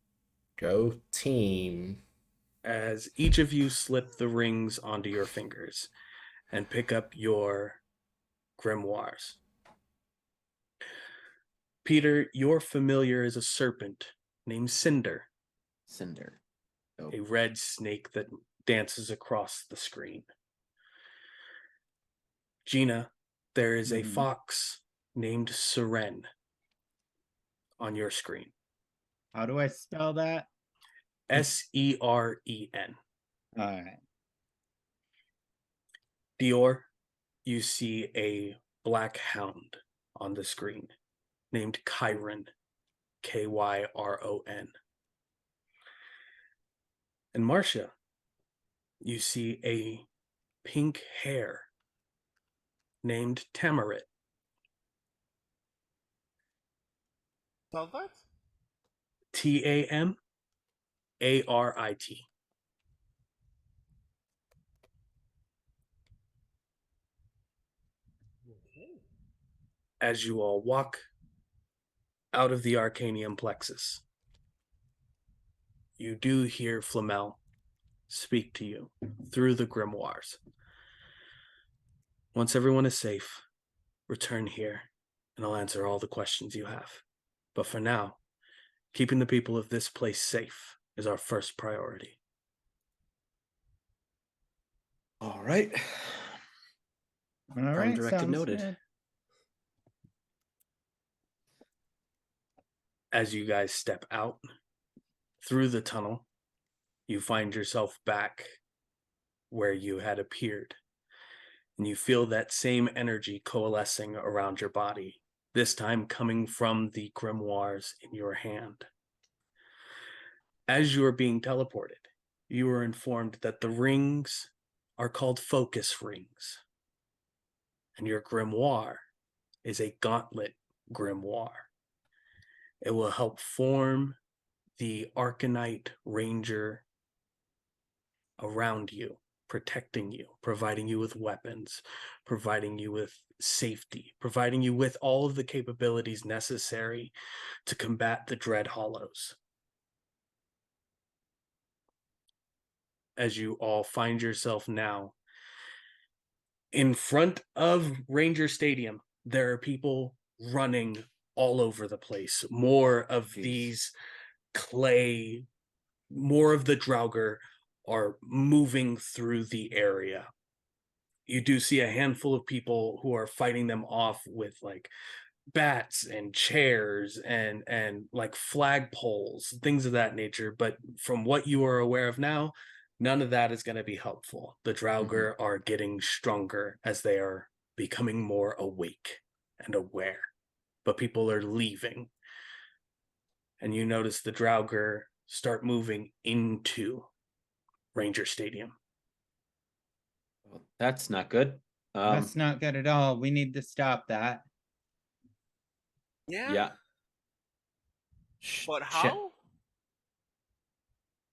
Go team. As each of you slip the rings onto your fingers and pick up your grimoires. Peter, your familiar is a serpent named Cinder, Cinder. Oh, a red snake that dances across the screen. Gina, there is a fox named Seren on your screen. How do I spell that? Seren. All right. Dior, you see a black hound on the screen named Kyron, Kyron. And Marcia, you see a pink hare named Tamarit. Spell that? Tamarit. Okay. As you all walk out of the Arcanium Plexus, you do hear Flamel speak to you through the grimoires. Once everyone is safe, return here, and I'll answer all the questions you have. But for now, keeping the people of this place safe is our first priority. All right. All Prime right, directive sounds noted. good. As you guys step out through the tunnel, you find yourself back where you had appeared. And you feel that same energy coalescing around your body, this time coming from the grimoires in your hand. As you are being teleported, you are informed that the rings are called focus rings. And your grimoire is a gauntlet grimoire. It will help form the ArcaKnight Ranger around you, protecting you, providing you with weapons, providing you with safety, providing you with all of the capabilities necessary to combat the Dread Hollows. As you all find yourself now in front of Ranger Stadium, there are people running all over the place. More of these clay, more of the Draugr are moving through the area. You do see a handful of people who are fighting them off with like bats and chairs and like flagpoles, things of that nature. But from what you are aware of now, none of that is going to be helpful. The Draugr are getting stronger as they are becoming more awake and aware. But people are leaving. And you notice the Draugr start moving into Ranger Stadium. Well, that's not good. That's not good at all. We need to stop that. Yeah. Yeah. But Shit. how?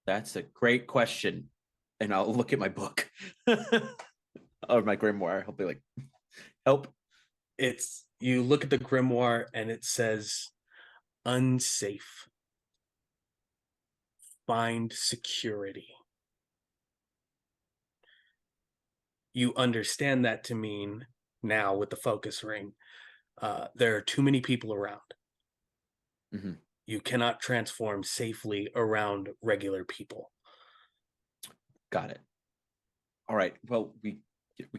That's a great question. And I'll look at my book. Or my grimoire. I'll be like, help. You look at the grimoire and it says unsafe. Find security. You understand that to mean now with the focus ring, there are too many people around. Mm-hmm. You cannot transform safely around regular people. Got it. All right. Well, we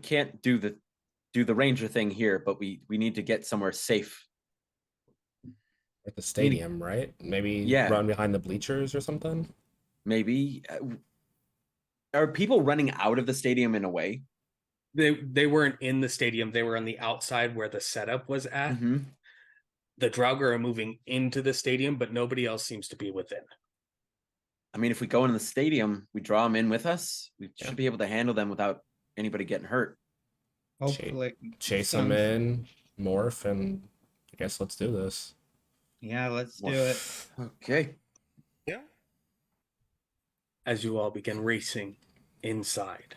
can't do the ranger thing here, but we need to get somewhere safe. At the stadium, right? Maybe run behind the bleachers or something? Maybe. Are people running out of the stadium in a way? They weren't in the stadium. They were on the outside where the setup was at. Mm-hmm. The Draugr are moving into the stadium, but nobody else seems to be within. I mean, if we go into the stadium, we draw them in with us. We should be able to handle them without anybody getting hurt. Hopefully. Chase them in, morph, and I guess let's do this. Yeah, let's do it. Okay. Yeah. As you all begin racing inside,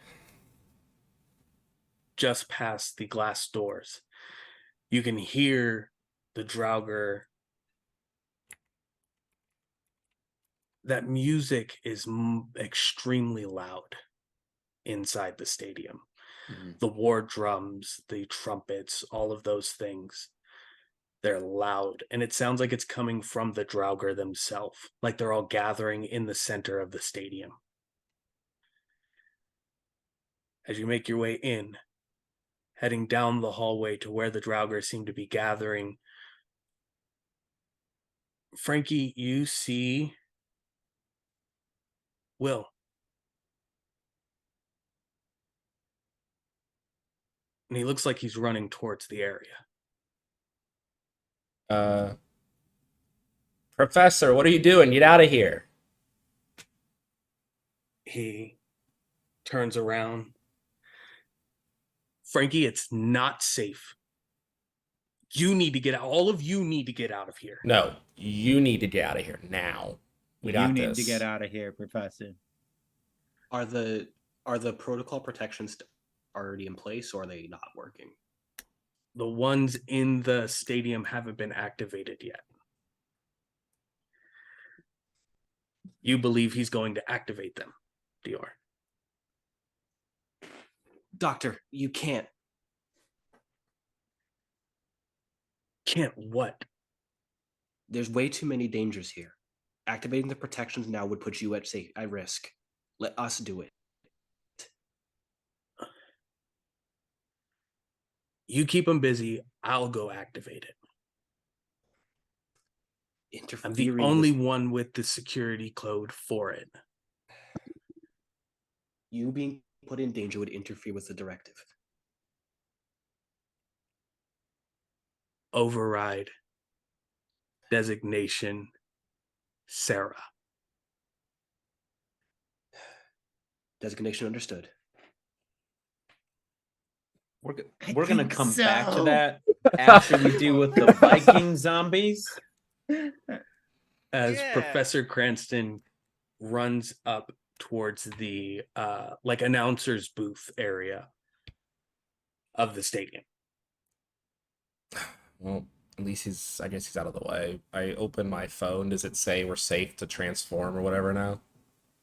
just past the glass doors, you can hear the Draugr. That music is extremely loud inside the stadium. Mm-hmm. The war drums, the trumpets, all of those things, they're loud. And it sounds like it's coming from the Draugr themselves, like they're all gathering in the center of the stadium. As you make your way in, heading down the hallway to where the Draugr seem to be gathering, Frankie, you see Will. And he looks like he's running towards the area. Professor, what are you doing? Get out of here. He turns around. Frankie, it's not safe. You need to get out. All of you need to get out of here. No, you need to get out of here now. We got You need this. to get out of here, Professor. Are the protocol protections already in place, or are they not working? The ones in the stadium haven't been activated yet. You believe he's going to activate them, Dior. Doctor, you can't. Can't what? There's way too many dangers here. Activating the protections now would put you at risk. Let us do it. You keep them busy. I'll go activate it. I'm the only one with the security code for it. You being put in danger would interfere with the directive. Override. Designation. Sarah. Designation understood. We're gonna come back to that after we deal with the Viking zombies. As Professor Cranston runs up towards the announcer's booth area of the stadium. Well, at least I guess he's out of the way. I open my phone. Does it say we're safe to transform or whatever now?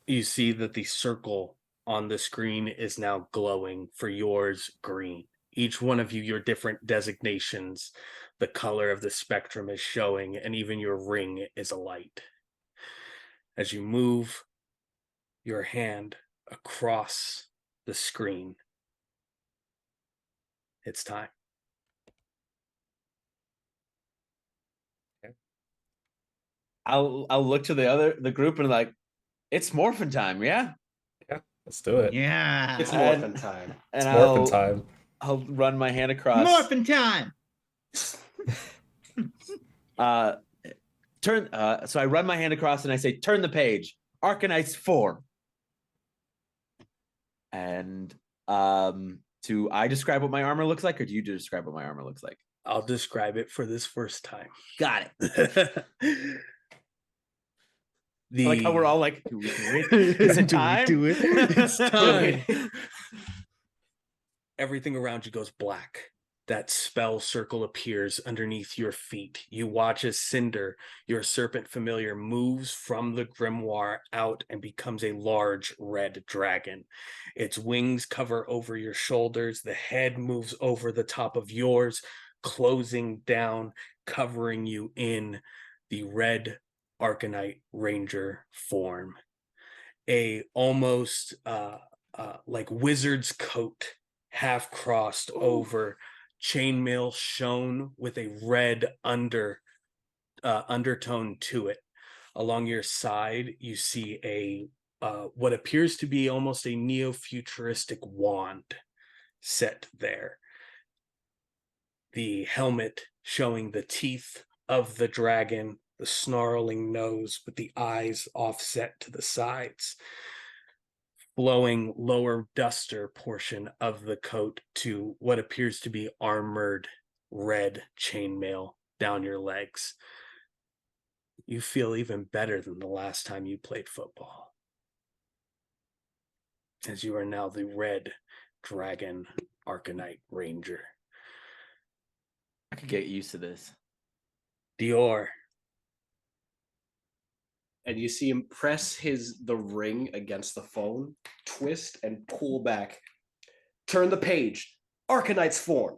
You see that the circle on the screen is now glowing, for yours green. Each one of you, your different designations, the color of the spectrum is showing, and even your ring is alight. As you move your hand across the screen, it's time. I'll look to the group and like, it's morphin time, yeah? Yeah, let's do it. Yeah. It's morphin time. And It's morphin time. I'll run my hand across. Morphin time. So I run my hand across and I say, turn the page. ArcaKnights 4. And do I describe what my armor looks like, or do you describe what my armor looks like? I'll describe it for this first time. Got it. Like how we're all like, do we do it? Is it time? Do it? It's time. Everything around you goes black. That spell circle appears underneath your feet. You watch as Cinder, your serpent familiar, moves from the grimoire out and becomes a large red dragon. Its wings cover over your shoulders. The head moves over the top of yours, closing down, covering you in the red ArcaKnight Ranger form. A almost like wizard's coat, half crossed over, chainmail shown with a red undertone to it. Along your side, you see a what appears to be almost a neo-futuristic wand set there. The helmet showing the teeth of the dragon, the snarling nose with the eyes offset to the sides, flowing lower duster portion of the coat to what appears to be armored red chainmail down your legs. You feel even better than the last time you played football, as you are now the red dragon ArcaKnight Ranger. I could get used to this. Dior. And you see him press the ring against the phone, twist and pull back. Turn the page. ArcaKnights form.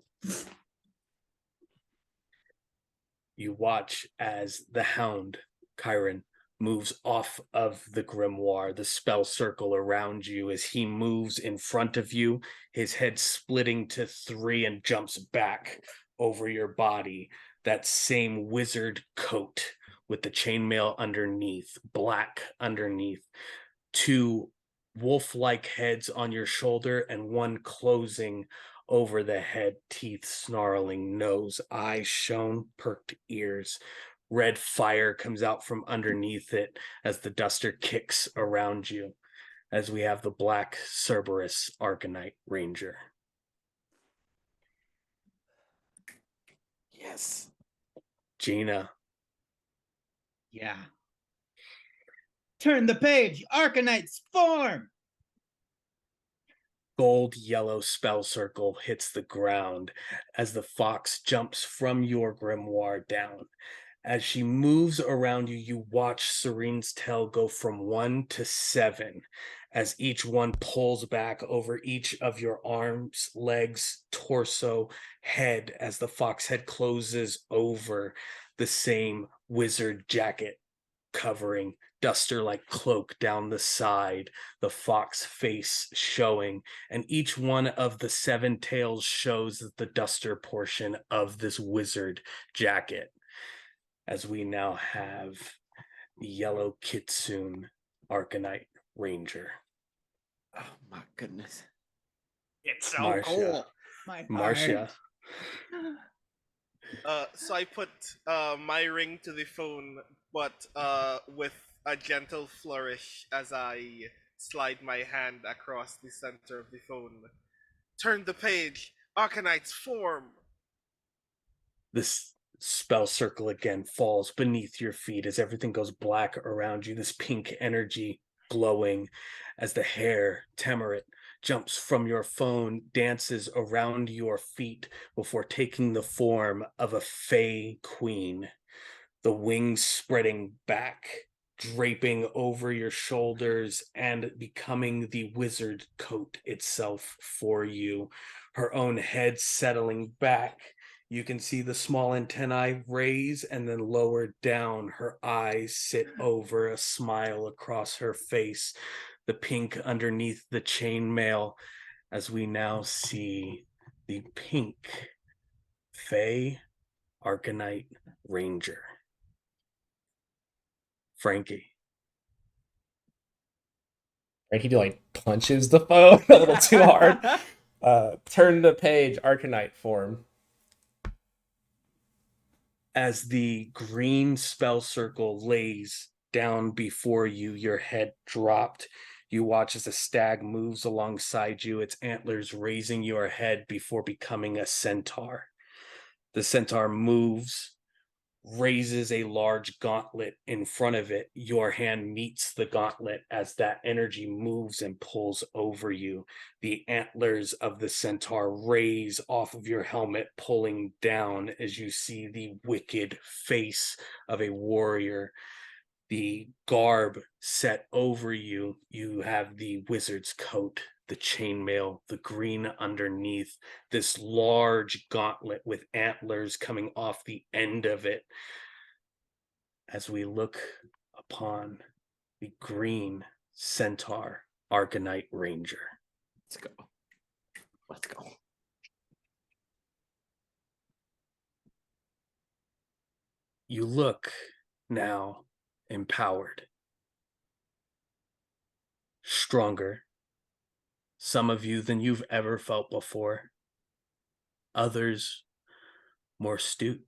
You watch as the hound, Chiron, moves off of the grimoire, the spell circle around you. As he moves in front of you, his head splitting to 3 and jumps back over your body. That same wizard coat with the chainmail underneath, black underneath, 2 wolf-like heads on your shoulder and one closing over the head, teeth snarling, nose, eyes shown, perked ears. Red fire comes out from underneath it as the duster kicks around you, as we have the black Cerberus ArcaKnight Ranger. Yes. Gina. Yeah. Turn the page. ArcaKnights form. Gold yellow spell circle hits the ground as the fox jumps from your grimoire down. As she moves around you, you watch Serene's tail go from 1 to 7 as each one pulls back over each of your arms, legs, torso, head as the fox head closes over the same wizard jacket covering, duster-like cloak down the side, the fox face showing, and each one of the 7 tails shows the duster portion of this wizard jacket. As we now have the yellow Kitsune ArcaKnight Ranger. Oh my goodness. It's so Marcia. cool. My Marcia. So I put my ring to the phone, but with a gentle flourish as I slide my hand across the center of the phone. Turn the page. ArcaKnights form. This spell circle again falls beneath your feet as everything goes black around you. This pink energy glowing as the hair, Temerit, jumps from your phone, dances around your feet before taking the form of a fey queen. The wings spreading back, draping over your shoulders and becoming the wizard coat itself for you. Her own head settling back. You can see the small antennae raise and then lower down. Her eyes sit over, a smile across her face. The pink underneath the chainmail as we now see the pink Fey ArcaKnight Ranger. Frankie. Frankie like punches the phone a little too hard. Turn the page, ArcaKnight form. As the green spell circle lays down before you, your head dropped. You watch as a stag moves alongside you, its antlers raising your head before becoming a centaur. The centaur moves, raises a large gauntlet in front of it. Your hand meets the gauntlet as that energy moves and pulls over you. The antlers of the centaur raise off of your helmet, pulling down as you see the wicked face of a warrior. The garb set over you. You have the wizard's coat, the chainmail, the green underneath, this large gauntlet with antlers coming off the end of it. As we look upon the green centaur ArcaKnight Ranger. Let's go. Let's go. You look now empowered, stronger, some of you than you've ever felt before, others more astute,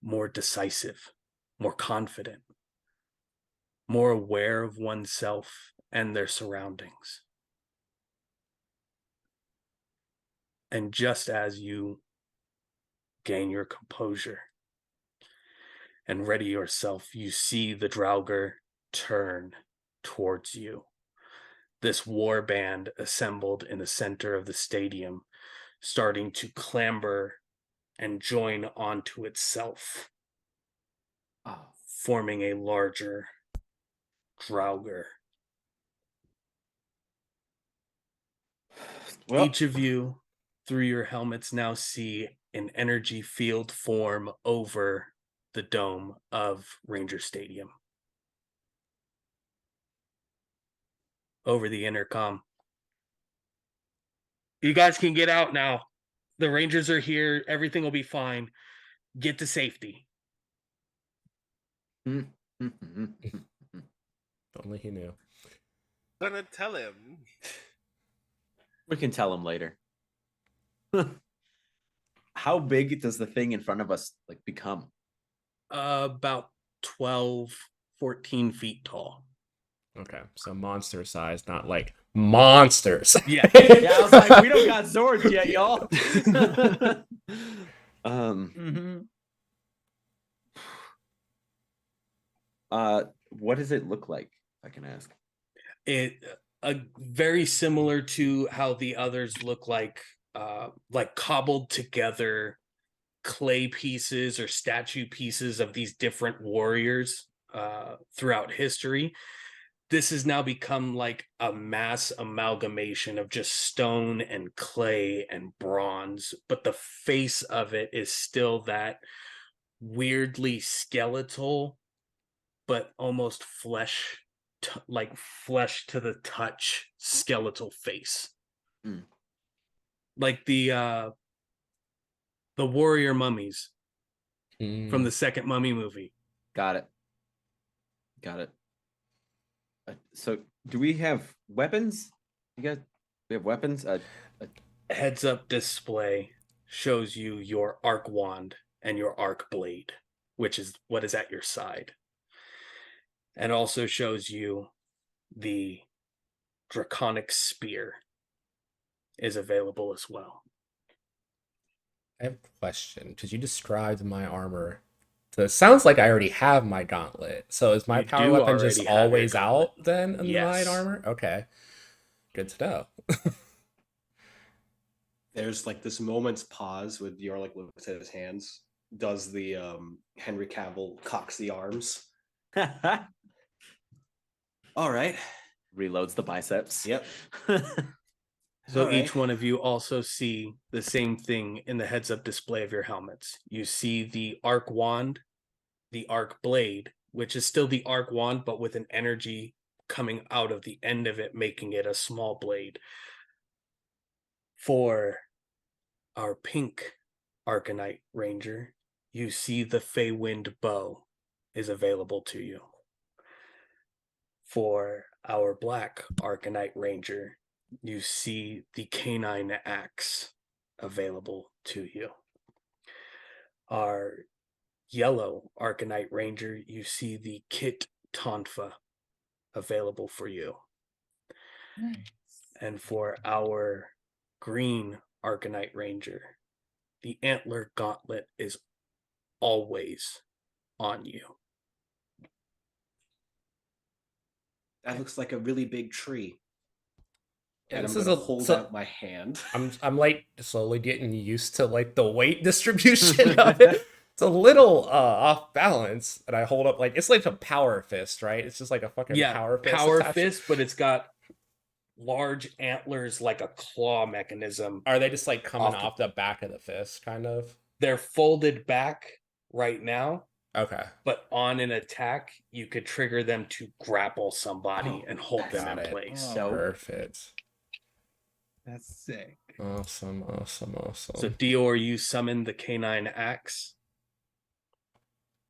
more decisive, more confident, more aware of oneself and their surroundings. And just as you gain your composure and ready yourself, you see the Draugr turn towards you. This war band assembled in the center of the stadium, starting to clamber and join onto itself, forming a larger Draugr. Well, Each of you, through your helmets, now see an energy field form over the dome of Ranger Stadium. Over the intercom. You guys can get out now. The Rangers are here. Everything will be fine. Get to safety. If only he knew. Gonna tell him. we can tell him later. How big does the thing in front of us like become? About 12, 14 feet tall. Okay, so monster size, not like monsters. Yeah. Yeah, I was like, we don't got Zords yet, y'all. Mm-hmm. What does it look like, if I can ask? It very similar to how the others look like cobbled together clay pieces or statue pieces of these different warriors throughout history. This has now become like a mass amalgamation of just stone and clay and bronze, but the face of it is still that weirdly skeletal, but almost like flesh to the touch skeletal face. Mm. Like the warrior mummies from the Mm. second Mummy movie. Got it. So, do we have weapons? You guys, we have weapons. Heads up display shows you your arc wand and your arc blade, which is what is at your side, and also shows you the draconic spear is available as well. I have a question because you described my armor. So it sounds like I already have my gauntlet. So is my You power do weapon just already have your always gauntlet. out then in Yes. my armor? Okay, good to know. There's like this moment's pause with Dior like looks at his hands, does the Henry Cavill cocks the arms. All right. Reloads the biceps. Yep. So All each right. one of you also see the same thing in the heads up display of your helmets. You see the arc wand, the arc blade, which is still the arc wand, but with an energy coming out of the end of it, making it a small blade. For our pink Arcanite Ranger, you see the Feywind bow is available to you. For our black Arcanite Ranger, you see the canine axe available to you. Our yellow Arcanite Ranger, you see the Kit Tonfa available for you. Nice. And for our green Arcanite Ranger, the Antler Gauntlet is always on you. That looks like a really big tree. Yeah, And this I'm is gonna a- hold so- out my hand. I'm like slowly getting used to like the weight distribution of it. It's a little off balance, and I hold up like it's like a power fist, right? It's just like a fucking power fist. Power attached. fist, but it's got large antlers like a claw mechanism. Are they just like coming Off- off the back of the fist, kind of? They're folded back right now, Okay. but on an attack, you could trigger them to grapple somebody Oh, and hold them got in it. place. Oh. So Perfect. That's sick. Awesome. So Dior, you summon the canine axe.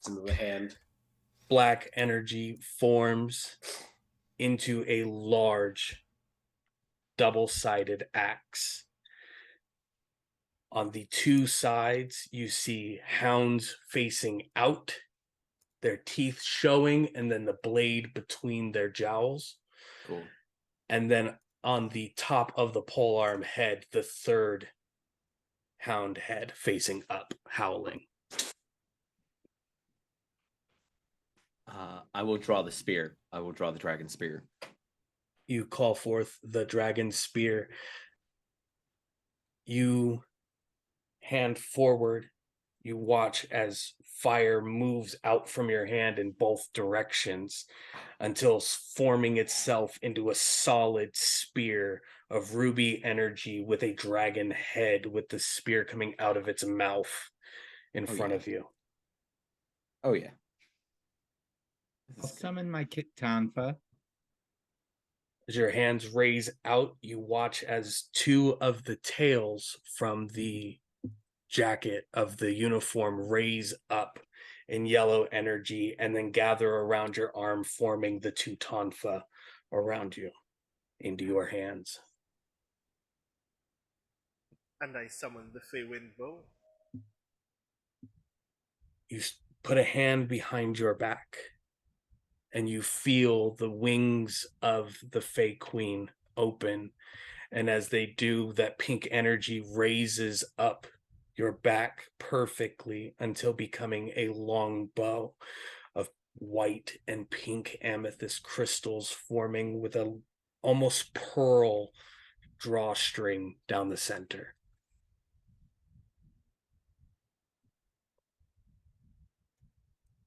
It's in the hand. Black energy forms into a large double-sided axe. On the two sides, you see hounds facing out, their teeth showing, and then the blade between their jowls. cool. And then on the top of the polearm head, the third hound head facing up, howling. I will draw the spear. I will draw the dragon spear. You call forth the dragon spear. You hand forward. You watch as fire moves out from your hand in both directions until forming itself into a solid spear of ruby energy with a dragon head with the spear coming out of its mouth in front yeah. of you. Oh yeah. I'll summon my Kit Tonfa. As your hands raise out, you watch as two of the tails from the jacket of the uniform raise up in yellow energy and then gather around your arm, forming the two tonfa around you into your hands. And I summon the Fey Wind Bow. You put a hand behind your back, and you feel the wings of the Fey Queen open. And as they do, that pink energy raises up your back perfectly until becoming a long bow of white and pink amethyst crystals forming with a almost pearl drawstring down the center.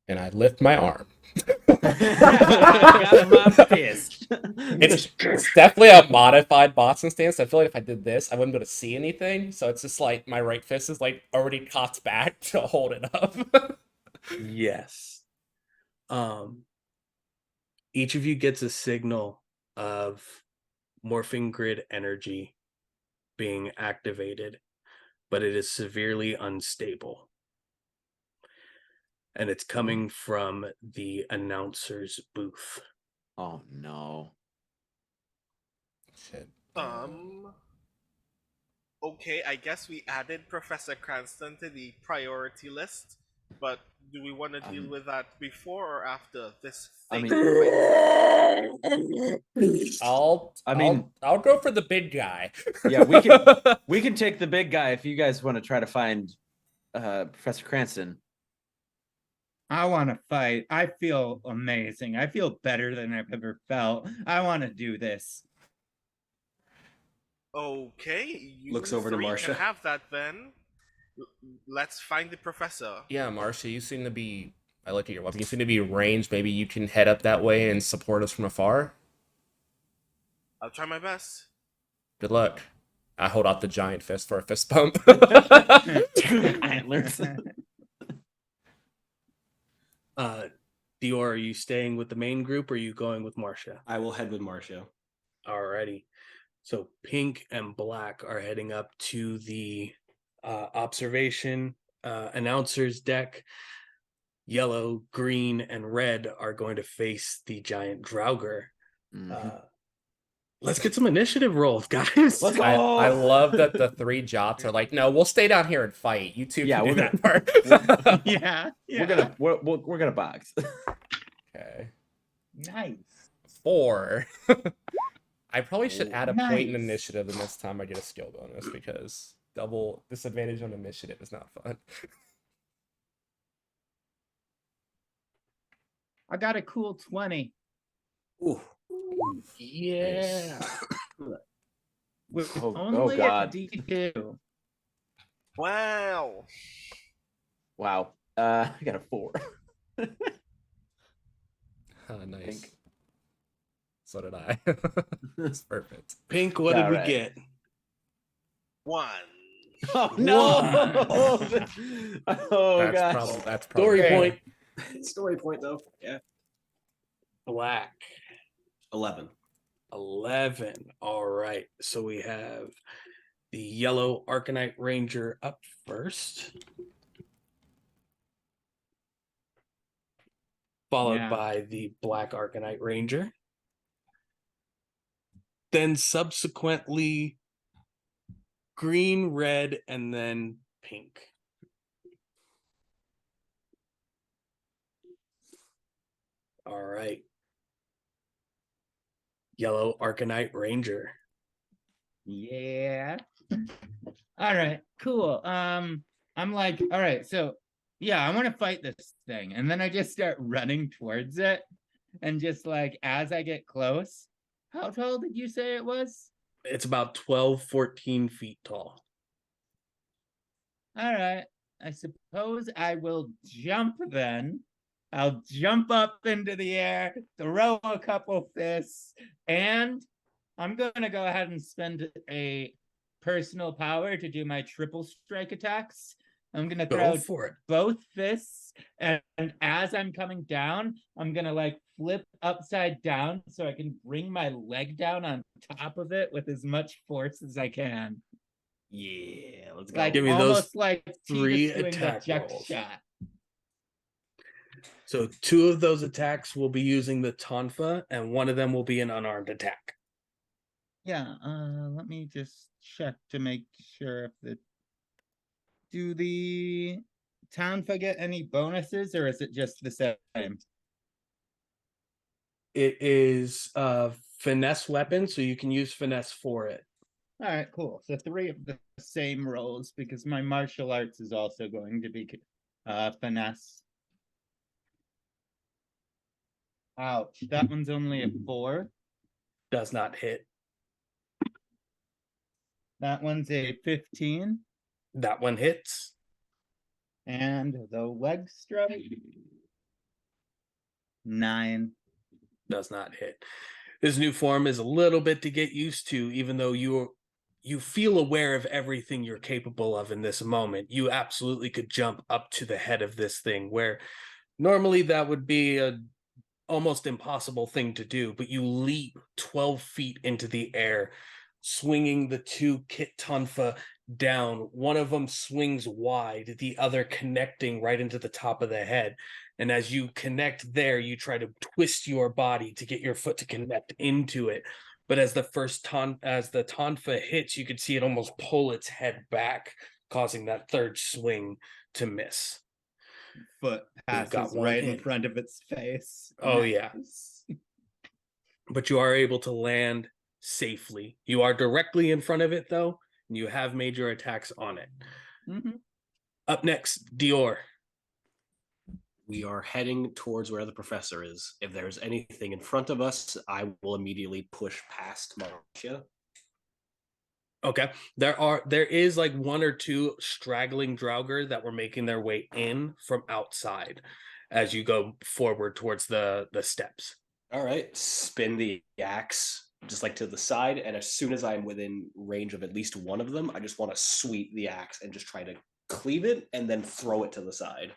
And I lift my arm. I'm pissed. It's definitely a modified Boston stance. I feel like if I did this, I wouldn't be able to see anything. So it's just like my right fist is like already cocked back to hold it up. Yes. Each of you gets a signal of Morphing Grid energy being activated, but it is severely unstable. And it's coming from the announcer's booth. Oh no. Shit. Okay, I guess we added Professor Cranston to the priority list, but do we want to deal with that before or after this thing? I'll go for the big guy. Yeah, we can take the big guy if you guys want to try to find Professor Cranston. I want to fight. I feel amazing. I feel better than I've ever felt. I want to do this. Okay, you Looks over to three Marcia. can have that then. Let's find the professor. Yeah, Marcia, you seem to be. I look at your weapon. You seem to be ranged. Maybe you can head up that way and support us from afar. I'll try my best. Good luck. I hold out the giant fist for a fist bump. Antlers. Dior, are you staying with the main group or are you going with Marcia? I will head with Marcia. Alrighty. So pink and black are heading up to the observation announcer's deck. Yellow, green, and red are going to face the giant Draugr. Let's get some initiative rolls, guys. Let's go. I love that the three Jots are like, no, we'll stay down here and fight. You two can do that part. Yeah. We're gonna box. Okay. Nice. 4. I probably should add a point in Nice. initiative, and this time I get a skill bonus because double disadvantage on initiative is not fun. I got a cool 20. Ooh. Yeah. With Oh only God. a D2. Wow. Wow. I got a 4. Nice. Pink. So did I. It's perfect. Pink, what did we Alright. get? 1. Oh no! Oh gosh. That's Story probably point. Story point, though. Yeah. Black. 11. 11. All right. So we have the yellow Arcanite Ranger up first, followed by the black Arcanite Ranger. Then subsequently green, red, and then pink. All right. Yellow Arcanite Ranger. Yeah. All right, cool. I'm like, all right, so yeah, I want to fight this thing. And then I just start running towards it. And just like as I get close, how tall did you say it was? It's about 12, 14 feet tall. All right. I suppose I will jump then. I'll jump up into the air, throw a couple fists, and I'm going to go ahead and spend a personal power to do my triple strike attacks. I'm going to throw Go for it. both fists, and as I'm coming down, I'm going to like flip upside down so I can bring my leg down on top of it with as much force as I can. Yeah, let's go. Like Give me almost those like 3 Tita's doing the attack juck rolls. shot. So 2 of those attacks will be using the Tonfa, and one of them will be an unarmed attack. Yeah, let me just check to make sure if do the Tanfa get any bonuses, or is it just the same? It is a finesse weapon, so you can use finesse for it. All right, cool. So 3 of the same rolls, because my martial arts is also going to be finesse. Ouch, that one's only a 4. Does not hit. That one's a 15. That one hits. And the leg strike, 9. Does not hit. This new form is a little bit to get used to, even though you feel aware of everything you're capable of in this moment. You absolutely could jump up to the head of this thing, where normally that would be a almost impossible thing to do, but you leap 12 feet into the air, swinging the 2 Kit Tonfa down. One of them swings wide, the other connecting right into the top of the head. And as you connect there, you try to twist your body to get your foot to connect into it. But as the Tonfa hits, you could see it almost pull its head back, causing that third swing to miss. Foot passes right in front of its face. Oh, yeah. But you are able to land safely. You are directly in front of it, though, and you have made your attacks on it. Up next, Dior. We are heading towards where the professor is. If there's anything in front of us, I will immediately push past Marcia. Okay. There is like 1 or 2 straggling Draugr that were making their way in from outside as you go forward towards the steps. All right, spin the axe just like to the side, and as soon as I'm within range of at least one of them, I just want to sweep the axe and just try to cleave it and then throw it to the side.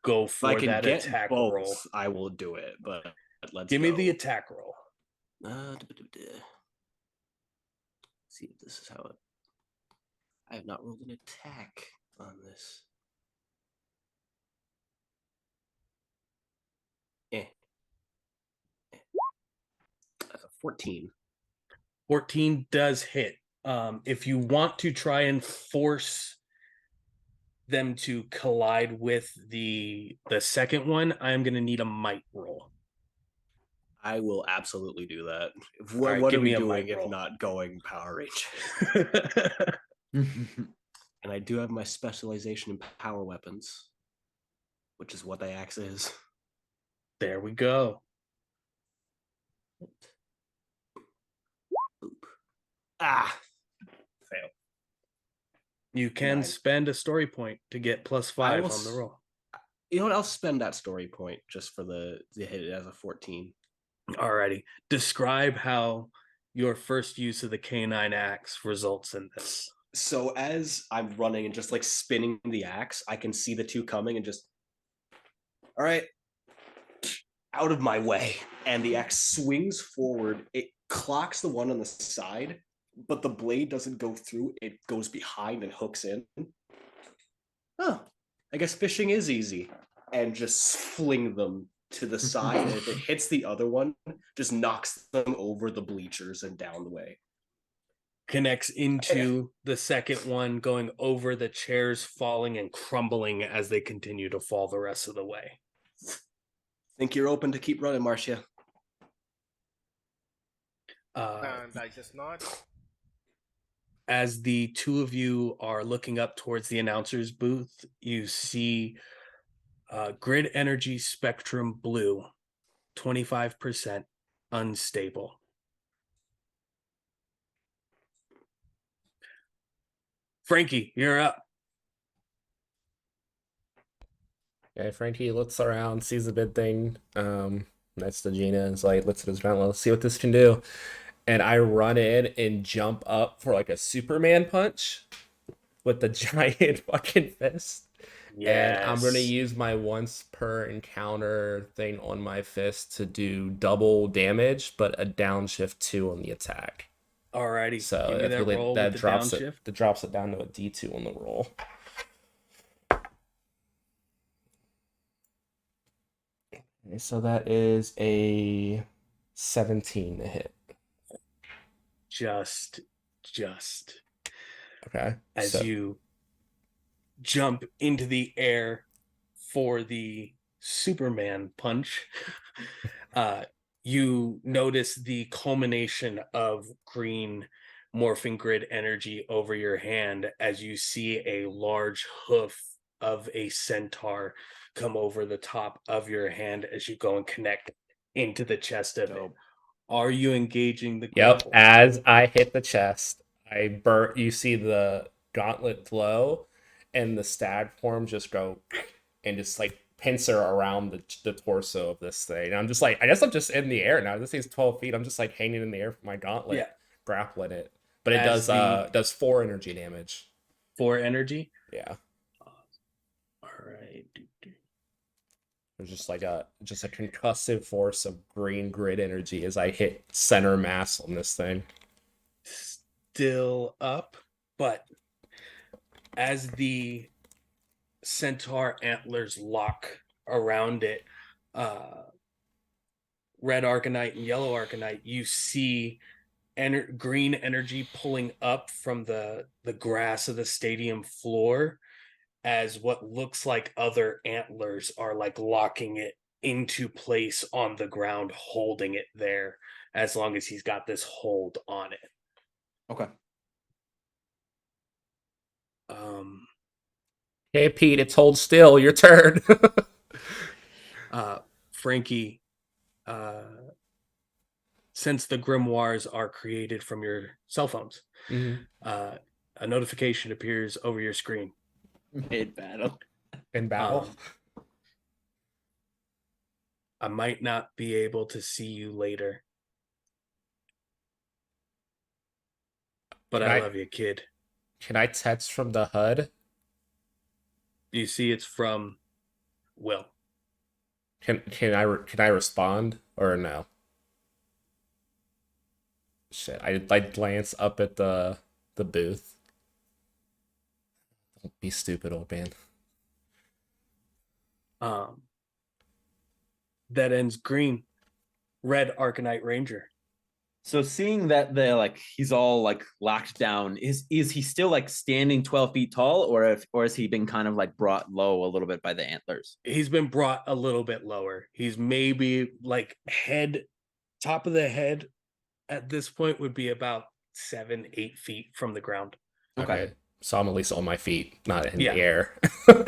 Go for if I can that get attack both, roll. I will do it, but let's Give go. me the attack roll. See if this is how it... I have not rolled an attack on this. That's a 14. 14 does hit. If you want to try and force them to collide with the second one, I'm going to need a might roll. I will absolutely do that. All right, what give are we me a doing might if roll. not going Power Range? And I do have my specialization in power weapons, which is what the axe is. There we go. Boop. Ah, fail. You can 9. spend a story point to get +5 on the roll. You know what? I'll spend that story point just for the hit it as a 14. Alrighty. Describe how your first use of the canine axe results in this. So as I'm running and just like spinning the axe, I can see the 2 coming and just, all right, out of my way. And the axe swings forward. It clocks the one on the side, but the blade doesn't go through. It goes behind and hooks in. Oh, I guess fishing is easy. And just fling them to the side. And if it hits the other one, just knocks them over the bleachers and down the way. Connects into the second one, going over the chairs, falling and crumbling as they continue to fall the rest of the way. Think you're open to keep running, Marcia? And I just nod. As the 2 of you are looking up towards the announcer's booth, you see grid energy spectrum blue, 25% unstable. Frankie, you're up. Okay, Frankie looks around, sees the big thing next to Gina, and is like, looks at his round, let's see what this can do. And I run in and jump up for like a Superman punch with the giant fucking fist. Yes. And I'm going to use my once per encounter thing on my fist to do double damage, but a downshift 2 on the attack. Alrighty. So give me that roll that with drops the downshift. that drops it down to a D2 on the roll. Okay, so that is a 17 to hit. just Okay. as So you jump into the air for the Superman punch, you notice the culmination of green morphing grid energy over your hand as you see a large hoof of a centaur come over the top of your hand as you go and connect into the chest of it. Dope. Are you engaging the yep, grapple? as I hit the chest, you see the gauntlet glow and the stag form just go and just like pincer around the torso of this thing. And I'm just like, I guess I'm just in the air now. This thing's 12 feet. I'm just like hanging in the air for my gauntlet, Yeah. grappling it. But it As does 4 energy damage. 4 energy. Yeah. All right. There's just a concussive force of green grid energy as I hit center mass on this thing. Still up, but as the centaur antlers lock around it, red arcanite and yellow arcanite, you see green energy pulling up from the grass of the stadium floor as what looks like other antlers are like locking it into place on the ground, holding it there as long as he's got this hold on it. Okay. Hey Pete, it's hold still. Your turn. Frankie, since the grimoires are created from your cell phones, a notification appears over your screen. Mid battle. In battle. I might not be able to see you later, but I love you, kid. Can I text from the HUD? Do you see it's from Will? Can I respond or no? Shit, I glance up at the booth. Don't be stupid, old man. That ends green. Red Arcanite Ranger. So seeing that he's all like locked down, is he still like standing 12 feet tall, or has he been kind of like brought low a little bit by the antlers? He's been brought a little bit lower. He's maybe like top of the head at this point would be about 7-8 feet from the ground. Okay. So I'm at least on my feet, not in the air. So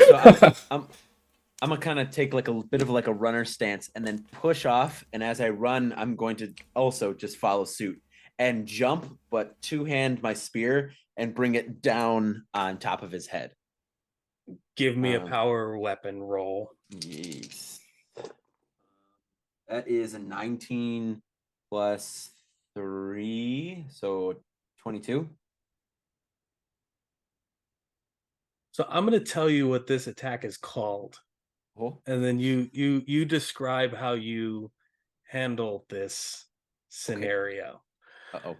I'm gonna kind of take like a bit of like a runner stance and then push off. And as I run, I'm going to also just follow suit and jump, but two-hand my spear and bring it down on top of his head. Give me a power weapon roll. Yes. That is a 19 plus 3, so 22. So I'm going to tell you what this attack is called. Oh. And then you describe how you handle this scenario. Okay.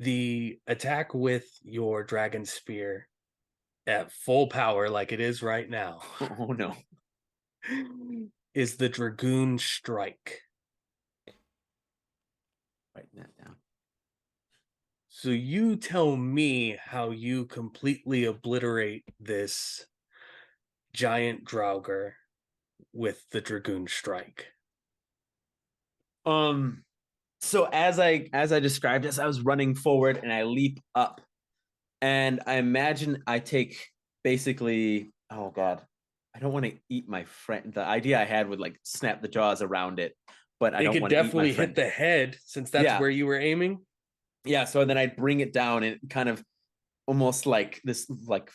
The attack with your dragon spear at full power, like it is right now, Oh no, is the Dragoon Strike. Writing that down. So you tell me how you completely obliterate this giant Draugr with the Dragoon Strike. So as I described, as I was running forward and I leap up, and I imagine I take basically, oh god, I don't want to eat my friend. The idea I had would like snap the jaws around it, but I don't want to eat my friend. It could definitely hit the head since that's where you were aiming. Yeah, so then I'd bring it down and kind of almost like this like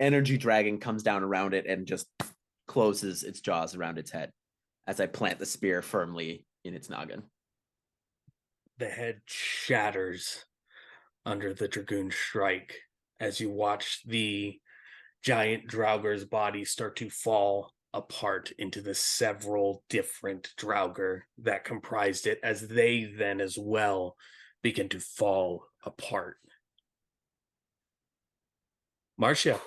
energy dragon comes down around it and just closes its jaws around its head as I plant the spear firmly in its noggin. The head shatters under the Dragoon Strike as you watch the giant Draugr's body start to fall apart into the several different Draugr that comprised it, as they then as well begin to fall apart. Marcia.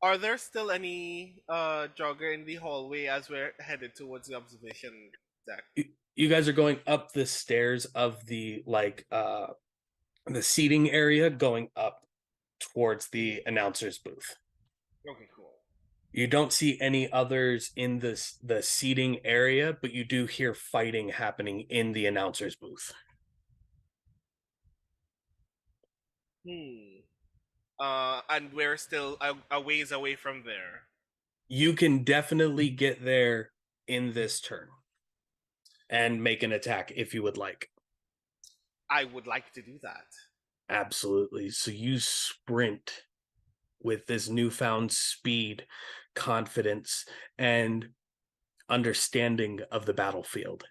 Are there still any jogger in the hallway as we're headed towards the observation deck? You guys are going up the stairs of the the seating area, going up towards the announcer's booth. Okay, cool. You don't see any others in the seating area, but you do hear fighting happening in the announcer's booth. And we're still a ways away from there. You can definitely get there in this turn and make an attack if you would like. I would like to do that. Absolutely. So you sprint with this newfound speed, confidence, and understanding of the battlefield.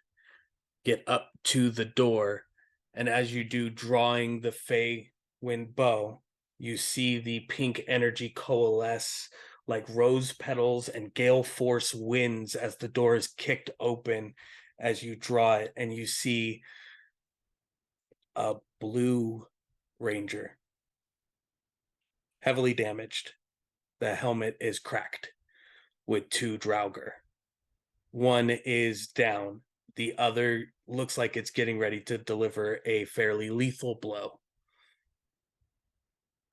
Get up to the door, and as you do, drawing the Fey Wind bow, you see the pink energy coalesce like rose petals and gale force winds as the door is kicked open as you draw it, and you see a blue ranger, heavily damaged. The helmet is cracked with 2 Draugr. One is down. The other looks like it's getting ready to deliver a fairly lethal blow.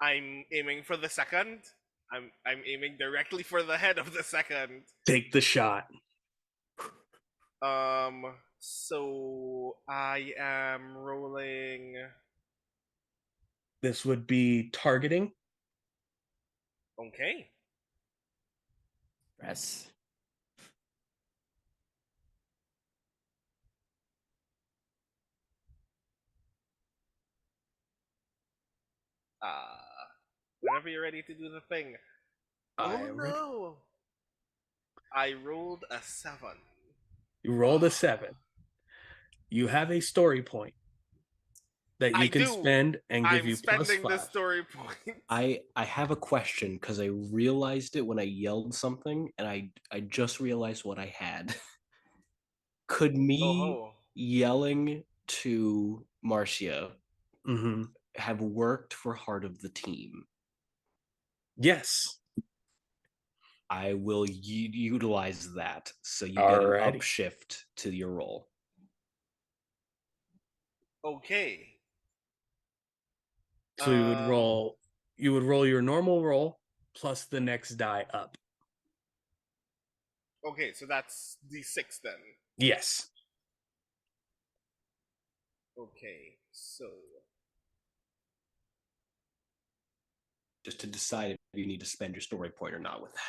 I'm aiming for the second. I'm aiming directly for the head of the second. Take the shot. So I am rolling. This would be targeting. Okay. Press. Whenever you're ready to do the thing. Oh no! I rolled a 7. You rolled a 7. You have a story point that you can spend and give you plus 5. I'm spending the story point. I have a question because I realized it when I yelled something, and I just realized what I had. Could me yelling to Marcia have worked for Heart of the Team? Yes. I will utilize that, so you get an upshift to your roll. Okay. So you would roll your normal roll plus the next die up. Okay, so that's D6 then. Yes. Okay, so just to decide if you need to spend your story point or not with that.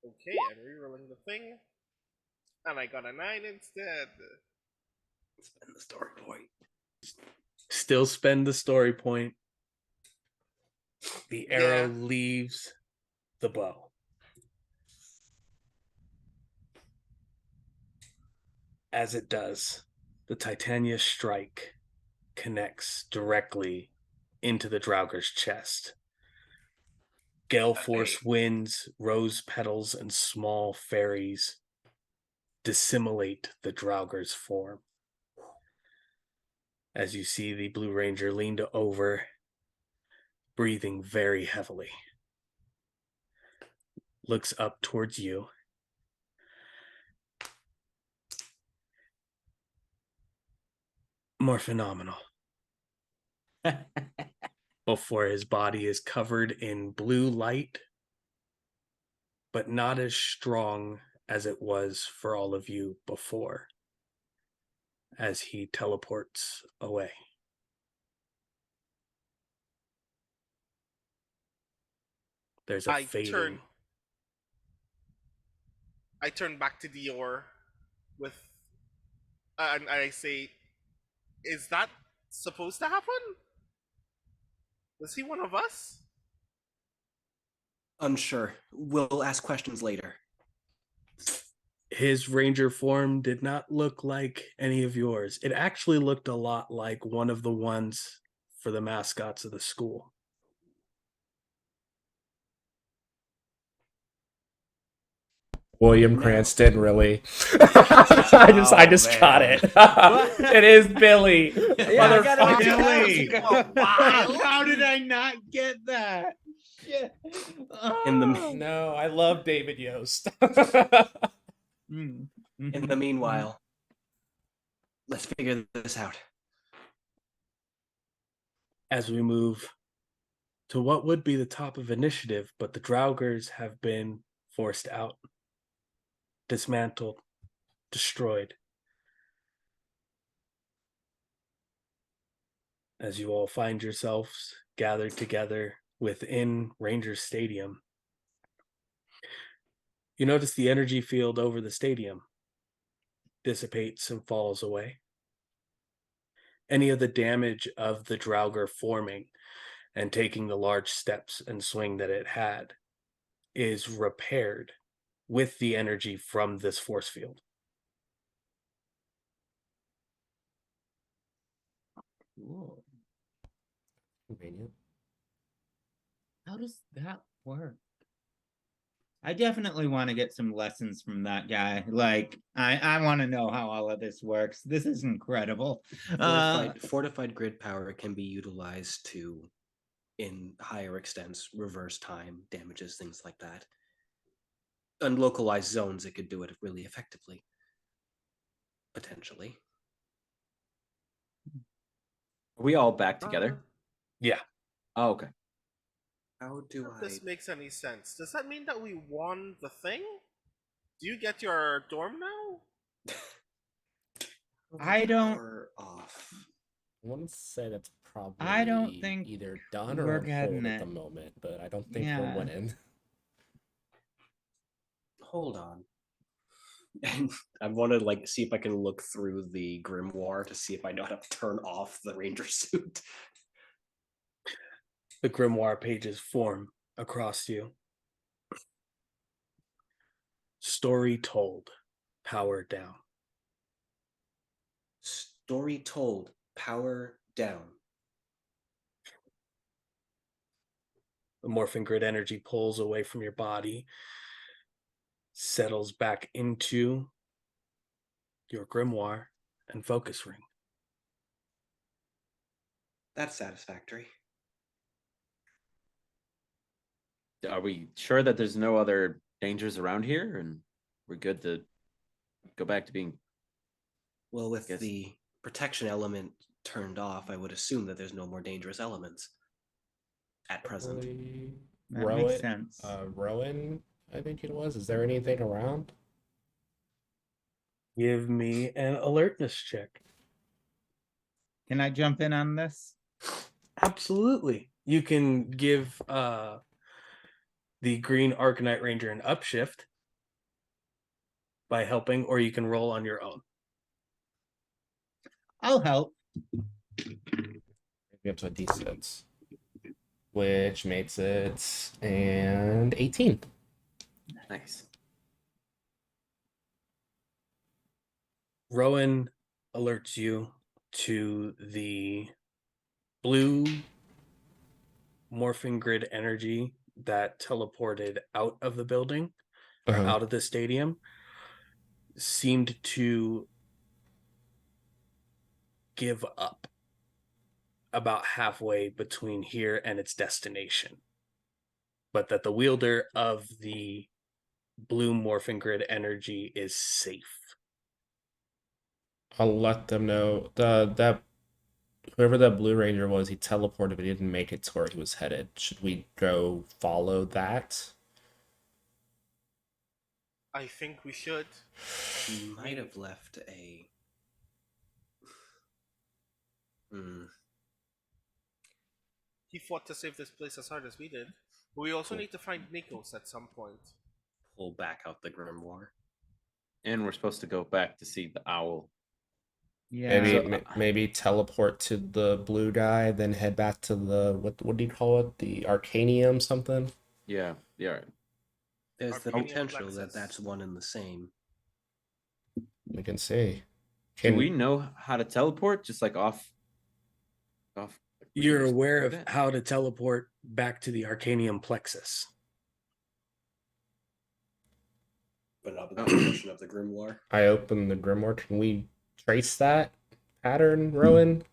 Okay, I'm rerolling the thing. And I got a 9 instead. Spend the story point. Still spend the story point. The arrow leaves the bow. As it does, the Titania strike connects directly into the Draugr's chest. Gale force winds, rose petals, and small fairies dissimulate the Draugr's form. As you see the Blue Ranger leaned over, breathing very heavily. Looks up towards you. More phenomenal. Before his body is covered in blue light, but not as strong as it was for all of you before, as he teleports away. There's a fading. I turn back to Dior with, and I say, "Is that supposed to happen? Was he one of us?" Unsure. We'll ask questions later. His ranger form did not look like any of yours. It actually looked a lot like one of the ones for the mascots of the school. William No. Cranston, really. I just man. got it. It is Billy. Yeah, I got it like Motherfucker. 2 hours ago. How did I not get that? Shit. In the Oh. No, I love David Yost. Mm. in the meanwhile, let's figure this out. As we move to what would be the top of initiative, but the Draugrs have been forced out, dismantled, destroyed. As you all find yourselves gathered together within Rangers Stadium, you notice the energy field over the stadium dissipates and falls away. Any of the damage of the Draugr forming and taking the large steps and swing that it had is repaired with the energy from this force field. Cool. Convenient. How does that work? I definitely want to get some lessons from that guy. Like, I want to know how all of this works. This is incredible. Fortified grid power can be utilized to, in higher extents, reverse time, damages, things like that. Unlocalized zones, it could do it really effectively. Potentially. Are we all back together? Yeah. Oh, okay. How do If I? this makes any sense. Does that mean that we won the thing? Do you get your dorm now? I don't- Power off. I want to say that's probably I don't think either done or we're on hold getting at the it. moment, but I don't think Yeah. we're winning. Hold on. And I want to like see if I can look through the grimoire to see if I know how to turn off the ranger suit. The grimoire pages form across you. Story told, power down. Story told, power down. The morphing grid energy pulls away from your body, settles back into your grimoire and focus ring. That's satisfactory. Are we sure that there's no other dangers around here, and we're good to go back to being? Well, with Yes. the protection element turned off, I would assume that there's no more dangerous elements at present. That makes sense. Rowan, I think it was. Is there anything around? Give me an alertness check. Can I jump in on this? Absolutely. You can give the green Arcanite Ranger an upshift by helping, or you can roll on your own. I'll help. Maybe up to a D6, which makes it and 18. Nice. Rowan alerts you to the blue morphing grid energy that teleported out of the building, or out of the stadium, seemed to give up about halfway between here and its destination. But that the wielder of the blue morphing grid energy is safe. I'll let them know. That whoever that Blue Ranger was, he teleported, but he didn't make it to where he was headed. Should we go follow that? I think we should. He might have left a. He fought to save this place as hard as we did. But we also Cool. need to find Nikos at some point. Pull back out the grimoire. And we're supposed to go back to see the owl. Yeah. Maybe teleport to the blue guy, then head back to the what do you call it? The Arcanium something? Yeah. Yeah. There's the Arcanium potential Plexus. that that's one and the same. We can see. Do we know how to teleport? Just like off. You're aware of that? how to teleport back to the Arcanium Plexus. Open up the portion of the grimoire. I open the grimoire. Can we trace that pattern, Rowan?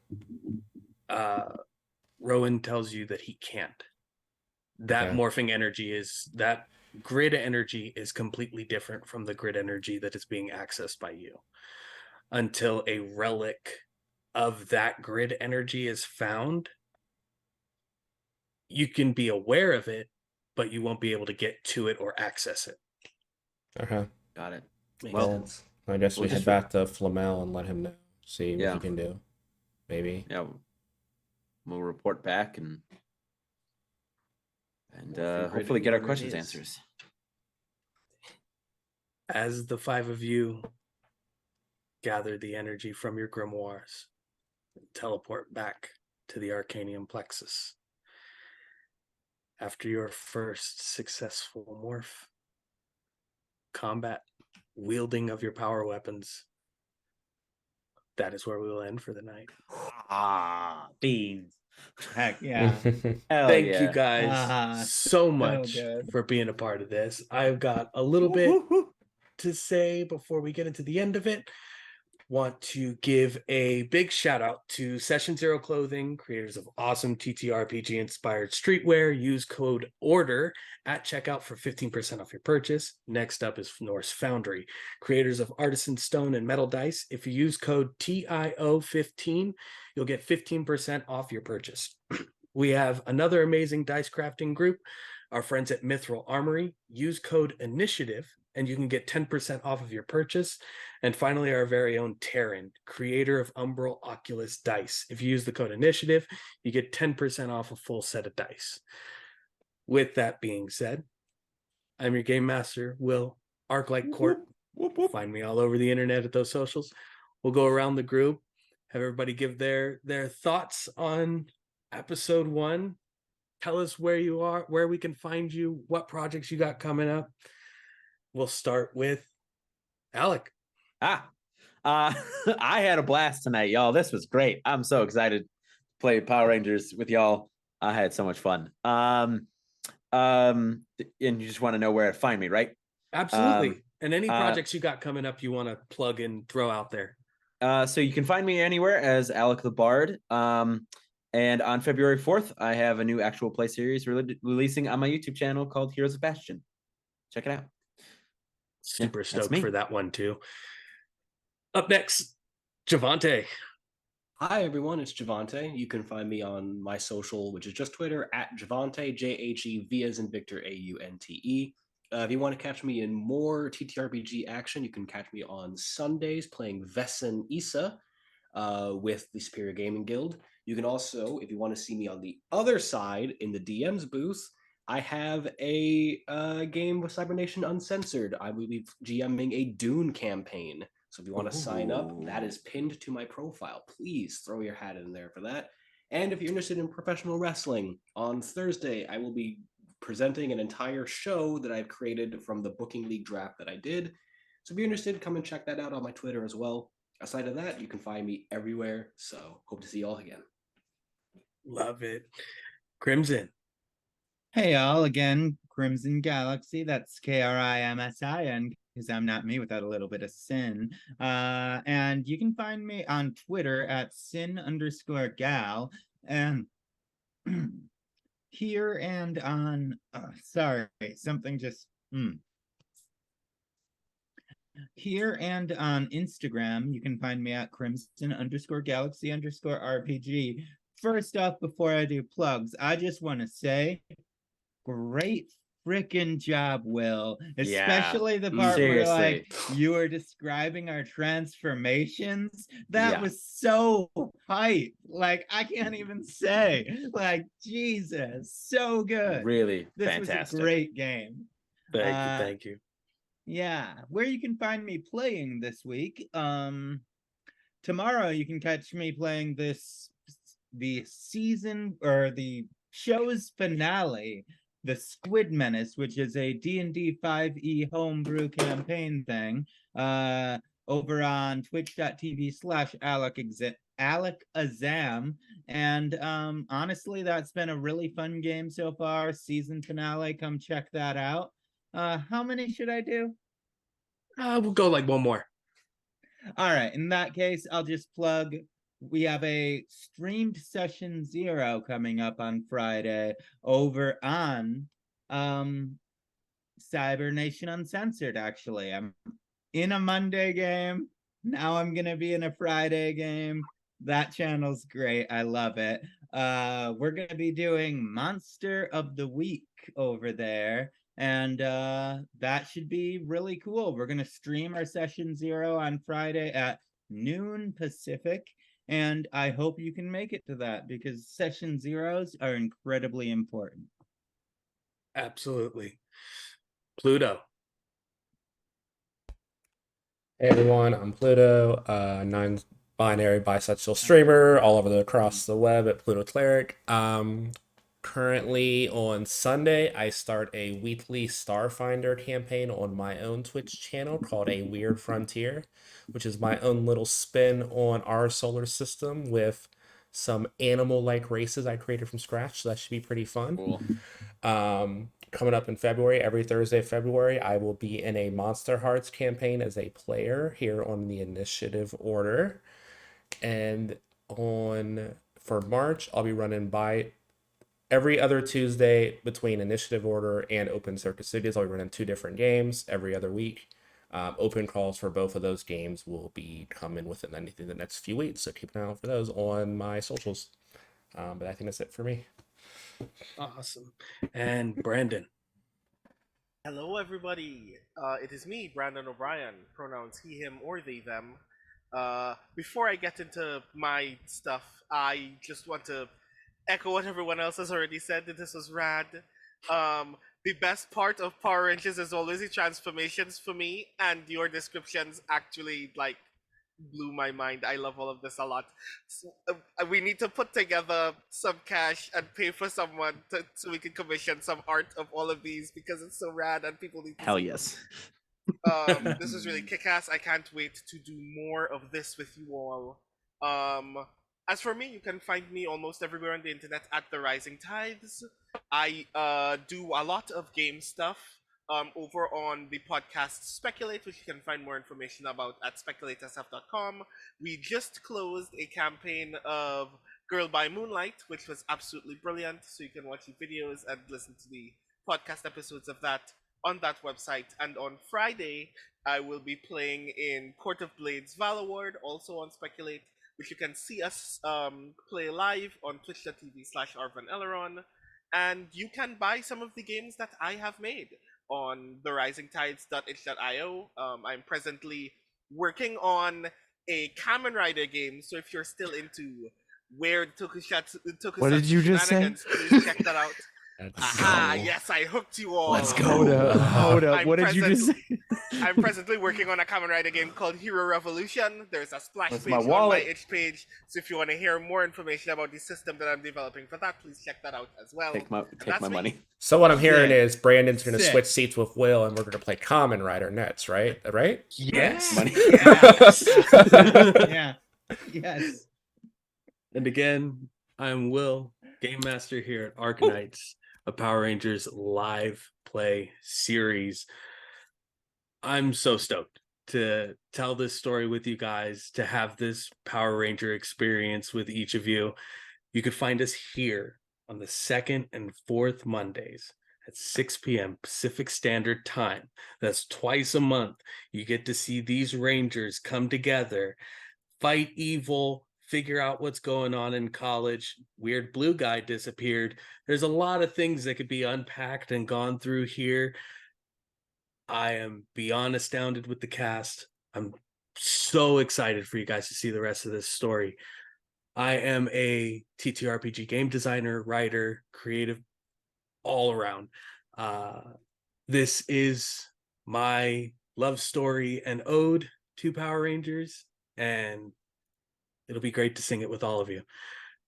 Rowan tells you that he can't. That Okay. morphing energy that grid energy is completely different from the grid energy that is being accessed by you. Until a relic of that grid energy is found, you can be aware of it, but you won't be able to get to it or access it. Okay. Got it. Makes Well, sense. I guess We'll we head just- back to Flamel and let him know. See what Yeah. he can do. Maybe. Yeah, we'll report back and Morphing Grid hopefully get our whoever it questions is. answers. As the five of you gather the energy from your grimoires and teleport back to the Arcanium Plexus. After your first successful morph, combat, wielding of your power weapons, that is where we will end for the night. Ah, beans. Heck yeah. Hell Thank yeah. you guys Ah, so much good. for being a part of this. I've got a little bit to say before we get into the end of it. Want to give a big shout out to Session Zero Clothing, creators of awesome TTRPG inspired streetwear. Use code ORDER at checkout for 15% off your purchase. Next up is Norse Foundry, creators of artisan stone and metal dice. If you use code TIO15, you'll get 15% off your purchase. We have another amazing dice crafting group, our friends at Mithril Armory. Use code INITIATIVE and you can get 10% off of your purchase. And finally, our very own Terran, creator of Umbral Oculus Dice. If you use the code INITIATIVE, you get 10% off a full set of dice. With that being said, I'm your game master, Will, ArcLight Corp. Find me all over the internet at those socials. We'll go around the group, have everybody give their thoughts on episode 1. Tell us where you are, where we can find you, what projects you got coming up. We'll start with Alec. I had a blast tonight, y'all. This was great. I'm so excited to play Power Rangers with y'all. I had so much fun. And you just want to know where to find me, right? Absolutely. And any projects you got coming up you want to plug and throw out there. So you can find me anywhere as Alec the Bard. And on February 4th, I have a new actual play series releasing on my YouTube channel called Heroes of Bastion. Check it out. Super stoked me. for that one too. Up next, Javante. Hi everyone, it's Javante. You can find me on my social, which is just Twitter, at Javante, JHEV as in Victor, AUNTE. If you want to catch me in more TTRPG action, you can catch me on Sundays playing Vesen Issa with the Superior Gaming Guild. You can also, if you want to see me on the other side in the DM's booth, I have a game with Cybernation Uncensored. I will be GMing a Dune campaign. So if you want to sign up, that is pinned to my profile. Please throw your hat in there for that. And if you're interested in professional wrestling, on Thursday, I will be presenting an entire show that I've created from the Booking League draft that I did. So if you're interested, come and check that out on my Twitter as well. Aside of that, you can find me everywhere. So hope to see you all again. Love it. Krimsin. Hey, y'all. Again, Crimson Galaxy. That's Krimsin, because I'm not me without a little bit of sin. And you can find me on Twitter at sin_gal. And here and on, sorry, something just, Here and on Instagram, you can find me at Crimson_Galaxy_RPG. First off, before I do plugs, I just want to say, great freaking job, Will. Especially the part where like you were describing our transformations. That was so hype. Like I can't even say. Like Jesus, so good. Really this fantastic. was a great game. Thank you. Yeah, where you can find me playing this week. Tomorrow you can catch me playing the season or the show's finale, the Squid Menace, which is a D&D 5e homebrew campaign thing, over on twitch.tv/AlecAzam. And honestly, that's been a really fun game so far. Season finale, come check that out. How many should I do? We'll go like one more. All right. In that case, I'll just plug. We have a streamed session 0 coming up on Friday over on Cyber Nation Uncensored. Actually, I'm in a Monday game. Now I'm gonna be in a Friday game. That channel's great. I love it. We're gonna be doing Monster of the Week over there. And that should be really cool. We're gonna stream our session 0 on Friday at noon Pacific. And I hope you can make it to that because session 0s are incredibly important. Absolutely. Pluto. Hey everyone, I'm Pluto, non-binary bisexual streamer all over across the web at Pluto Cleric. Currently on Sunday, I start a weekly Starfinder campaign on my own Twitch channel called A Weird Frontier, which is my own little spin on our solar system with some animal-like races I created from scratch. So that should be pretty fun. Cool. Coming up in February, every Thursday of February, I will be in a Monster Hearts campaign as a player here on the Initiative Order. And for March, I'll be running by every other Tuesday between Initiative Order and Open Circuit Studios. I'll be running 2 different games every other week. Open calls for both of those games will be coming within anything the next few weeks, so keep an eye out for those on my socials. But I think that's it for me. Awesome. And Brandon. Hello, everybody. It is me, Brandon O'Brien. Pronouns he, him, or they, them. Before I get into my stuff, I just want to echo what everyone else has already said, that this was rad. The best part of Power Rangers is always the transformations for me, and your descriptions actually, like, blew my mind. I love all of this a lot. So, we need to put together some cash and pay for someone so we can commission some art of all of these because it's so rad and people need to Hell see yes. them. This is really kick-ass. I can't wait to do more of this with you all. As for me, you can find me almost everywhere on the internet at The Rising Tides. I do a lot of game stuff over on the podcast Speculate, which you can find more information about at speculateSF.com. We just closed a campaign of Girl by Moonlight, which was absolutely brilliant, so you can watch the videos and listen to the podcast episodes of that on that website. And on Friday, I will be playing in Court of Blades Valaward, also on Speculate, which you can see us play live on twitch.tv/ArvanEleron. And you can buy some of the games that I have made on therisingtides.itch.io. I'm presently working on a Kamen Rider game, so if you're still into weird tokusatsu What did you just say? shenanigans, please check that out. Let's Aha, go. yes, I hooked you all. Let's go. Hold up. I'm What did you just say? I'm presently working on a Kamen Rider game called Hero Revolution. There's a splash That's page my on my wallet. itch page, so if you want to hear more information about the system that I'm developing for that, please check that out as well. Take And my that's me. money. So what I'm hearing Sick. is Brandon's going to Sick. switch seats with Will, and we're going to play Kamen Rider Nets, right? Right? Yes. Money. Yeah. Yes. And again, I'm Will, Game Master here at ArcaKnights, a Power Rangers live play series. I'm so stoked to tell this story with you guys, to have this Power Ranger experience with each of you. You could find us here on the 2nd and 4th Mondays at 6 p.m. Pacific Standard Time. That's twice a month. You get to see these Rangers come together, fight evil, figure out what's going on in college. Weird blue guy disappeared. There's a lot of things that could be unpacked and gone through here. I am beyond astounded with the cast. I'm so excited for you guys to see the rest of this story. I am a TTRPG game designer, writer, creative, all around. This is my love story and ode to Power Rangers, and it'll be great to sing it with all of you.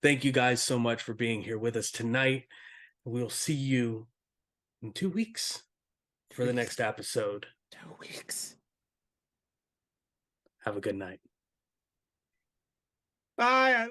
Thank you guys so much for being here with us tonight. We'll see you in 2 weeks for the next episode. 2 weeks. Have a good night. Bye.